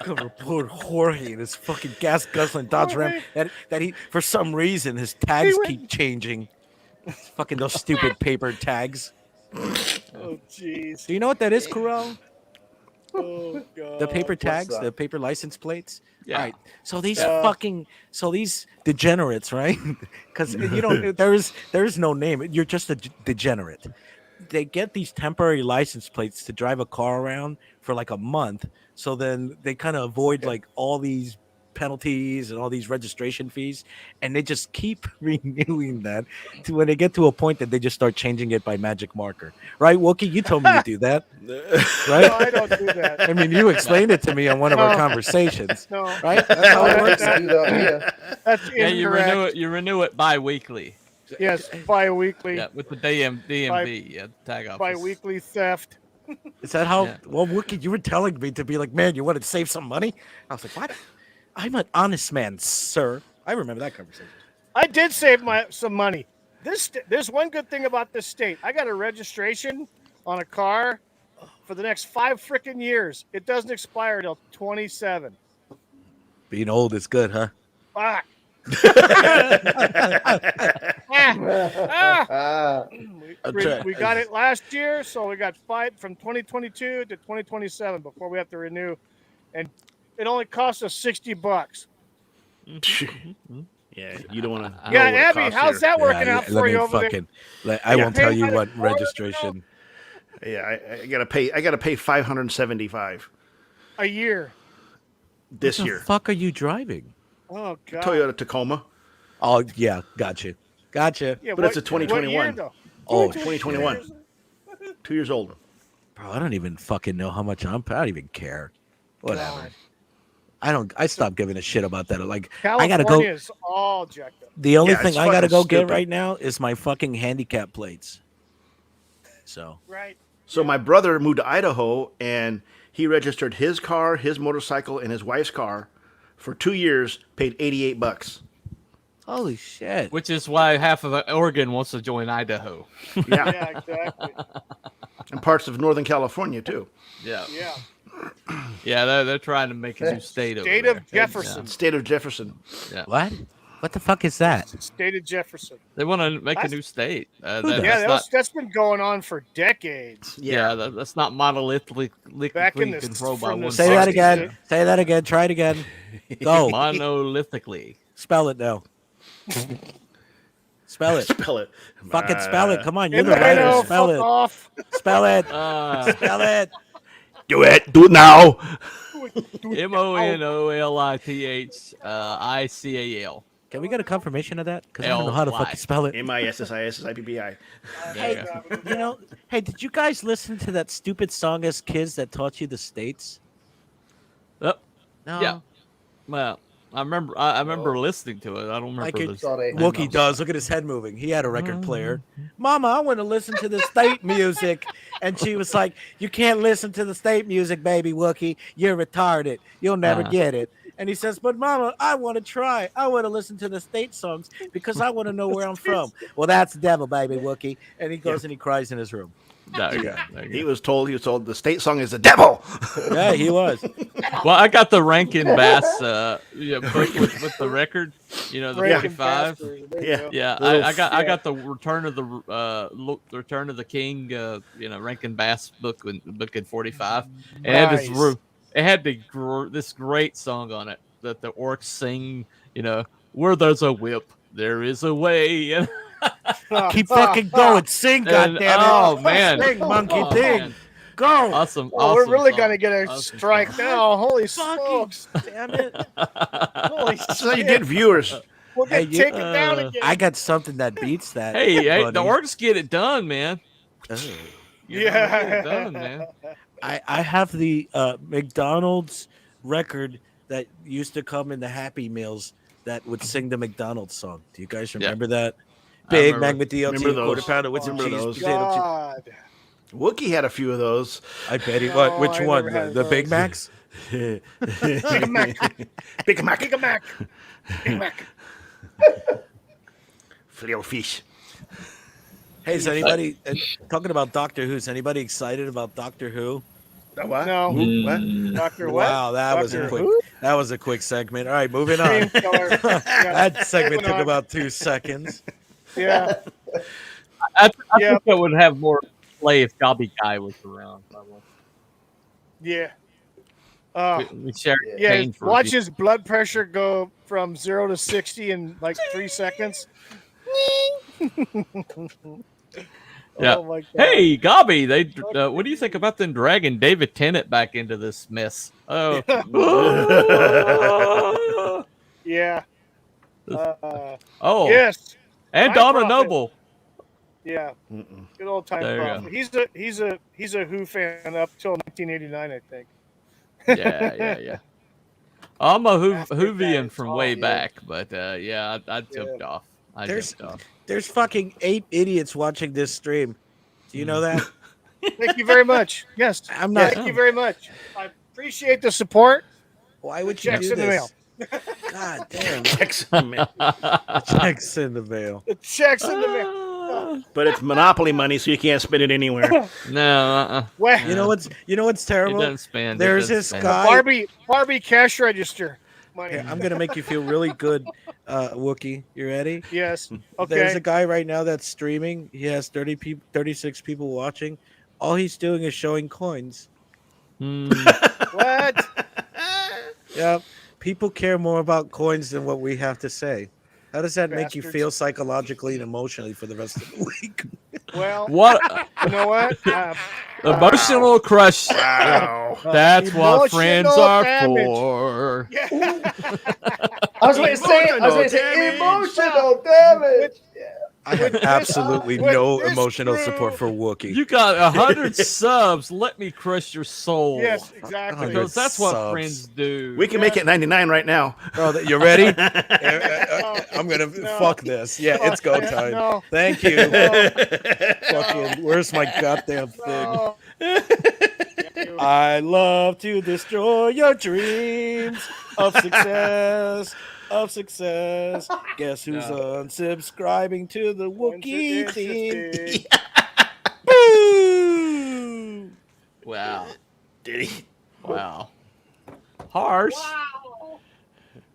I'm gonna report Jorge and his fucking gas guzzling Dodge Ram. That he, for some reason, his tags went- keep changing. It's fucking those stupid paper tags. Oh, jeez. Do you know what that is, Cruel? Oh, God. The paper what's tags, that? the paper license plates. Yeah. All right. So these Yeah. these degenerates, right? Because there is no name. You're just a degenerate. They get these temporary license plates to drive a car around for like a month. So then they kind of avoid like all these penalties and all these registration fees, and they just keep renewing that to when they get to a point that they just start changing it by magic marker. Right, Wookie? You told me to do that, right? No, I don't do that. I mean, you explained it to me on one of our No. conversations, No, right? That's how it works. Do that here. that's Yeah, incorrect. you renew it bi-weekly. Yes, bi-weekly. Yeah, with the DMV, tag office. Bi-weekly theft. Is that how? Yeah. Well, Wookie, you were telling me to be like, man, you want to save some money? I was like, what? I'm an honest man, sir. I remember that conversation. I did save some money. There's one good thing about this state. I got a registration on a car for the next 5 freaking years. It doesn't expire till 27. Being old is good, huh? Fuck. We got it last year, so we got 5 from 2022 to 2027 before we have to renew, and it only costs us $60. Yeah, you don't want to. Yeah, Abby, how's that working out for you over there? I won't tell you Pay what by the- registration. Yeah, I gotta pay. I gotta pay $575 A year. this What the year. fuck are you driving? Oh god. Toyota Tacoma. Oh yeah, gotcha. Yeah, But it's a what 2021. year, though? Oh, 2021. 2 years old. bro, I don't even fucking know how much I don't even care. Whatever. I stopped giving a shit about that. Like I gotta go. California is all jacked up. The only Yeah, thing it's I gotta fucking go get stupid. right now is my fucking handicap plates. So Right. So my brother moved to Idaho and he registered his car, his motorcycle, and his wife's car for 2 years. Paid $88. holy shit. Which is why half of Oregon wants to join Idaho. Yeah, Yeah, exactly. and parts of Northern California too. Yeah, Yeah. yeah, they're trying to make a new state over State there. of Jefferson. State of Jefferson. What? What the fuck is that? State of Jefferson. They want to make a new state. the- Yeah, that's been going on for decades. That's not monolithically Back in the- controlled by from the one. Say that party. again. Say that again. Try it again. Go. Monolithically. Spell it now. Spell it. Spell it. Fucking spell it. Come on, you're In the the writer. know, Spell fuck it. off. Spell it. Uh, Spell it. Do it. Do it now. MONOLITHICAL. Can we get a confirmation of that? Because I don't know how to L-Y. fucking spell it. MISSISSIPPI. Hey, you know, hey, did you guys listen to that stupid song as kids that taught you the states? Oh, No. yeah. Well, I remember listening to it. I don't Like remember it- this. Sorry. Wookie does. Look at his head moving. He had a record player. Mama, I want to listen to the state music. And she was like, you can't listen to the state music, baby Wookie. You're retarded. You'll never get it. And he says, but Mama, I want to try. I want to listen to the state songs because I want to know where I'm from. Well, that's the devil, baby Wookie. And he goes and he cries in his room. There you go. There you He go. was told the state song is the devil. Yeah, he was. Well, I got the Rankin Bass book with the record. You know, the Rankin 55. Bass, there you Yeah. go. Yeah, Little I got the Return of the King, Rankin Bass book in 45, and Nice. it had this great song on it that the orcs sing. You know, where there's a whip, there is a way. And, Keep fucking going. Sing, goddammit. oh man, Sing, monkey, Oh, sing. man. Go. Awesome! Oh, we're awesome really song. gonna get a Awesome strike song. now. Holy Fucking smokes! damn it. Holy That's how you shit. get viewers. We'll Hey, get you- taken down again. I got something that beats that. Hey, the buddy. orcs get it done, man. Ugh. You know, they get it done, man. I have the McDonald's record that used to come in the Happy Meals that would sing the McDonald's song. Do you guys remember that? I Big remember. Mac with DLT, Remember those. quarter pounder with some Remember cheese, those. potato chip. God. Wookie had a few of those. I bet he No, what? Which I one? never had The Big those. Macs? Big Mac. Big Mac. Big Mac. Big Mac. Filet o fish. Hey, is anybody talking about Doctor Who? Is anybody excited about Doctor Who? What? No. Who? What? Doctor what? Wow, that was a Doctor quick. Who? That was a quick segment. All right, moving on. Painkiller. Yeah. That segment took Moving on. about 2 seconds. Yeah. I Yeah. think that would have more play if Gobby Guy was around. Probably. Yeah. We share Yeah. pain for Watch his blood pressure go from 0 to 60 in like 3 seconds. Yeah. Oh my God. Hey, Gobby, what do you think about them dragging David Tennant back into this mess? Oh, Yeah. oh, Yes. and Time Donna Prophet. Noble. Yeah. Mm-mm. Good old time. There you Prophet. He's a Who fan up till 1989, I think. Yeah. I'm a After that, Whovian it's from all way good. back, but yeah, I tipped off. There's- Tipped off. There's fucking 8 idiots watching this stream. Do you know that? Thank you very much. Yes. I'm not. Thank you very much. I appreciate the support. Why would you Checks do in the this? mail. God damn. Checks in the mail. Checks in the mail. The checks in the mail. But it's Monopoly money, so you can't spend it anywhere. No, Well, You know what's it terrible? doesn't spend. There's it this doesn't guy. Barbie cash register money. Here, I'm gonna make you feel really good, Wookie. You ready? Yes. There's Okay. a guy right now that's streaming. He has 36 people watching. All he's doing is showing coins. spend. What? Yeah, people care more about coins than what we have to say. How does that make you Bastards. feel psychologically and emotionally for the rest of the week? Well, What you know what? emotional crush? Wow. That's what friends Emotional are damage. for. Yeah. I was going to say emotional damage. Yeah. I have absolutely with no this emotional crew- support for Wookie. You got 100 subs. Let me crush your soul. Yes, exactly. Because that's what subs. friends do. We can make it 99 right now. Oh, you ready? I'm gonna fuck this. Yeah, it's go Yeah, time. no. Thank you. No, Fucking, where's my goddamn thing? no. I love to destroy your dreams of success. Of success. Guess who's unsubscribing to the Wookiee team? Interesting. Boo! Wow. Did he? Wow. Harsh.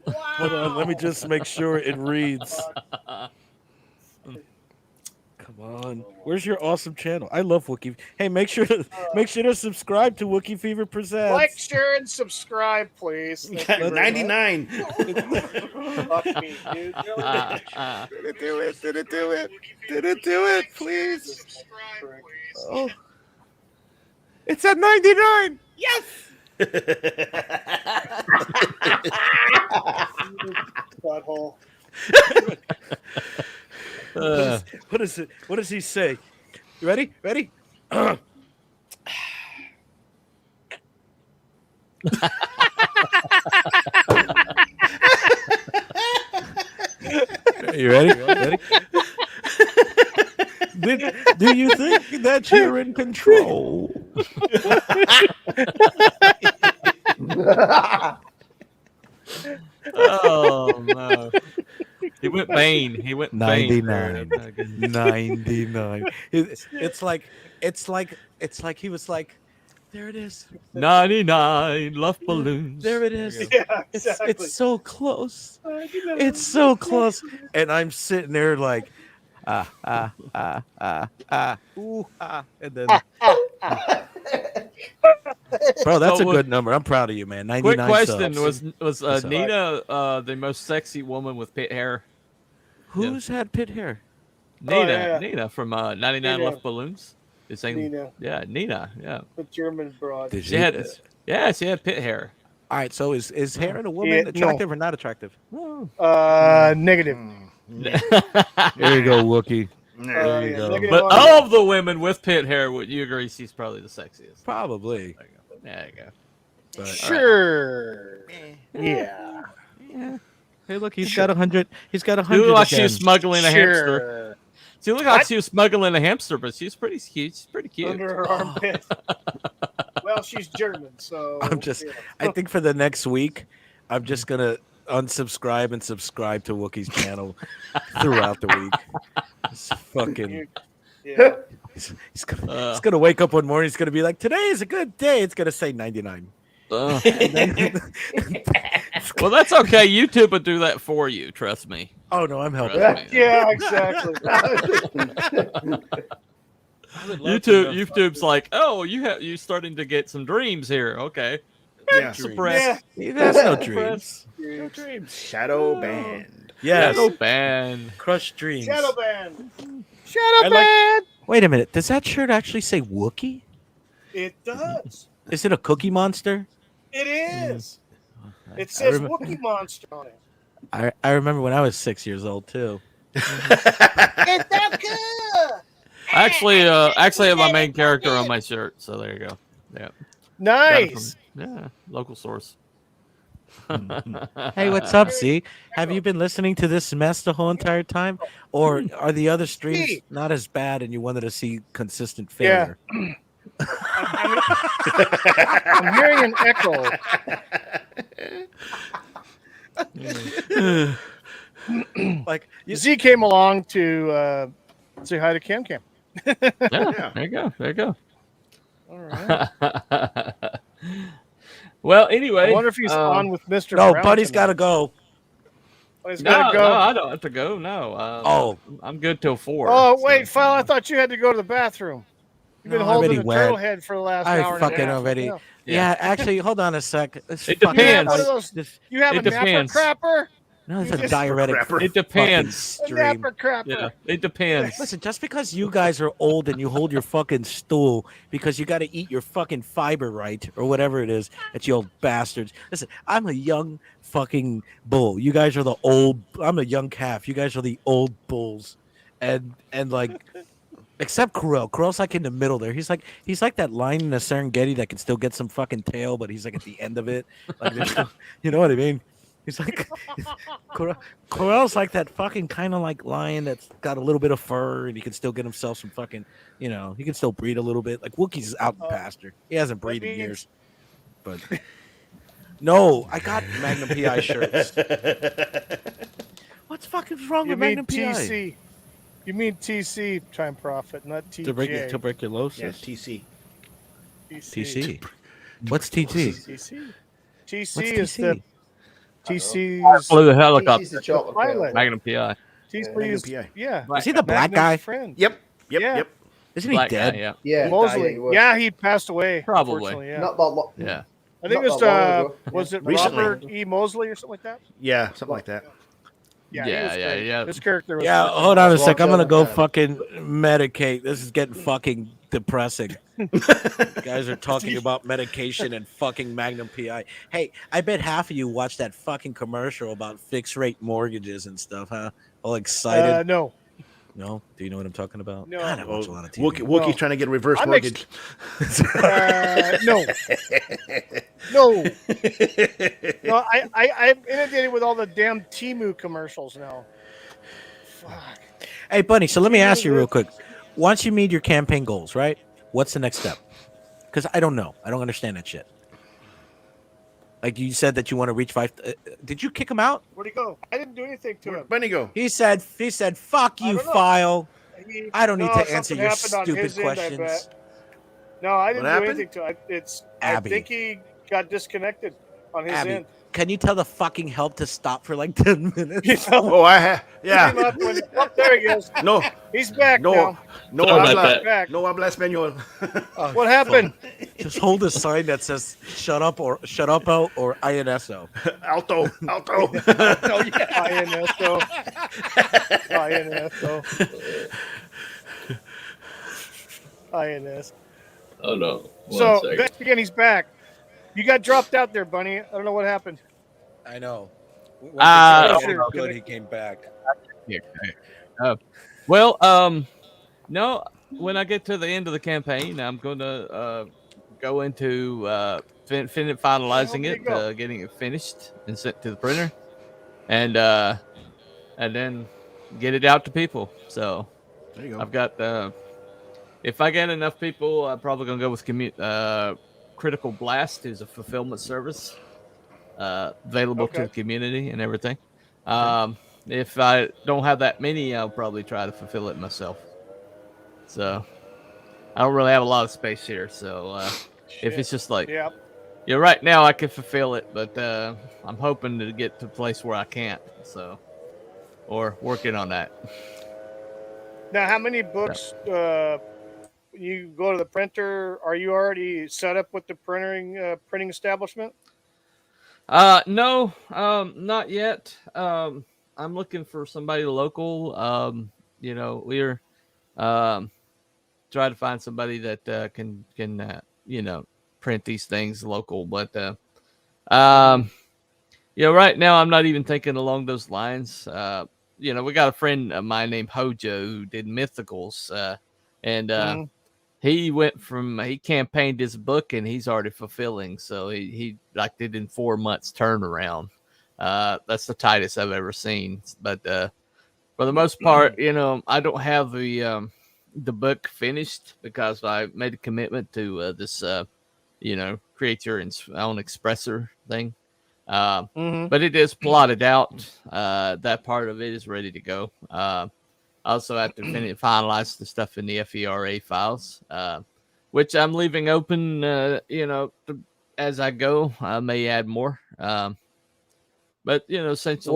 Hold on, let me just make sure it reads. Come on. Where's your awesome channel? I love Wookiee. Hey, make sure to subscribe to Wookiee Fever Presents. Like, share, and subscribe, please. Thank you very 99. much. Fuck me, dude. Did it do it? Did it do it? Did it do it? Please. Oh. It's at 99. Yes. Butthole. What is it? What does he say? You ready? Ready? You ready? Ready? Do you think that you're in control? Oh no. He went Bane. He went Bane. 99. 99. It's like he was like, there it is. 99 love balloons. There it is. Yeah, exactly. It's so close. It's so close. And I'm sitting there like, ooh, and then, bro, that's a good number. I'm proud of you, man. 99 Quick question: subs. Was Nina the most sexy woman with pit hair? Who's had pit hair? Nina from 99 Nina. Love Balloons. The same. Nina, Yeah, Nina. Yeah. the German broad. Did She had. Yeah, she had pit hair. All right, so is hair in a woman no. attractive or not attractive? Negative. There you go, Wookie. There you go. negative But on- of the women with pit hair, would you agree she's probably the sexiest? Probably. There you go. But, Sure. Yeah. yeah. Hey, look, he's got 100. He's got She 100. looked like she again. was smuggling a hamster. Sure. She looked like she was smuggling a hamster, but she's pretty cute. She's pretty cute. Under her armpit. Well, she's German, so. I'm just. yeah. I think for the next week, I'm just gonna unsubscribe and subscribe to Wookie's channel throughout the week. It's fucking. Yeah. He's gonna wake up one morning. He's gonna be like, "Today is a good day." It's gonna say 99. Well, that's okay. YouTube will do that for you. Trust me. Oh no, I'm helping. Trust me. Yeah, exactly. YouTube's like, oh, you starting to get some dreams here. Okay, Yeah. suppress. That's no dreams. Yeah. No dreams. Shadow band. Yes. Shadow ban. Crushed dreams. Shadow band. I Shadow like- band. Wait a minute. Does that shirt actually say Wookie? It does. Is it a Cookie Monster? It is. It says remem- Wookiee Monster on it. I remember when I was 6 years old too. It's so cool. Actually, I have my main character on my shirt. So there you go. Yeah. Got it Nice. from- yeah. Local source. Hey, what's up, Z? Have you been listening to this mess the whole entire time, or are the other streams Hey. not as bad and you wanted to see consistent Yeah. failure? I'm hearing an echo. Like Z came along to say hi to Cam Cam. Yeah, there you go. There you go. All right. Well, I anyway. wonder if he's on with Mr. no, Brown. Buddy's tonight. got to go. Buddy's No, got to go. no, I don't have to go. No. Oh. I'm good till 4. Oh, wait, so. Phil, I thought you had to go to the bathroom. You've been No, I holding already a turtle went. head for the last I hour and a fucking half. already. Yeah. Yeah, actually, hold on a sec. This It fucking depends. One of those- this- You have It a napper depends. crapper? no, it's You a just- diuretic. Crapper. It depends. A Stream. napper crapper. Yeah, it depends. Listen, just because you guys are old and you hold your fucking stool because you got to eat your fucking fiber right or whatever it is that you old bastards. Listen, I'm a young fucking bull. You guys are the old. I'm a young calf. You guys are the old bulls, and like. Except Cruel. Cruel's like in the middle there. He's like that line in the Serengeti that can still get some fucking tail, but he's like at the end of it. Like there's still, you know what I mean? He's like Cruel's like that fucking kind of like lion that's got a little bit of fur and he can still get himself some fucking, you know, he can still breed a little bit. Like Wookiee's out in pasture. He hasn't breed in means- years. But no, I got Magnum PI shirts. What's fucking wrong You with mean Magnum PI? TC. You mean TC, Time Profit, not TJ. Tuberculosis. Yes, TC. TC. What's TT? TC. TC What's is the TC? TC's Flew the TC's helicopter. the chocolate pilot. pilot. Magnum PI. TC's PI. yeah. Is he the black Magnum's guy? Friend. Yep. Yep. Yeah. Yep. Isn't he Black dead? guy, yeah. Yeah, Mosley. he was. Yeah, he passed away. Probably. unfortunately, Yeah. Not that long. Yeah. I think not it was that long ago. was it Recently. Robert E. Mosley or something like that? Yeah, something like that. Yeah, he Yeah, was yeah, great. yeah. His character was Yeah, great. hold on a Long sec. I'm gonna time go ago. fucking medicate. This is getting fucking depressing. You guys are talking about medication and fucking Magnum PI. Hey, I bet half of you watched that fucking commercial about fixed rate mortgages and stuff, huh? All excited. No. No? Do you know what I'm talking about? No. God, I watch a lot of TV. Wookiee's No. trying to get a reverse I'm mortgage. No. No. No, I'm inundated with all the damn Temu commercials now. Fuck. Hey, Bunny, so let me ask you real quick. Once you meet your campaign goals, right? What's the next step? Because I don't know. I don't understand that shit. Like you said that you want to reach 5. Did you kick him out? Where'd he go? I didn't do anything to him. Bunny go. He said, "Fuck I you, don't know. File. He- I don't need no, to answer something your happened on stupid his end, I questions." bet. No, I didn't What do happened? anything to it. Abby. I think he got disconnected on his Abby, end. can you tell the fucking help to stop for like 10 minutes? You know, Oh, came yeah. up with- oh, there he goes. No, He's back no, now. no Sorry about habla, that. Back. no habla español. What happened? Just hold a sign that says "Shut up" or "Shut up" out or INSO. Alto, alto. INSO. INS. Oh no. So back again, he's back. You got dropped out there, Bunny. I don't know what happened. I know. Sure. Good, he came back. Well, no. When I get to the end of the campaign, I'm going to go into finalizing there you go. it, getting it finished and sent to the printer, and then get it out to people. So There you go. I've got. If I get enough people, I'm probably gonna go with Critical Blast is a fulfillment service available to Okay. the community and everything. If I don't have that many, I'll probably try to fulfill it myself. So I don't really have a lot of space here. So if it's just like, Yeah. yeah, right now I can fulfill it, but I'm hoping to get to a place where I can't. So, or working on that. Now, how many books? You go to the printer. Are you already set up with the printing establishment? No, not yet. I'm looking for somebody local. We're try to find somebody that can print these things local. But right now I'm not even thinking along those lines. We got a friend of mine named Hojo who did mythicals, and he campaigned his book and he's already fulfilling. So he like did in 4 months turnaround. That's the tightest I've ever seen. But for the most part, I don't have the book finished because I made a commitment to this, create your own expressor thing. But it is plotted out. That part of it is ready to go. I also have to finalize the stuff in the FERA files, which I'm leaving open. As I go, I may add more. But essentially,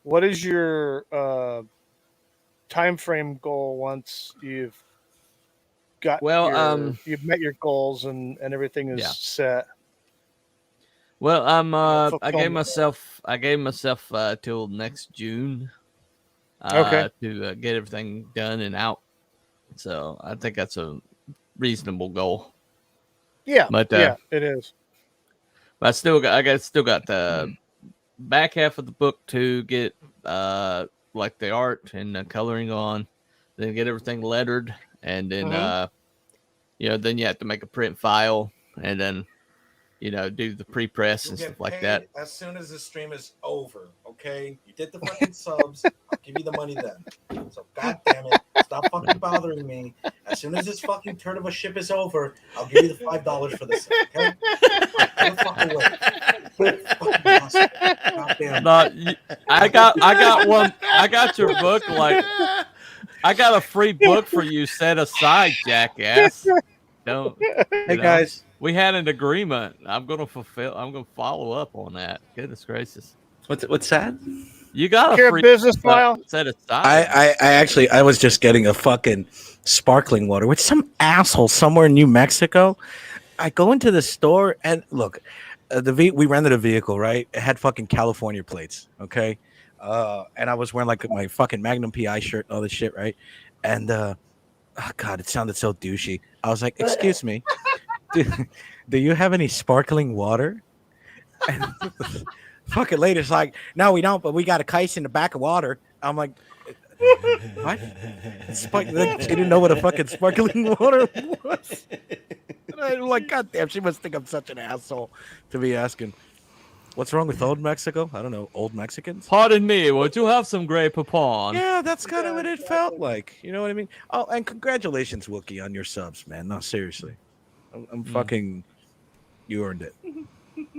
what is your time frame goal once you've got you've met your goals and everything is set? Well, I gave myself till next June to get everything done and out. So I think that's a reasonable goal. Yeah, but it is. But I still got the back half of the book to get like the art and the coloring on, then get everything lettered, and then then you have to make a print file, and then do the pre-press and stuff like that. As soon as the stream is over, okay? You did the fucking subs. I'll give you the money then. So God damn it, stop fucking bothering me. As soon as this fucking turn of a ship is over, I'll give you the $5 for this. Okay? Get the fuck away. God damn. No, I got one. I got your book. Like, I got a free book for you set aside, jackass. Don't. Hey guys. We had an agreement. I'm gonna follow up on that. Goodness gracious. What's that? You got a free business file set aside. I was just getting a fucking sparkling water with some asshole somewhere in New Mexico. I go into the store and look, we rented a vehicle, right? It had fucking California plates, okay? And I was wearing like my fucking Magnum PI shirt and all this shit, right? And oh God, it sounded so douchey. I was like, excuse me. Do you have any sparkling water? And fucking lady's like, no, we don't, but we got a case in the back of water. I'm like, what? She didn't know what a fucking sparkling water was. And I'm like, God damn, she must think I'm such an asshole to be asking. What's wrong with old Mexico? I don't know, old Mexicans? Pardon me, would you have some Grey Poupon? Yeah, that's kind of what it felt like. You know what I mean? Oh, and congratulations, Wookie, on your subs, man. No, seriously. I'm fucking. You earned it.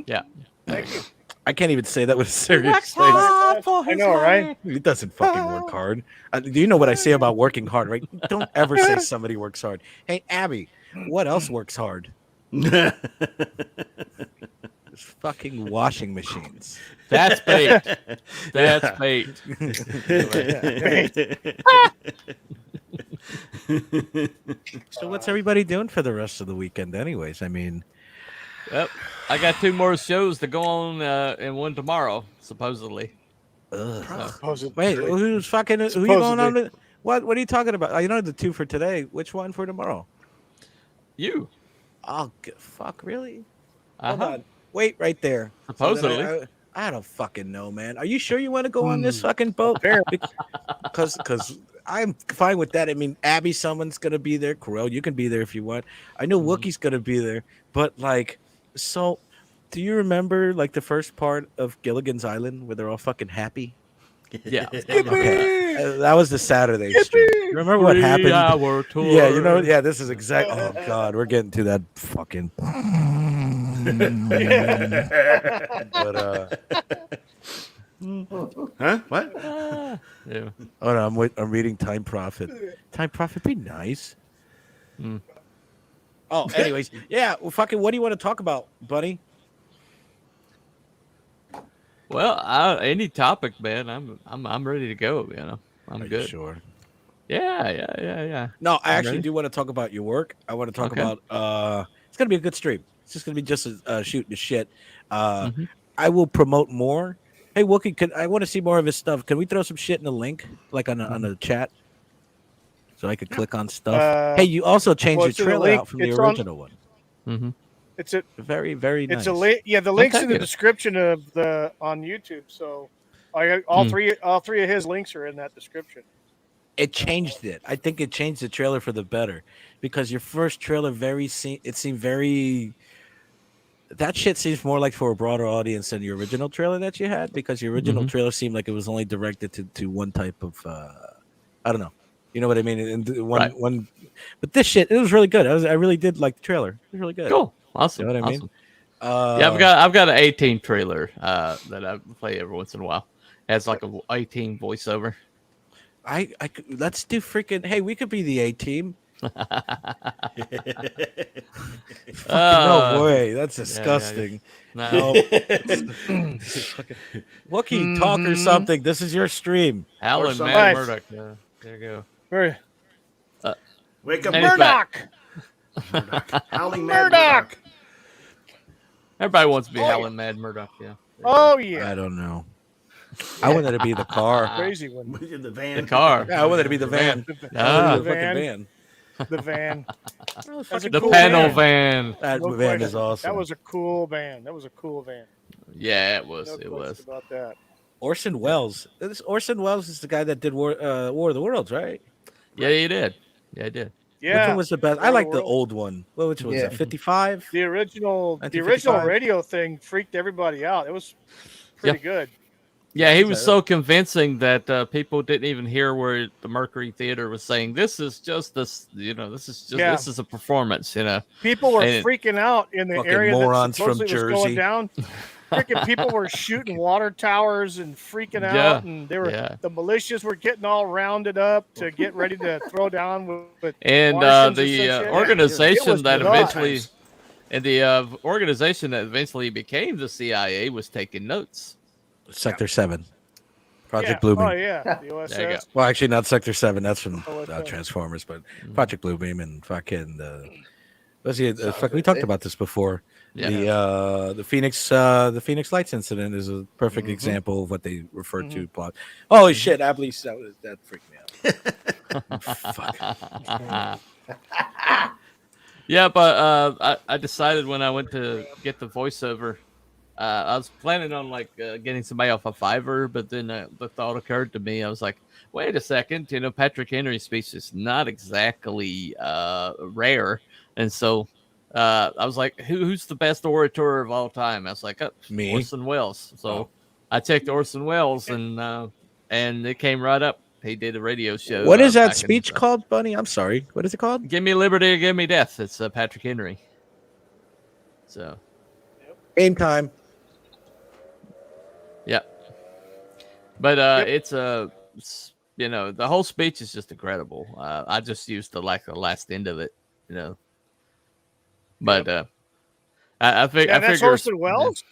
Yeah. Thank you. I can't even say that with a serious face. I know, right? It doesn't fucking work hard. Do you know what I say about working hard, right? Don't ever say somebody works hard. Hey, Abby, what else works hard? There's fucking washing machines. That's bait. That's bait. So what's everybody doing for the rest of the weekend anyways? I mean, Yep. I got 2 more shows to go on and one tomorrow, supposedly. Wait, who's fucking who you going on to, what are you talking about? You know the 2 for today. Which one for tomorrow? You. Oh fuck, really? Uh-huh. Hold on. Wait right there. Supposedly. So I don't fucking know, man. Are you sure you want to go on this fucking boat? Because I'm fine with that. I mean, Abby, someone's gonna be there. Cruel, you can be there if you want. I know Wookie's gonna be there, but like, so do you remember like the first part of Gilligan's Island where they're all fucking happy? Yeah. Okay. That was the Saturday stream. You remember what happened? 3-hour tour. Yeah, you know, yeah, this is exactly. Oh God, we're getting to that fucking. But Huh? What? Yeah. oh no, I'm reading Time Prophet. Time Prophet, be nice. Oh, anyways, yeah. Well, fucking, what do you want to talk about, buddy? Well, any topic, man. I'm ready to go. I'm good. Sure. Yeah. No, I actually ready? do want to talk about your work. I want to talk about. It's gonna be a good stream. It's just gonna be just shooting the shit. I will promote more. Hey, Wookie, I want to see more of his stuff. Can we throw some shit in the link, like on the chat, so I could click on stuff? Hey, you also changed your trailer out from the original one. Mm-hmm. It's a very, very nice. It's a link. Yeah, the link's Okay, in the good. description of the on YouTube. So, all three of his links are in that description. It changed it. I think it changed the trailer for the better, because your first trailer it seemed very. That shit seems more like for a broader audience than the original trailer that you had, because your original trailer seemed like it was only directed to one type of. I don't know. You know what I mean? And one, but this shit, it was really good. I really did like the trailer. It was really good. Cool. Awesome. You know what I mean? Awesome. Yeah, I've got an 18 trailer that I play every once in a while. It has like a 18 voiceover. Let's do freaking. Hey, we could be the A team. No way. That's disgusting. No. Wookie, talk or something. This is your stream. Alan something. Mad Murdoch. There you go. Very- Wake up, And he's back. Murdoch. Howling Mad Murdoch. Everybody wants to be Oh, yeah. Alan Mad Murdoch. Yeah. Oh yeah, I don't know. I wanted to be the car. crazy one. in the The van. car. Yeah, I wanted to be the van. Ah. The fucking van. The van. That's a Fucking cool The panel van. van. That No van question. is awesome. That was a cool van. That was a cool van. Yeah, it was. No It question was. about that. Orson Welles. Orson Welles is the guy that did War of the Worlds, right? Yeah, he did. Yeah, he did. Which Yeah, one was the best? War I of the like the Worlds. old one. Well, which one was Yeah. that? 55? the original 1955. radio thing freaked everybody out. It was pretty good. Yeah, he was So- so convincing that people didn't even hear where the Mercury Theater was saying, "This is just this. This is just Yeah. this is a performance." People were And- freaking out in the Fucking area that morons from supposedly was Jersey. going down. Freaking people were shooting water towers and freaking out, Yeah, and they were yeah. the militias were getting all rounded up to get ready to throw down with And Martians or the some shit. It organization was that nuts. eventually, and the organization that eventually became the CIA was taking notes. Sector 7. Project Yeah. Bluebeam. Oh yeah, the There you OSS. Well, actually, not Sector 7. That's from Oh, what's that? Transformers, but Mm-hmm. Project Bluebeam and fucking. We talked about this before. Yeah. The Phoenix Lights incident is a perfect Mm-hmm. example of what they refer to plot. Holy shit, Ably, that freaked me out. Fuck. Yeah, but I decided when I went to get the voiceover, I was planning on getting somebody off a Fiverr, but then the thought occurred to me. I was like, wait a second, Patrick Henry's speech is not exactly rare, and so I was like, who's the best orator of all time? I was like, Me. Orson Welles. So Oh. I checked Orson Welles, and it came right up. He did a radio show. What is that back in speech the- called, Bunny? I'm sorry. What is it called? Give me liberty or give me death. It's Patrick Henry. So, Game time. yeah. But Yep. it's the whole speech is just incredible. I just used the last end of it, But I Yeah, that's figure Orson Welles.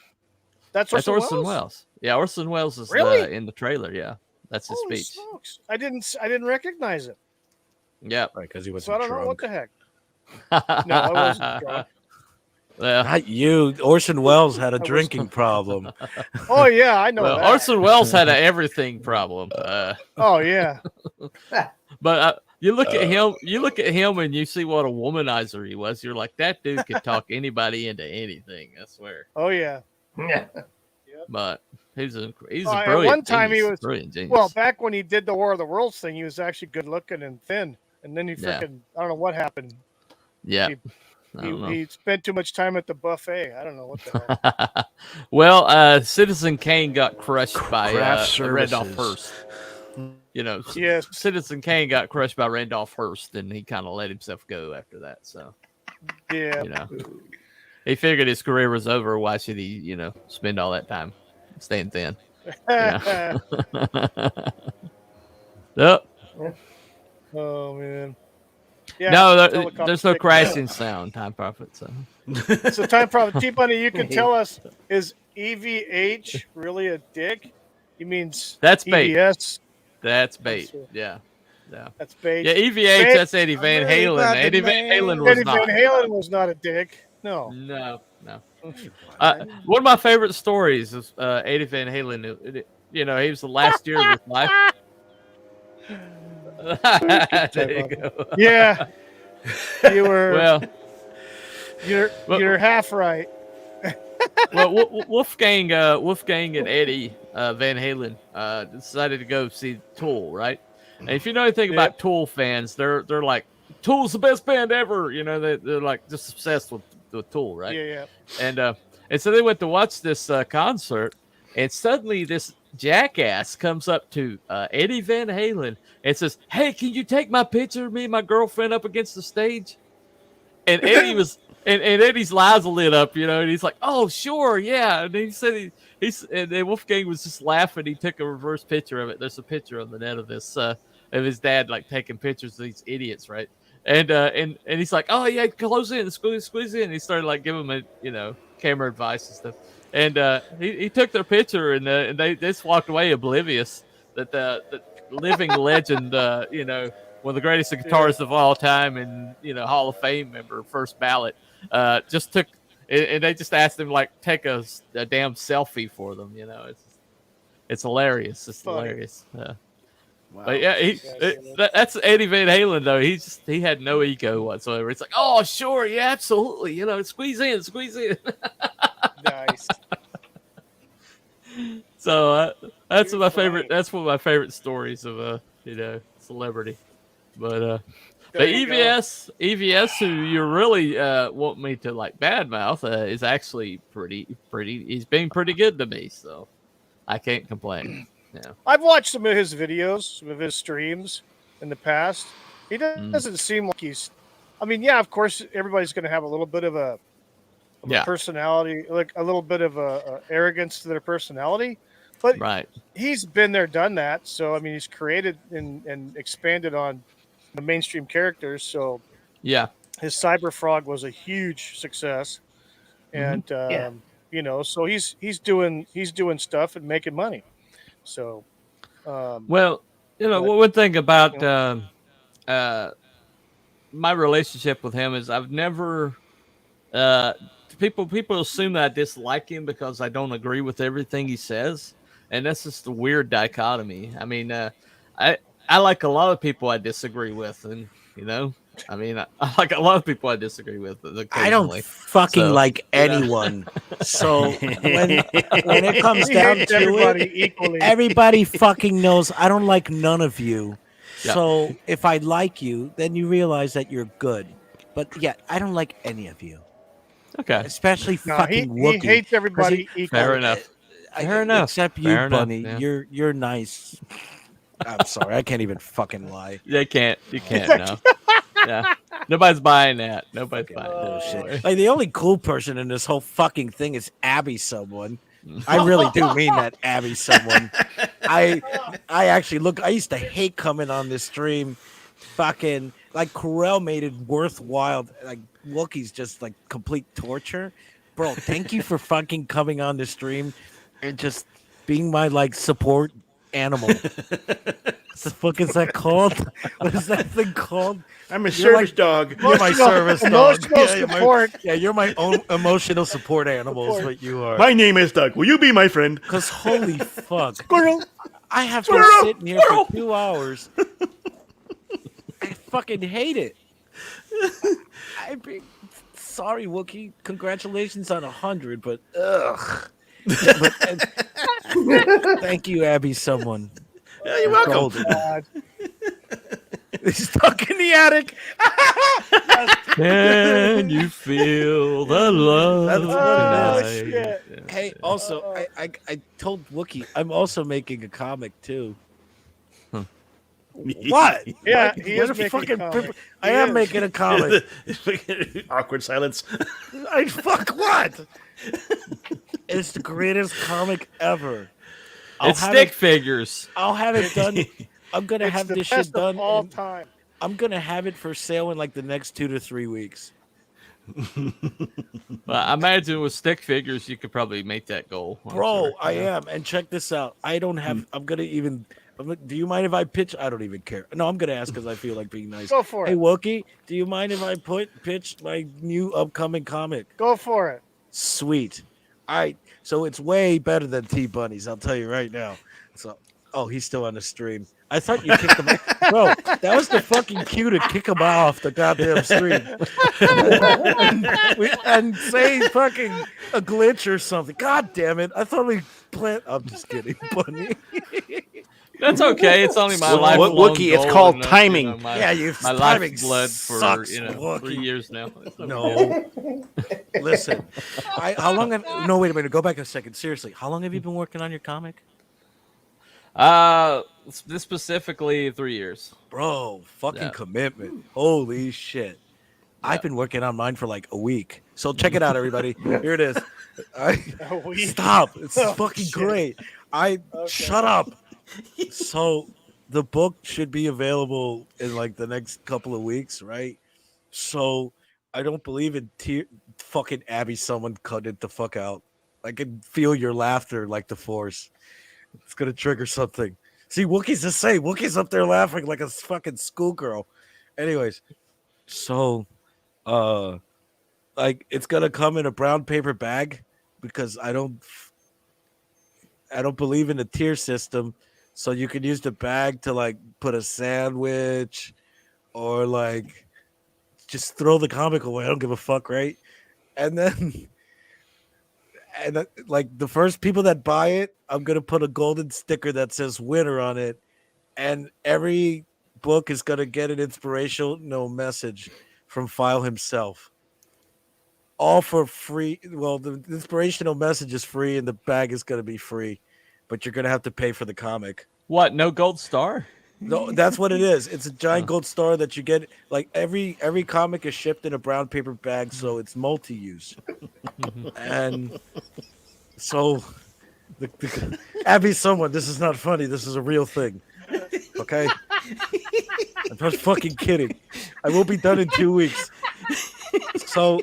That's That's Orson Orson Welles. Welles. Yeah, Orson Welles is Really? in the trailer. Yeah, that's his Holy speech. smokes! I didn't recognize it. Yeah. Right, because he was So I don't know what drunk. the heck. No, I wasn't drunk. Yeah. Not you. Orson Welles had a drinking problem. Oh yeah, I know Well, that. Orson Welles had an everything problem. Oh yeah. But you look at him, and you see what a womanizer he was. You're like, that dude could talk anybody into anything. I swear. Oh yeah. Yeah. But he's a At brilliant. one time he genius, was- brilliant genius. Well, back when he did the War of the Worlds thing, he was actually good looking and thin. And then he Yeah. freaking I don't know what happened. yeah. he- I don't know. He spent too much time at the buffet. I don't know what the hell. Well, Citizen Kane got crushed by Craft Randolph services. Hearst. Yes. Citizen Kane got crushed by Randolph Hearst, and he kind of let himself go after that. So, Yeah. he figured his career was over. Why should he, spend all that time staying thin? Yeah. Yep. Oh man. Yeah. No, helicopter there's no stick. crashing sound. Time Prophet. So. So time problem. T Bunny, you can tell us, is EVH really a dick? He means That's bait. EVS. That's bait. That's Yeah. Yeah. That's bait. Yeah, EVH, Bait. that's Eddie Van really Halen. glad Eddie the Van man- Halen was Eddie not. Van Halen was not a dick. No. No. One of my favorite stories is Eddie Van Halen. He was the last year of his life. There you go. Yeah. You were. Well, You're half right. Wolfgang and Eddie Van Halen decided to go see Tool, right? And if you know anything about Tool fans, they're like, Tool's the best band ever. They're like just obsessed with Tool, right? Yeah. And so they went to watch this concert, and suddenly this jackass comes up to Eddie Van Halen and says, "Hey, can you take my picture of me and my girlfriend up against the stage?" And Eddie and then his eyes lit up, and he's like, "Oh, sure, yeah." And he said and then Wolfgang was just laughing. He took a reverse picture of it. There's a picture on the net of this of his dad like taking pictures of these idiots, right? And he's like, "Oh yeah, close in, squeeze in." And he started like giving them camera advice and stuff. And he took their picture and they just walked away oblivious that the living legend, one of the greatest guitarists of all time and Hall of Fame member, first ballot, just took and they just asked him like take a damn selfie for them. It's hilarious. It's Funny. hilarious. Wow. But yeah, that's Eddie Van Halen though. He had no ego whatsoever. It's like, oh sure, yeah, absolutely. Squeeze in. Nice. So that's You're my funny. favorite. That's one of my favorite stories of celebrity. But There the you go. EVS, who you really want me to like badmouth, is actually pretty. He's been pretty good to me, so I can't complain. Yeah. I've watched some of his videos, some of his streams in the past. He doesn't seem like he's. I mean, yeah, of course, everybody's going to have a little bit of a personality, like a little bit of a arrogance to their personality. But Right. he's been there, done that. So I mean, he's created and expanded on the mainstream characters. So Yeah. his Cyber Frog was a huge success, and Yeah. so he's doing stuff and making money. So, Well, one thing about my relationship with him is I've never people assume that I dislike him because I don't agree with everything he says, and that's just a weird dichotomy. I mean, I like a lot of people I disagree with, and I mean, I like a lot of people I disagree with. I don't occasionally. fucking So, like anyone. So when it comes he down hates to everybody it, equally. everybody fucking knows I don't like none of you. Yeah. So if I like you, then you realize that you're good. But yeah, I don't like any of you, Okay, especially No, fucking he Wookiee. hates everybody equally. fair enough. Fair enough. Except you, Fair enough, Bunny. yeah. You're nice. I'm sorry, I can't even fucking lie. You can't know. Yeah, nobody's buying that. Nobody's buying that. Bullshit. Like the only cool person in this whole fucking thing is Abby someone. I really do mean that, Abby someone. I actually look. I used to hate coming on this stream. Fucking like Cruel made it worthwhile. Like Wookiee's just like complete torture, bro. Thank you for fucking coming on the stream and just being my like support animal. What the fuck is that called? What is that thing called? I'm a You're service dog. You're my service dog. Emotional Yeah, support. you're my own emotional support animal is what you are. My name is Doug. Will you be my friend? Because holy fuck. Squirrel. I have been Squirrel! sitting here for 2 hours. I fucking hate it. Sorry, Wookiee. Congratulations on 100, but ugh. Thank you, Abby. Someone. Yeah, you're welcome. Golden. God. He's stuck in the attic. Can you feel the love That's what Oh, it is. tonight? shit. Yeah. Hey, also, I told Wookiee I'm also making a comic too. What? Yeah, What? he What is a making fucking comic. purpose- I He am is. making a comic. Awkward silence. I fuck what? It's the greatest comic ever. It's stick figures. I'll have it done. I'm gonna It's have the this best shit done. of all in- time. I'm gonna have it for sale in like the next 2 to 3 weeks. I imagine with stick figures, you could probably make that goal. I'm Bro, sure, I you know? am. And check this out. I don't have. I'm gonna even. Do you mind if I pitch? I don't even care. No, I'm gonna ask because I feel like being nice. Go for Hey, it. Wookie, do you mind if I pitch my new upcoming comic? Go for it. Sweet. All right. So it's way better than T Bunnies. I'll tell you right now. So, oh, he's still on the stream. I thought you kicked him. Bro, that was the fucking cue to kick him off the goddamn stream. and say fucking a glitch or something. God damn it. I thought we planned. I'm just kidding, Bunny. That's okay. It's only my Wo- life. Wookie, it's called timing. Yeah, you've my timing life's blood for sucks, 3 Wookie. years now. It's No. Listen. How long have no wait a minute, go back a second. Seriously, how long have you been working on your comic? This specifically 3 years. Bro, fucking Yeah. commitment. Holy shit. I've been working on mine for like a week. So check it out, everybody. Here it is. A week? Stop. It's Oh, fucking shit. great. Shut up. So the book should be available in like the next couple of weeks, right? So I don't believe in fucking Abby. Someone cut it the fuck out. I can feel your laughter like the force. It's gonna trigger something. See, Wookiee's the same. Wookiee's up there laughing like a fucking schoolgirl. Anyways, so like it's gonna come in a brown paper bag because I don't believe in the tier system. So you can use the bag to like put a sandwich or like just throw the comic away. I don't give a fuck, right? And then like the first people that buy it, I'm gonna put a golden sticker that says winner on it, and every book is gonna get an inspirational message from File himself. All for free. Well, the inspirational message is free, and the bag is gonna be free, but you're gonna have to pay for the comic. What? No gold star? No, that's what it is. It's a giant gold star that you get. Like every comic is shipped in a brown paper bag, so it's multi-use. And so, Abby, someone, this is not funny. This is a real thing. Okay, I'm just fucking kidding. I will be done in 2 weeks. So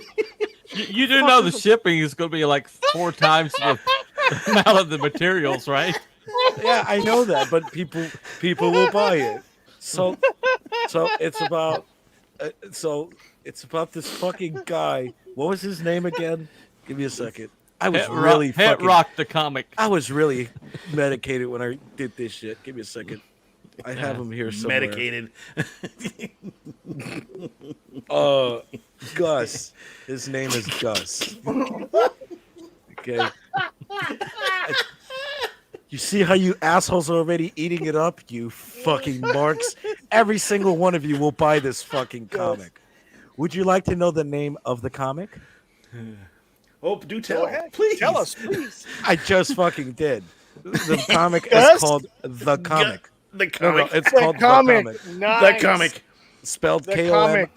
You do know the shipping is going to be like 4 times the amount of the materials, right? yeah, I know that, but people will buy it. So it's about it's about this fucking guy. What was his name again? Give me a second. I was really Pet Rock the comic. I was really medicated when I did this shit. Give me a second. I have him here somewhere. Medicated. Gus. His name is Gus. Okay. You see how you assholes are already eating it up? You fucking marks. Every single one of you will buy this fucking comic. Would you like to know the name of the comic? Oh, do tell. Go ahead. Please. Tell us, please. I just fucking did. The comic is called The Comic. The No, comic. it's The called comic. The Comic. Nice. The comic. Spelled The Komik.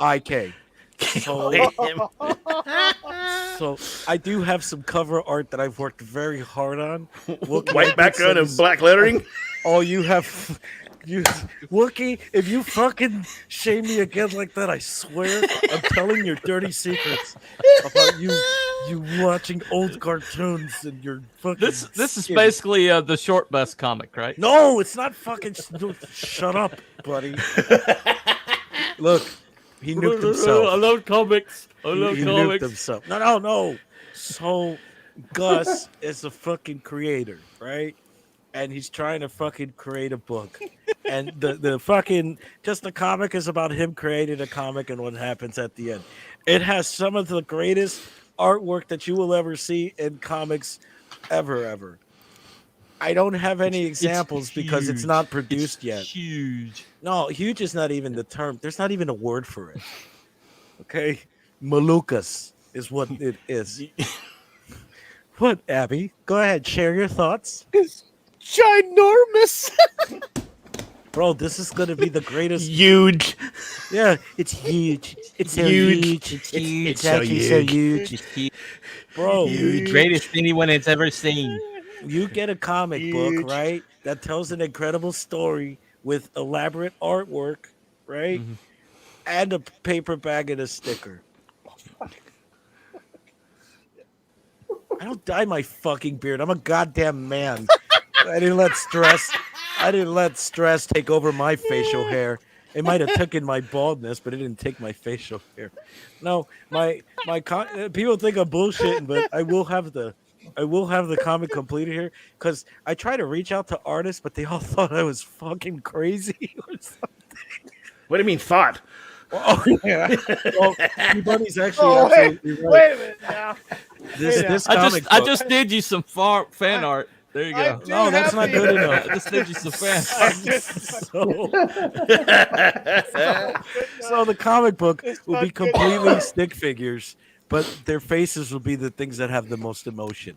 So I do have some cover art that I've worked very hard on. White background and black lettering. Oh, you have Wookie, if you fucking shame me again like that, I swear I'm telling your dirty secrets about you watching old cartoons and your fucking This is skin. basically the short bus comic, right? No, it's not fucking shut up, buddy. Look, he nuked I himself. love comics. I He love nuked comics. himself. No. So Gus is a fucking creator, right? And he's trying to fucking create a book. And the fucking just the comic is about him creating a comic and what happens at the end. It has some of the greatest artwork that you will ever see in comics ever. I don't have any examples because it's not produced yet. Huge. No, huge is not even the term. There's not even a word for it. Okay? Malukas is what it is. What, Abby? Go ahead, share your thoughts. It's ginormous. Bro, this is going to be the greatest. Huge. Yeah, it's huge. It's so huge. It's huge. It's actually so huge. Bro, Greatest anyone has ever seen. you get a comic book, right? That tells an incredible story with elaborate artwork, right? Mm-hmm. And a paper bag and a sticker. I don't dye my fucking beard. I'm a goddamn man. I didn't let stress take over my facial hair. It might have taken my baldness, but it didn't take my facial hair. No, people think I'm bullshitting, but I will have the comic completed here because I try to reach out to artists, but they all thought I was fucking crazy or something. What do you mean thought? Oh yeah. Well, everybody's actually Wait absolutely right. a minute now. This I comic just book- did you some fan art. There you I go. do No, that's have not the- good enough. I just did you some fan I art. just- So the comic book will be not good completely enough. stick figures, but their faces will be the things that have the most emotion.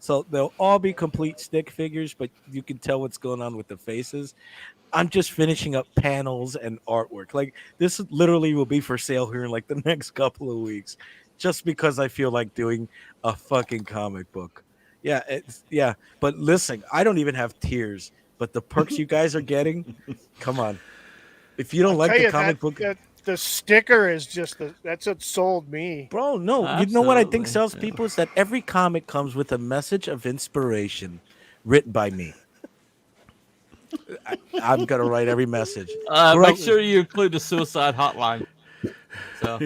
So they'll all be complete stick figures, but you can tell what's going on with the faces. I'm just finishing up panels and artwork. Like this literally will be for sale here in like the next couple of weeks, just because I feel like doing a fucking comic book. Yeah. But listen, I don't even have tears. But the perks you guys are getting, come on. If you don't I'll like tell the you comic book, the sticker is just that's what sold me. bro, no. You know what I think Absolutely, sells yeah. people is that every comic comes with a message of inspiration written by me. I'm gonna write every message. Make sure you include the suicide hotline. So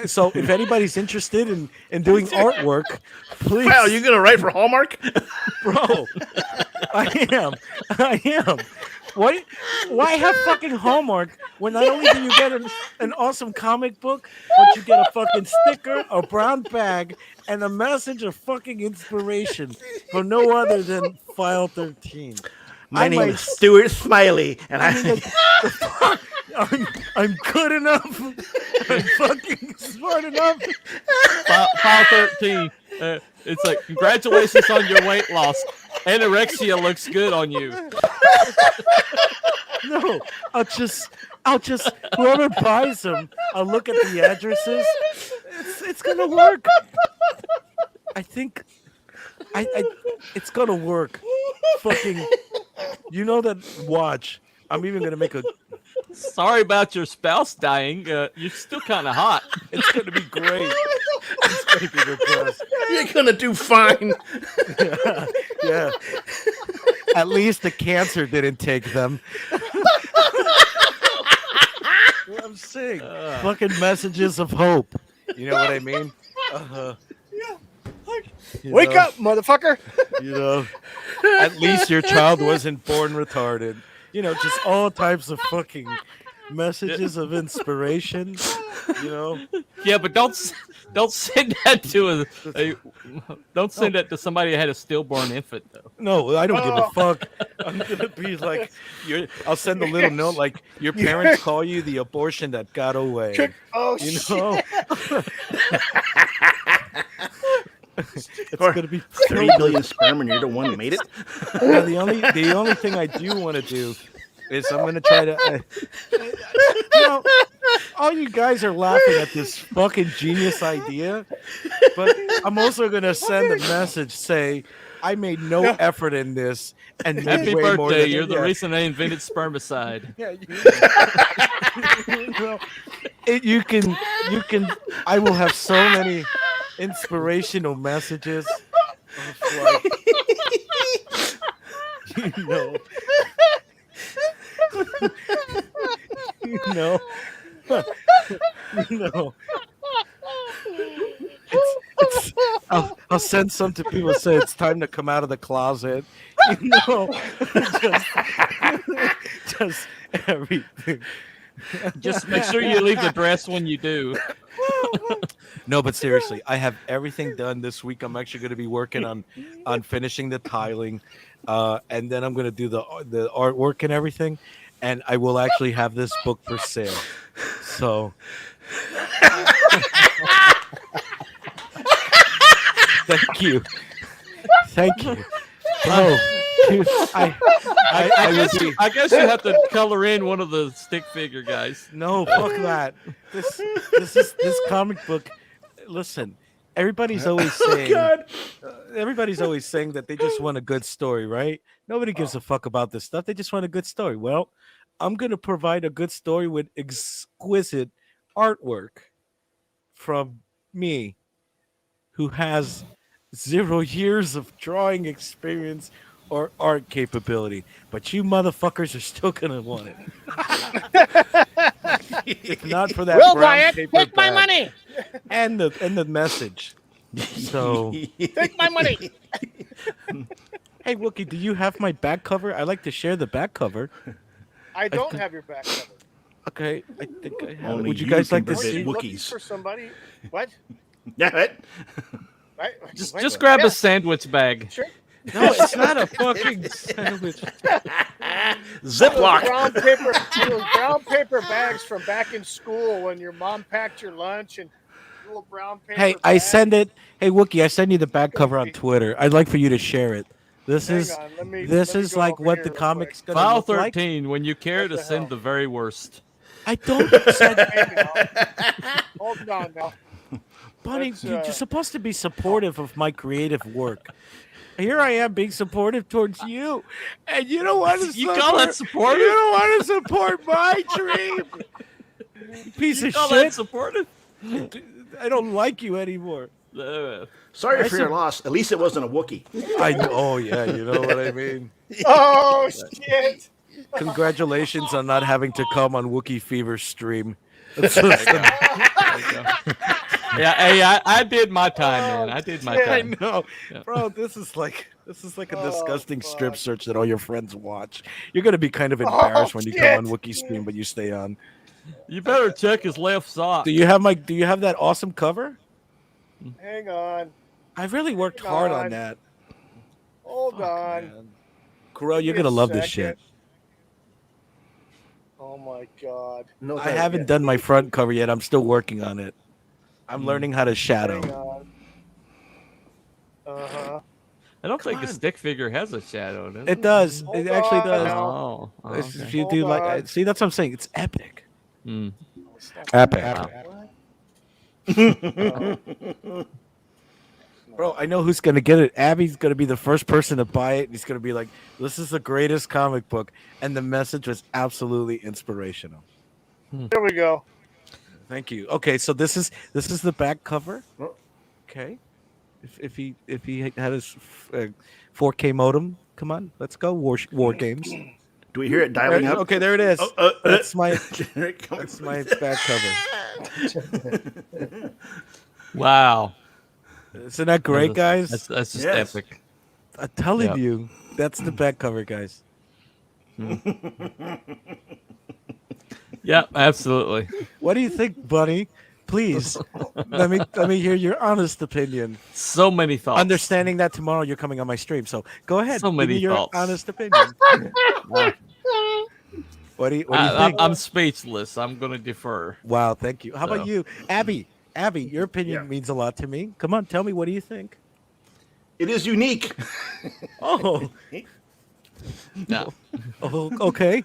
So if anybody's interested in doing artwork, please, Wow, you gonna write for Hallmark? bro. I am. Why have fucking Hallmark when not only do you get an awesome comic book, but you get a fucking sticker, a brown bag, and a message of fucking inspiration from no other than File 13. My name is Stuart Smiley, and I mean, I'm good enough. I'm fucking smart enough. file 13. It's like, congratulations on your weight loss. Anorexia looks good on you. No, I'll just whoever buys them, I'll look at the addresses. It's gonna work. I think it's gonna work. Fucking, you know that. Watch. I'm even gonna make a. Sorry about your spouse dying. You're still kind of hot. It's gonna be great. It's gonna be the best. you're gonna do fine. Yeah. At least the cancer didn't take them. What I'm saying. Fucking messages of hope. You know what I mean? Wake up, motherfucker! You know, at least your child wasn't born retarded. You know, just all types of fucking messages of inspiration. You know, Yeah, but don't send that to don't send that to somebody that had a stillborn infant though. no, I don't give a fuck. I'm gonna be like, I'll send a little note like your parents call you the abortion that got away. Oh You shit! know, it's gonna be 3 billion sperm, and you're the one who made it. Now, the only thing I do want to do is I'm gonna try to. You know, all you guys are laughing at this fucking genius idea, but I'm also gonna send a message say I made no effort in this and made Happy way more birthday! than You're the yeah. reason they invented spermicide. Yeah, you know, you can. I will have so many inspirational messages. Of like, you know. You know. You know. I'll send some to people and say it's time to come out of the closet. You know, just everything. Just make sure you leave the dress when you do. No, but seriously, I have everything done this week. I'm actually going to be working on finishing the tiling, and then I'm going to do the artwork and everything, and I will actually have this book for sale. So, thank you. Oh, dude, I guess you have to color in one of the stick figure guys. No, fuck that. This comic book. Listen, everybody's always saying. Everybody's always saying that they just want a good story, right? Nobody gives a fuck about this stuff. They just want a good story. Well, I'm gonna provide a good story with exquisite artwork from me, who has 0 years of drawing experience or art capability, but you motherfuckers are still gonna want it. If not for that We'll brown buy it. paper Take my bag money. and the message. So, Take my money. hey Wookie, do you have my back cover? I like to share the back cover. I don't have your back cover. Okay, I think I have. Only Would you you guys can like to prevent see? Wook- Looking Wookiees. for somebody. What? Yeah, right? Right? Just grab a sandwich bag. Sure. No, it's not a fucking sandwich. Ziploc. Those brown paper bags from back in school when your mom packed your lunch and little brown paper. Hey, I bag. send it. Hey, Wookie, I send you the back cover on Twitter. I'd like for you to share it. This Hang is on, let me go like over what here the real comic's gonna File look like. 13, when you care What to the send hell? the very worst. I don't send Hang on. Hold on now. Bunny. Let's, You're supposed to be supportive of my creative work. Here I am being supportive towards you, and you don't want to You call that supportive? You don't want to support my dream. You piece You of call that shit. supportive? I don't like you anymore. Sorry I for your sub- loss. At least it wasn't a Wookiee. I know. Oh yeah, you know what I mean. Oh shit! Congratulations on not having to come on Wookiee Fever stream. Yeah, hey, I did my time, man. I did my I time. know, Yeah. bro. This is like a Oh, disgusting strip fuck. search that all your friends watch. You're gonna be kind of Oh, embarrassed when you come on shit. Wookiee stream, but you stay on. You better check his left sock. Do you have that awesome cover? Hang on. I really worked Hang hard on. on that. Hold on. Man. Corell, you're Give me gonna a love this second. shit. Oh my god. No I doubt, haven't yeah. done my front cover yet. I'm still working on it. I'm learning how to Hang shadow. on. I don't think a on. stick figure has a shadow, does It does. Hold It actually on does. now. Oh, If okay. you do Hold like, on. see, that's what I'm saying. It's epic. Hmm. Epic. What? Bro, I know who's gonna get it. Abby's gonna be the first person to buy it. He's gonna be like, "This is the greatest comic book," and the message was absolutely inspirational. Here we go. Thank you. Okay, so this is the back cover. Oh. Okay, if he had his 4K modem, come on, let's go war games. Do we hear it dialing up? Okay, there it is. That's my There it comes. that's my back cover. Wow. Isn't that great, guys? That's just Yes. epic. I'm telling Yep. you, that's the back cover, guys. Yeah, absolutely. What do you think, Bunny? Please, let me hear your honest opinion. So many thoughts. Understanding that tomorrow you're coming on my stream, so go ahead. So give many me your thoughts. honest opinion. What do you think? I'm speechless. I'm going to defer. Wow, thank you. How about So- you, Abby? Abby, your opinion Yeah. means a lot to me. Come on, tell me, what do you think? It is unique. Oh, No. oh okay.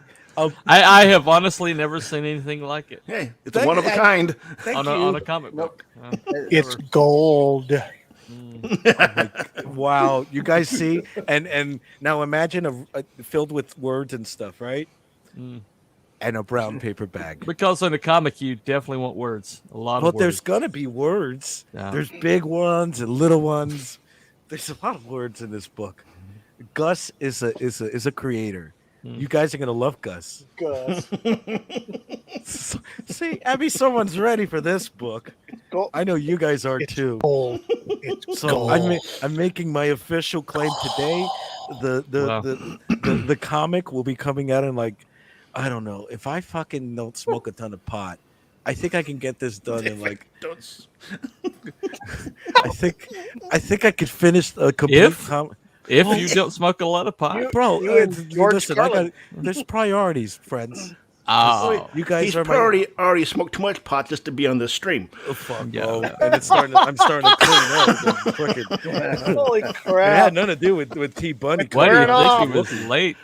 I have honestly never seen anything like it Hey, it's Thank- one of a kind. Thank on you. a comic book. It's gold. Wow, you guys see, and now imagine a filled with words and stuff, right? And a brown paper bag. Because in a comic, you definitely want words. A lot Well, of there's words. gonna be words. Yeah. There's big ones and little ones. There's a lot of words in this book. Gus is a creator. You guys are gonna love Gus. Gus. See, Abby, someone's ready for this book. Gold. I know you guys are too. Gold. It's So gold. I'm making my official claim today. The comic will be coming out in, like, I don't know, if I fucking don't smoke a ton of pot, I think I can get this done in, like, I think I could finish a complete If? comic. If you don't smoke a lot of pot. Bro, You and George listen, Carlin. there's priorities, friends. Oh. You guys He's are my already smoked too much pot just to be on this stream. oh, fuck, Yeah. bro. And I'm starting to clean up. Frickin', Holy it had crap. nothing to do with T Bunny. Why do you Wear it off. think he was late?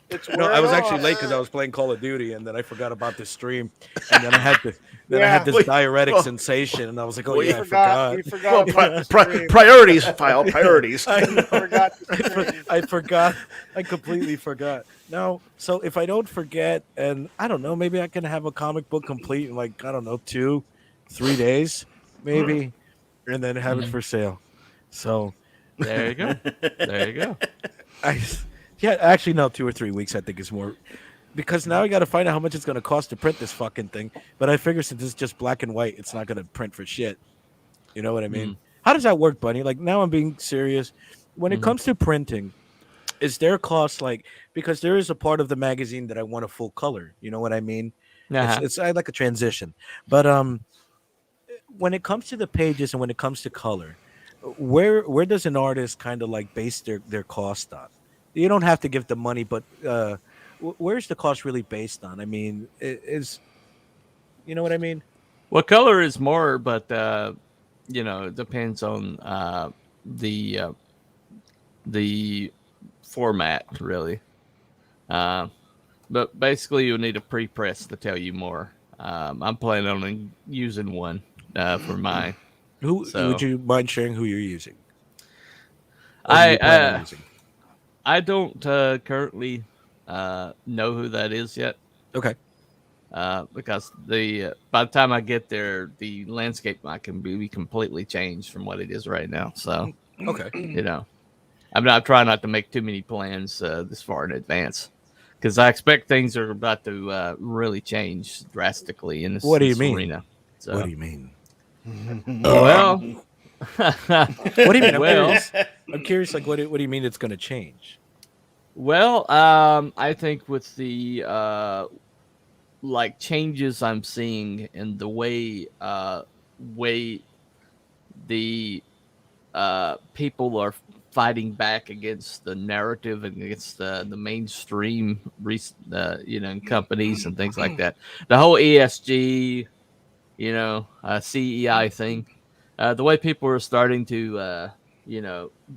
It's No, I was wearing actually off. late because I was playing Call of Duty, and then I forgot about the stream, and then I had this Yeah. diuretic Well- sensation, and I was like, oh Well, yeah, you I We forgot. forgot about the stream. Priorities, file priorities. I know. Forgot the stream. I forgot. I completely forgot. No, so if I don't forget, and I don't know, maybe I can have a comic book complete in, like, I don't know, 2-3 days, maybe, and then have it for sale. So There you go. There you go. actually no, 2 or 3 weeks I think is more, because now I got to find out how much it's going to cost to print this fucking thing. But I figure since it's just black and white, it's not going to print for shit. You know what I mean? How does that work, Bunny? Like, now I'm being serious. When it comes to printing, is there a cost, like, because there is a part of the magazine that I want a full color. You know what I mean? Uh-huh. It's I like a transition. But when it comes to the pages and when it comes to color, where does an artist kind of like base their cost on? You don't have to give the money, but where's the cost really based on? I mean, is you know what I mean? Well, color is more, but it depends on the the format, really. Uh, but basically, you'll need a pre-press to tell you more. I'm planning on using one for mine. Who So would you mind sharing who you're using? Or do I you plan on using? I don't currently know who that is yet. Okay. Because by the time I get there, the landscape might can be completely changed from what it is right now. So, Okay. I'm not trying not to make too many plans this far in advance because I expect things are about to really change drastically in this, What do you this mean? arena. So, What do you mean? well, What do you mean? I'm well, curious. I'm curious. Like, what do you mean it's going to change? well, I think with the like changes I'm seeing in the way the people are fighting back against the narrative and against the mainstream companies and things like that, the whole ESG CEI thing, the way people are starting to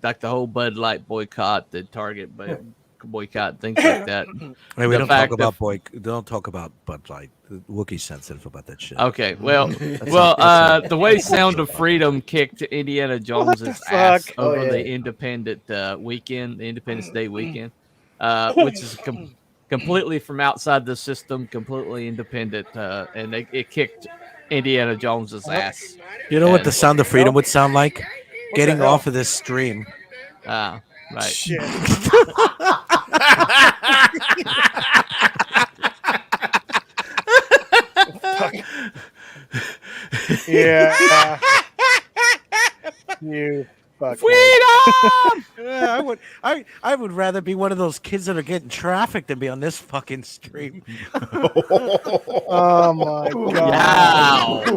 like the whole Bud Light boycott, the Target boycott, things like that. Hey, we The don't talk fact about that- Don't talk about Bud Light. Wookiee's sensitive about that shit. Okay, well, not- the way Sound of Freedom kicked Indiana Jones's fuck? ass Oh, over yeah. the Independent weekend, the Independence Day weekend, which is completely from outside the system, completely independent, and it kicked Indiana Jones's ass. You know what And- the sound of freedom would sound like? Getting hell? off of this stream. Right. Shit. Yeah. You fuck. Freedom! Yeah, I would rather be one of those kids that are getting trafficked than be on this fucking stream. Oh my god.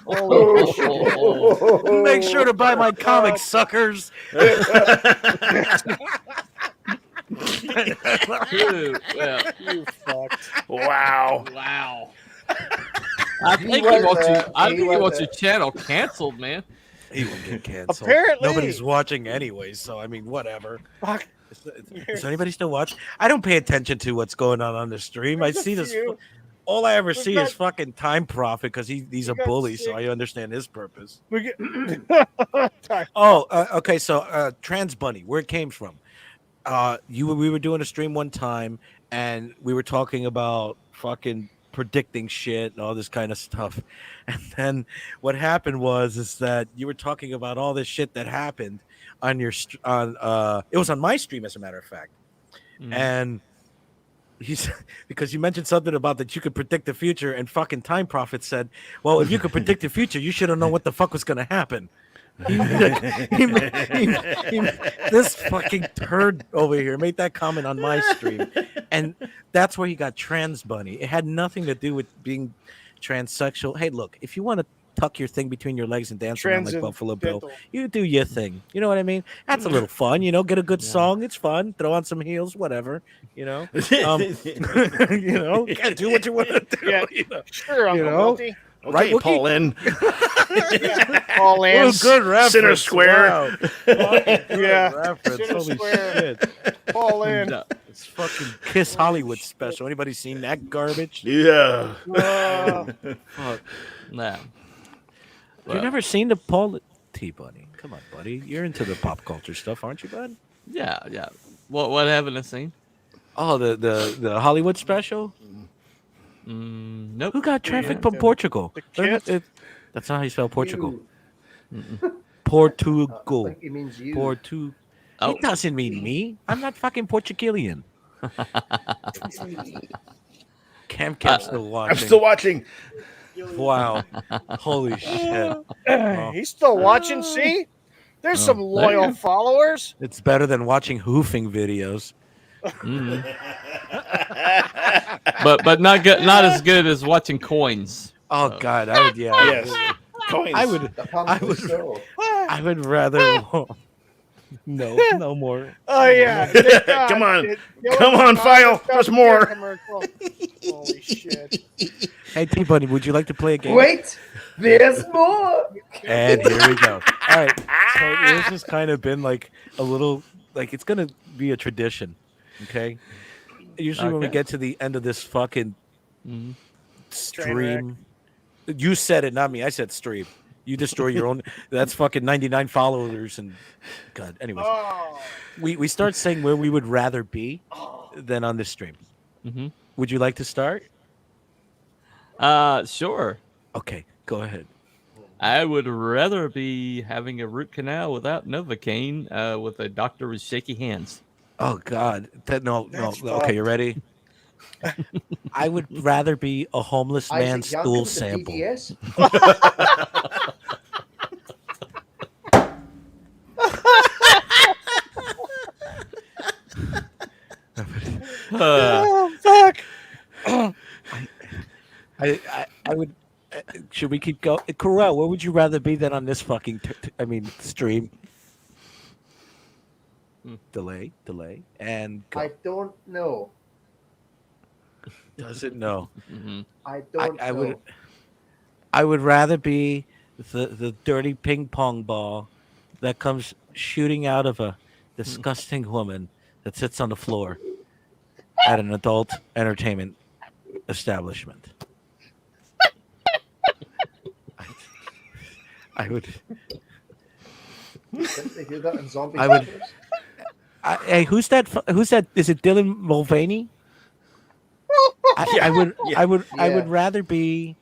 Wow. Make sure to buy my comics, suckers. Dude, well, You fucked. Wow. wow. I think went he wants you. there. I He think he went wants there. your channel canceled, man. He will get canceled. Apparently. Nobody's watching anyway, so I mean, whatever. Fuck. Is anybody still watching? I don't pay attention to what's going on the stream. I There's a see this. few. All I ever We've see got- is fucking Time Prophet because he's a got bully, so sick. I understand his purpose. We get. Oh, okay. So, Trans Bunny, where it came from? We were doing a stream one time, and we were talking about fucking predicting shit and all this kind of stuff. And then what happened is that you were talking about all this shit that happened on your it was on my stream, as a matter of fact. And he's because you mentioned something about that you could predict the future, and fucking Time Prophet said, well, if you could predict the future, you should have known what the fuck was going to happen. This fucking turd over here made that comment on my stream, and that's where he got Trans Bunny. It had nothing to do with being transsexual. Hey, look, if you want to tuck your thing between your legs and dance around like Buffalo Bill, you do your thing. You know what I mean? That's a little fun. Get a good song. It's fun. Throw on some heels, whatever. You know, can't do what you want to do. Yeah. Sure, Uncle Milty. Okay, Right, Wookie? Paul in. All in. Oh, good reference. Center square. Wow. Fucking good Yeah. reference. Center Holy square. shit. All in. It's fucking Kiss Hollywood special. Anybody seen that garbage? Yeah. Fuck. Nah. You've never seen the Paul T Bunny? Come on, buddy. You're into the pop culture stuff, aren't you, bud? Yeah. What haven't I seen? Oh, the Hollywood special? Nope. Who got trafficked from Portugal? The kid? That's not how you spell Portugal. I Portugal. think he means you. Oh. It doesn't mean me. I'm not fucking Portugalian. Cam's still watching. I'm still watching. Wow. Holy shit. He's still watching. See, there's some loyal followers. It's better than watching hoofing videos. But not good. Not as good as watching coins. Oh God, I would. Yeah. Yes. Coins. I would. The pump I was would- so. I would rather. No, no more. Oh yeah. Thank God. Come on. It Come was on, not File. a There's Beer more. commercial. Holy shit. Hey, T Bunny, would you like to play a game? Wait, there's more. And here we go. All right. So this has kind of been like a little, like it's gonna be a tradition. Okay. Usually when we Okay. get to the end of this fucking Mhm. stream, you said it, not me. I said stream. You destroy your own. That's fucking 99 followers and God. Anyways, Oh. we start saying where we would rather be than on this stream. Mhm. Would you like to start? Sure. Okay, go ahead. I would rather be having a root canal without Novocaine, with a doctor with shaky hands. Oh God, no. That's Okay, you ready? I would rather be a homeless man's Isaac stool Yankins of sample. DDS. Oh fuck. I would. Should we keep going? Cruel, where would you rather be than on this fucking? Stream. Delay, and go. I don't know. Doesn't know. Mhm. I don't I know. would. I would rather be the dirty ping pong ball that comes shooting out of a disgusting woman that sits on the floor at an adult entertainment establishment. I would. Didn't they do that in Zombie I would- Hunters? Hey, who's that? Who's that? Is it Dylan Mulvaney? I would. I would Yeah. rather be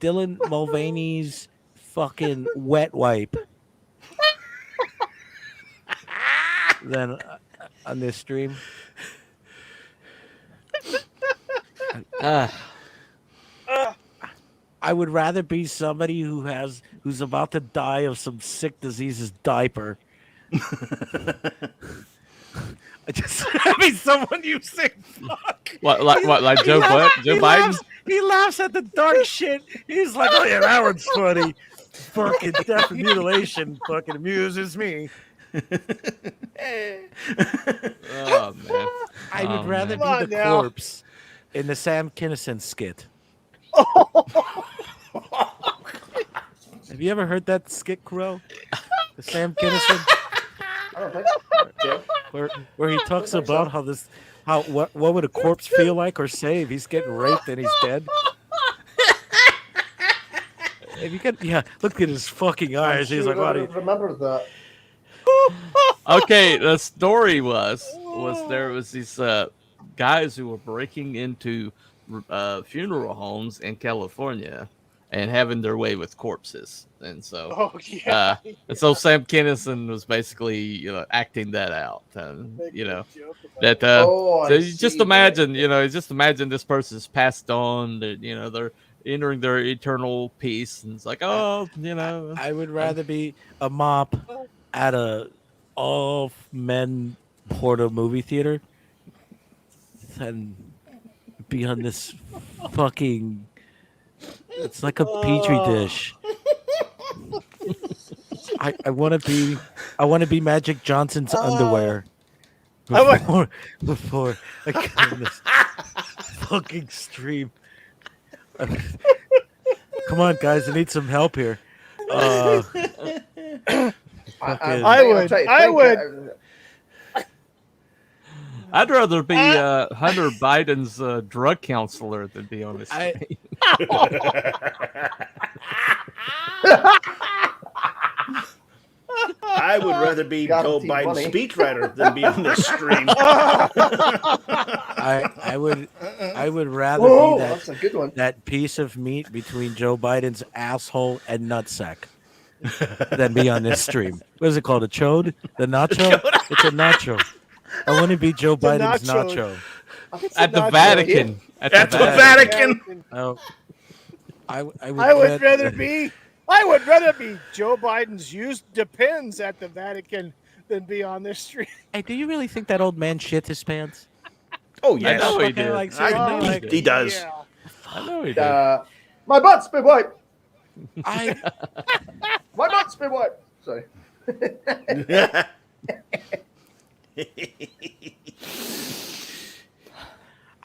Dylan Mulvaney's fucking wet wipe than on this stream. Ah, I would rather be somebody who's about to die of some sick disease's diaper. I mean, someone you say fuck. what like He Joe laughs- Butt, Joe he Biden? laughs- He laughs at the dark shit. He's like, oh yeah, that one's funny. Fucking death and mutilation fucking amuses me. Oh man. I would Oh, rather man. be Come on the now. corpse in the Sam Kinison skit. Have you ever heard that skit, Crow? The Sam Kinison, I don't think so. where he talks about what would a corpse feel like or say if he's getting raped and he's dead. If you could, yeah, look at his fucking eyes. He's like, I what? don't remember that. Okay, the story was there was these guys who were breaking into funeral homes in California and having their way with corpses, and so Oh yeah. and so Sam Kinison was basically acting that out, and that Oh, so I you just see. imagine this person's passed on, they're entering their eternal peace, and it's like, oh, I would rather be a mop at a all men porno movie theater than be on this fucking. It's like a petri dish. I want to be Magic Johnson's underwear before I get on this fucking stream. Come on, guys! I need some help here. I would. I'd rather be Hunter Biden's drug counselor than be on this. I would rather be Joe Guaranteed Biden's money. speechwriter than be on this stream. I would rather Whoa, be that's a good one. that piece of meat between Joe Biden's asshole and nutsack than be on this stream. What is it called? A chode? The nacho? It's a nacho. I want to be Joe Biden's nacho. nacho. At the Not Vatican. At the Vatican. Oh, I would rather be Joe Biden's used depends at the Vatican than be on this street. Hey, do you really think that old man shit his pants? Oh I yes, know he Fucking, did. like, I- seriously, like, he does. Yeah. I know he did. My butt's been wiped. I My butt's been wiped. Sorry.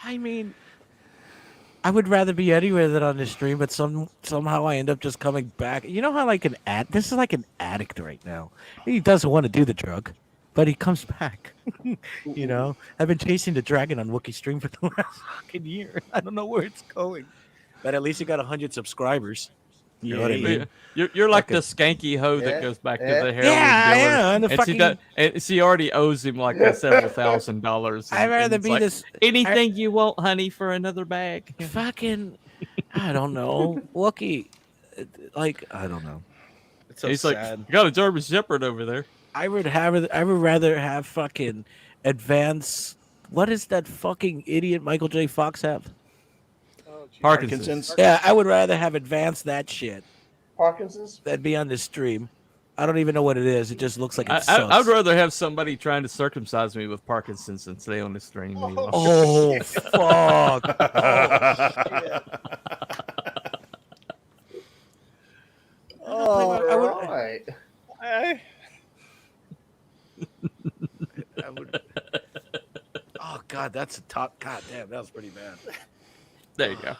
I mean, I would rather be anywhere than on the stream, but somehow I end up just coming back. You know how like this is like an addict right now. He doesn't want to do the drug, but he comes back. You know, I've been chasing the dragon on Wookiee stream for the last fucking year. I don't know where it's going, but at least you got 100 subscribers. You know what I mean? You're like the skanky hoe that goes back to the heroin dealer. Yeah, and she already owes him like several $1,000s. I'd rather be like, this anything you want, honey, for another bag. fucking. I don't know, Wookiee. Like I don't know. It's so He's sad. like, you got a German Shepherd over there. I would rather have fucking advance. What is that fucking idiot Michael J. Fox have? Parkinson's. Yeah, I would rather have advanced that shit Parkinson's? than be on this stream. I don't even know what it is. It just looks like it I'd rather have somebody trying to circumcise me with Parkinson's than stay on the stream. Oh, fuck. Oh, shit. I would. Oh, God, that's a top. God damn, that was pretty bad. There you go.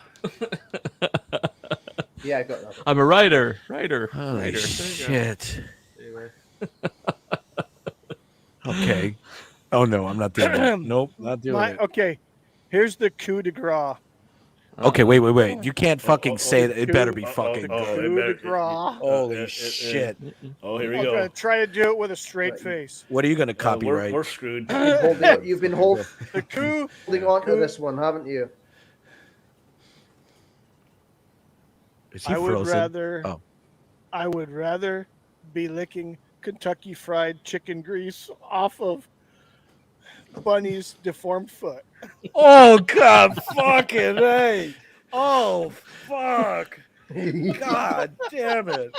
Yeah, I got that. I'm a writer. Holy shit. Okay. Oh, no, I'm not doing it. Nope, not doing it. Okay, here's the coup de grace. Okay, wait. You can't fucking say that. It better be fucking Coup good. de grace. Holy shit. Oh, here we I'm go. gonna try to do it with a straight face. What are you going to copyright? We're screwed. You've been holding The coup. on to this one, haven't you? Is he I would frozen? rather. Oh. I would rather be licking Kentucky Fried Chicken grease off of Bunny's deformed foot. Oh, God, fucking hey. Oh, fuck. God damn it.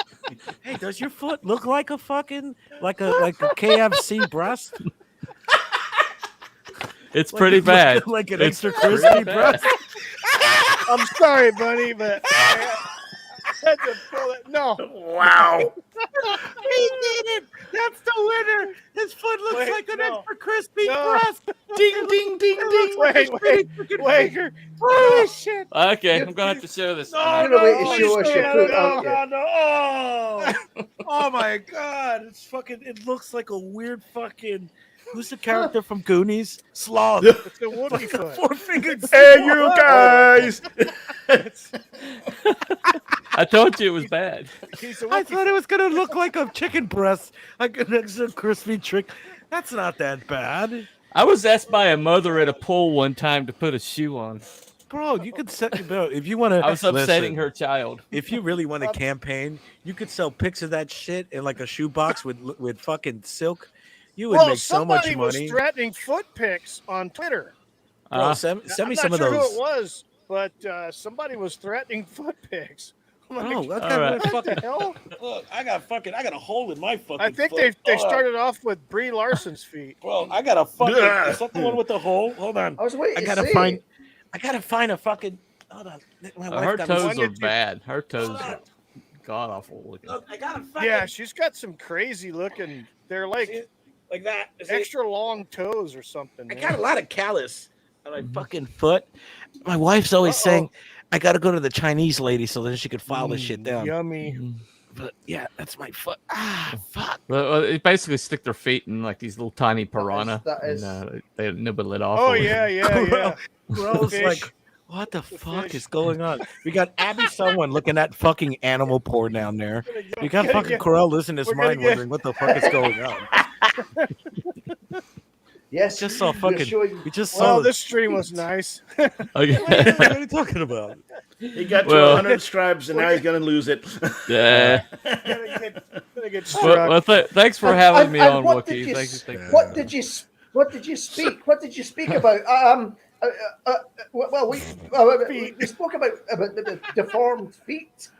Hey, does your foot look like a fucking, like a KFC breast? It's pretty bad. Like an It's extra pretty crispy bad. breast? I'm sorry, Bunny, but I had to pull it. No. Wow. He did it. That's the winner. His foot looks Wait, like an no. extra crispy No. breast. Ding, ding, ding, ding. Wait. Holy shit. Okay, I'm gonna have to show this. You're gonna wait to show us your foot, no, aren't you? no, no. Oh my God. It's fucking, it looks like a weird fucking, who's the character from Goonies? Sloth. It's a Wookiee foot. Four-fingered Hey, sloth. you guys! I told you it was bad. He's a I Wookiee thought it was gonna look like a chicken breast, like an extra crispy trick. That's not that bad, I was asked by a mother at a pool one time to put a shoe on. bro. You could set if you want to. I was upsetting her child. If you really want to campaign, you could sell pics of that shit in like a shoebox with fucking silk. You would make so much somebody was money. threatening foot pics on Twitter. Bro, send me I'm some not of sure those. who it was, but somebody was threatening foot pics. I'm like, Bro, All that's right. what the hell? Look, I got a hole in my fucking. I think foot. they started off with Brie Larson's feet. Bro, I got a fucking. Is that the one with the hole? Hold on. I was waiting I to gotta see. find. I gotta find a fucking. Hold on. My wife Her got toes me- are bad. Her toes are god awful looking. Look, I gotta find. Yeah, she's got some crazy looking. They're like like that. Is it- extra long toes or something. I man. got a lot of callus on my fucking foot. My wife's always saying I got to go to the Chinese lady so then she could file this shit down. Yummy. But yeah, that's my foot. Ah, fuck. Well, they basically stick their feet in like these little tiny piranha, that is- and they nibble it off. Oh with- yeah. Gross. Fish. Like, what the fuck fish. is going on? We got Abby someone looking at fucking animal porn down there. We got fucking Corell listening to this we're gonna mind get- wondering what the fuck is going on. Yes, Just saw you're fucking. showing- We just Well, saw. this stream was nice. Okay. What are you talking about? He got to Well- 100 subscribes and now he's going to lose it. Yeah. Gonna get struck. Well, thanks for having me on, what Wookiee. did you Thank you. s- Thank you. What did you speak? What did you speak about? Well, we spoke about the deformed feet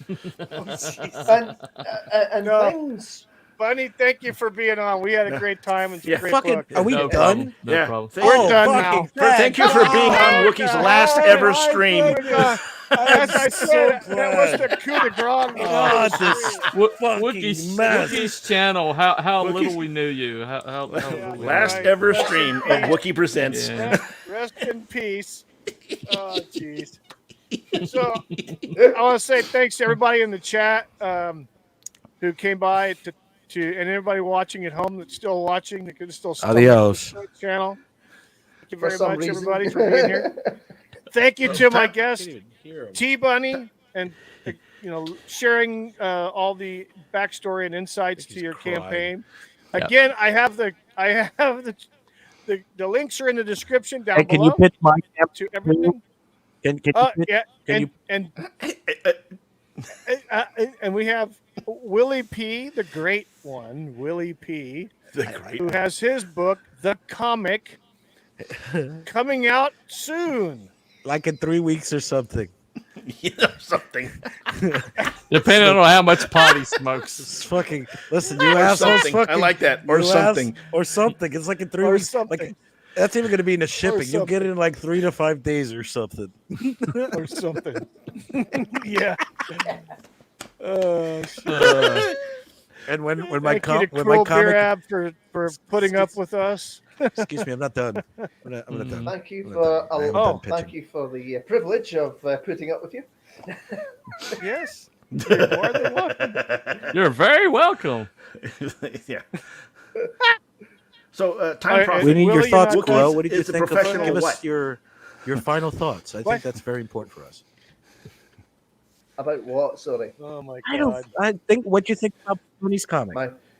and No. things. Bunny, thank you for being on. We had a great time and some Yeah, great fucking- book. are we No done? problem. No Yeah. problem. Thank We're you. done fucking now. thank Thank you for being on Oh, Wookiee's God. last ever Oh, stream. my God. As I so said, that was glad. the coup de grace. Oh, this fucking Wookie's, mess. Wookie's channel. How Wookie's- little we knew you. How little we Last knew you. ever Rest in stream of peace. Wookiee Presents. Yeah. Rest in peace. Oh, jeez. So I want to say thanks to everybody in the chat who came by and everybody watching at home that's still watching that could still stumble Adios. to the channel. Thank you For very some much, reason. everybody, for being here. Thank you to my guest, Can't even hear him. T Bunny, and sharing all the backstory and insights to He's your crying. campaign. Yep. Again, I have the links are in the description down Hey, can below you pitch my camp? to everything. Can you pitch? Yeah, can and we have Willie P, the great one, Willie P, who has his book, The Comic, coming out soon. Like in 3 weeks or something. Something. Depending on how much pot he smokes. It's fucking listen, you Or assholes. something. Fucking, I like that. Or you something. or something. It's like in 3 Or weeks. something. Like that's even going to be in the shipping. You'll get it in like 3 to 5 days or something. Or something. Yeah. And when my Thank you to when my Crual comic, Birab for putting up with us. excuse me, I'm not done. I'm not done. Thank you I'm for not done. I haven't done thank pitching. you for the privilege of putting up with you. Yes. You're more than welcome. You're very welcome. Yeah. So, All time right, profit. We need your Willie, thoughts, you're not Quill. done? What did you It's a think of professional Give us what? your final thoughts. I What? think that's very important for us. About what? Sorry. Oh my I god. don't. I think. What do you think about Tony's comic?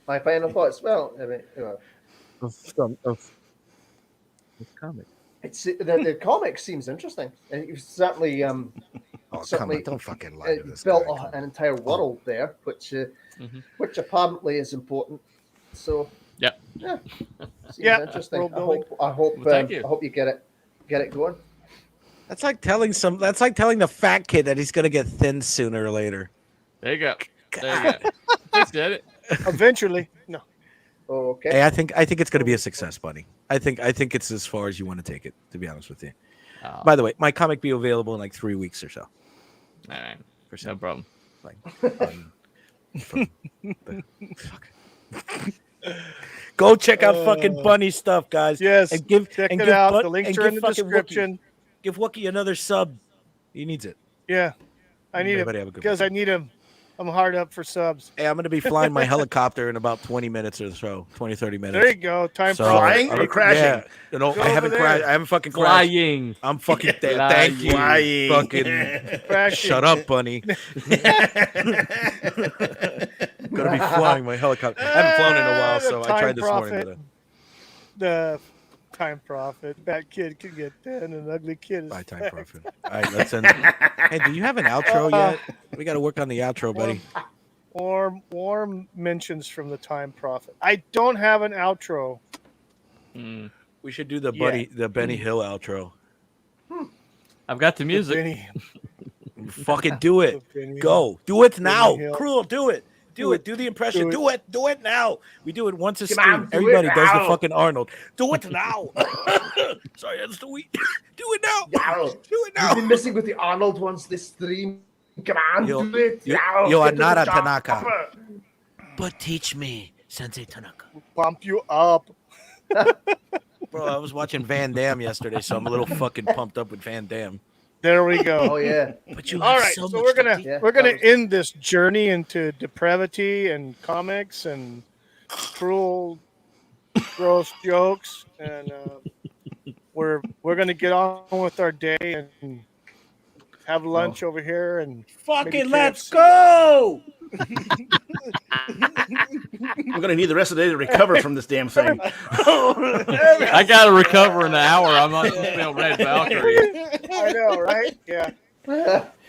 My final thoughts. Well, I mean, Of this comic. it's the comic seems interesting, and you've certainly Oh, come certainly on! Don't fucking lie to this built guy. an entire world there, which Mhm. which apparently is important. So Yep. yeah, seems Yeah, interesting. world I building. hope Well, thank you. I hope you get it going. That's like telling the fat kid that he's gonna get thin sooner or later. There you go. There you go. Just did it. Eventually. No. Okay. Hey, I think it's gonna be a success, buddy. I think it's as far as you want to take it. To be honest with you. Oh, By the way, my comic be available in like 3 weeks or so. all right. For No sale. problem. From fuck. Go check out fucking Bunny stuff, guys. Yes. and give Check and it give out. Bun- The links and are give in the fucking description. Give Wookie another sub. He needs it. Yeah. I need it Everybody have a good because one. I need him. I'm hard up for subs. Hey, I'm gonna be flying my helicopter in about 20 minutes or so, 20, 30 minutes. There you go. Time So, for Flying I'm- or crashing? Yeah, Go I haven't over crashed. there. I haven't fucking crashed. Flying. I'm fucking Flying. thank you. Flying. Fucking crashing. shut up, Bunny. Gonna be flying my helicopter. I haven't flown in a while, The so I time tried this morning. prophet. The time profit. That kid can get thin, and an ugly kid is By time fat. profit. All right, let's end. Hey, do you have an outro yet? We got to work on the outro, buddy. Warm mentions from the time prophet. I don't have an outro. Mm. We should do the Yeah. Benny Hill outro. I've got the music. Benny- Fucking do it. Benny- Go. Do it now. Hill. Cruel, do it. Do it. Do the impression. Do Do it. Do it now. We do it once a Come stream. on, do Everybody it does the now. fucking Arnold. Do it now. Sorry, that's the week. Do it now. Yeah. Do it You've now. been missing with the Arnold ones this stream. Come on, Yo- do it. yo- now. yo, Get to the Anara job. Tanaka. But teach me, Sensei Tanaka. Pump you up. Bro, I was watching Van Damme yesterday, so I'm a little fucking pumped up with Van Damme. There we go. Oh yeah. But you All have right, so so much we're to gonna teach. Yeah, we're gonna that was- end this journey into depravity and comics and cruel, gross jokes, and we're gonna get on with our day and have lunch over here and Fucking maybe let's KFC. go! We're gonna need the rest of the day to recover from this damn thing. I got to recover in an hour. I'm not Red Valkyrie. I know, right? Yeah.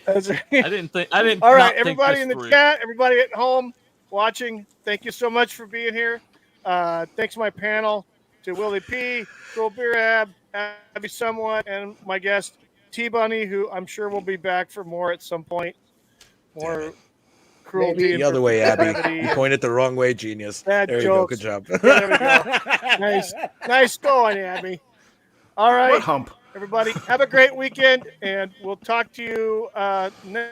That's right. I didn't think. I didn't. All right, not think everybody this in the through. chat, everybody at home watching, thank you so much for being here. Thanks to my panel, to Willie P, Crual Birab, Abby Someone, and my guest T Bunny, who I'm sure will be back for more at some point. More cruelty. Maybe. and The other way, Abby. depravity You and pointed the wrong way, genius. bad There you go. jokes. Good job. There we go. Nice going, Abby. All What right, hump? Everybody, have a great weekend, and we'll talk to you next.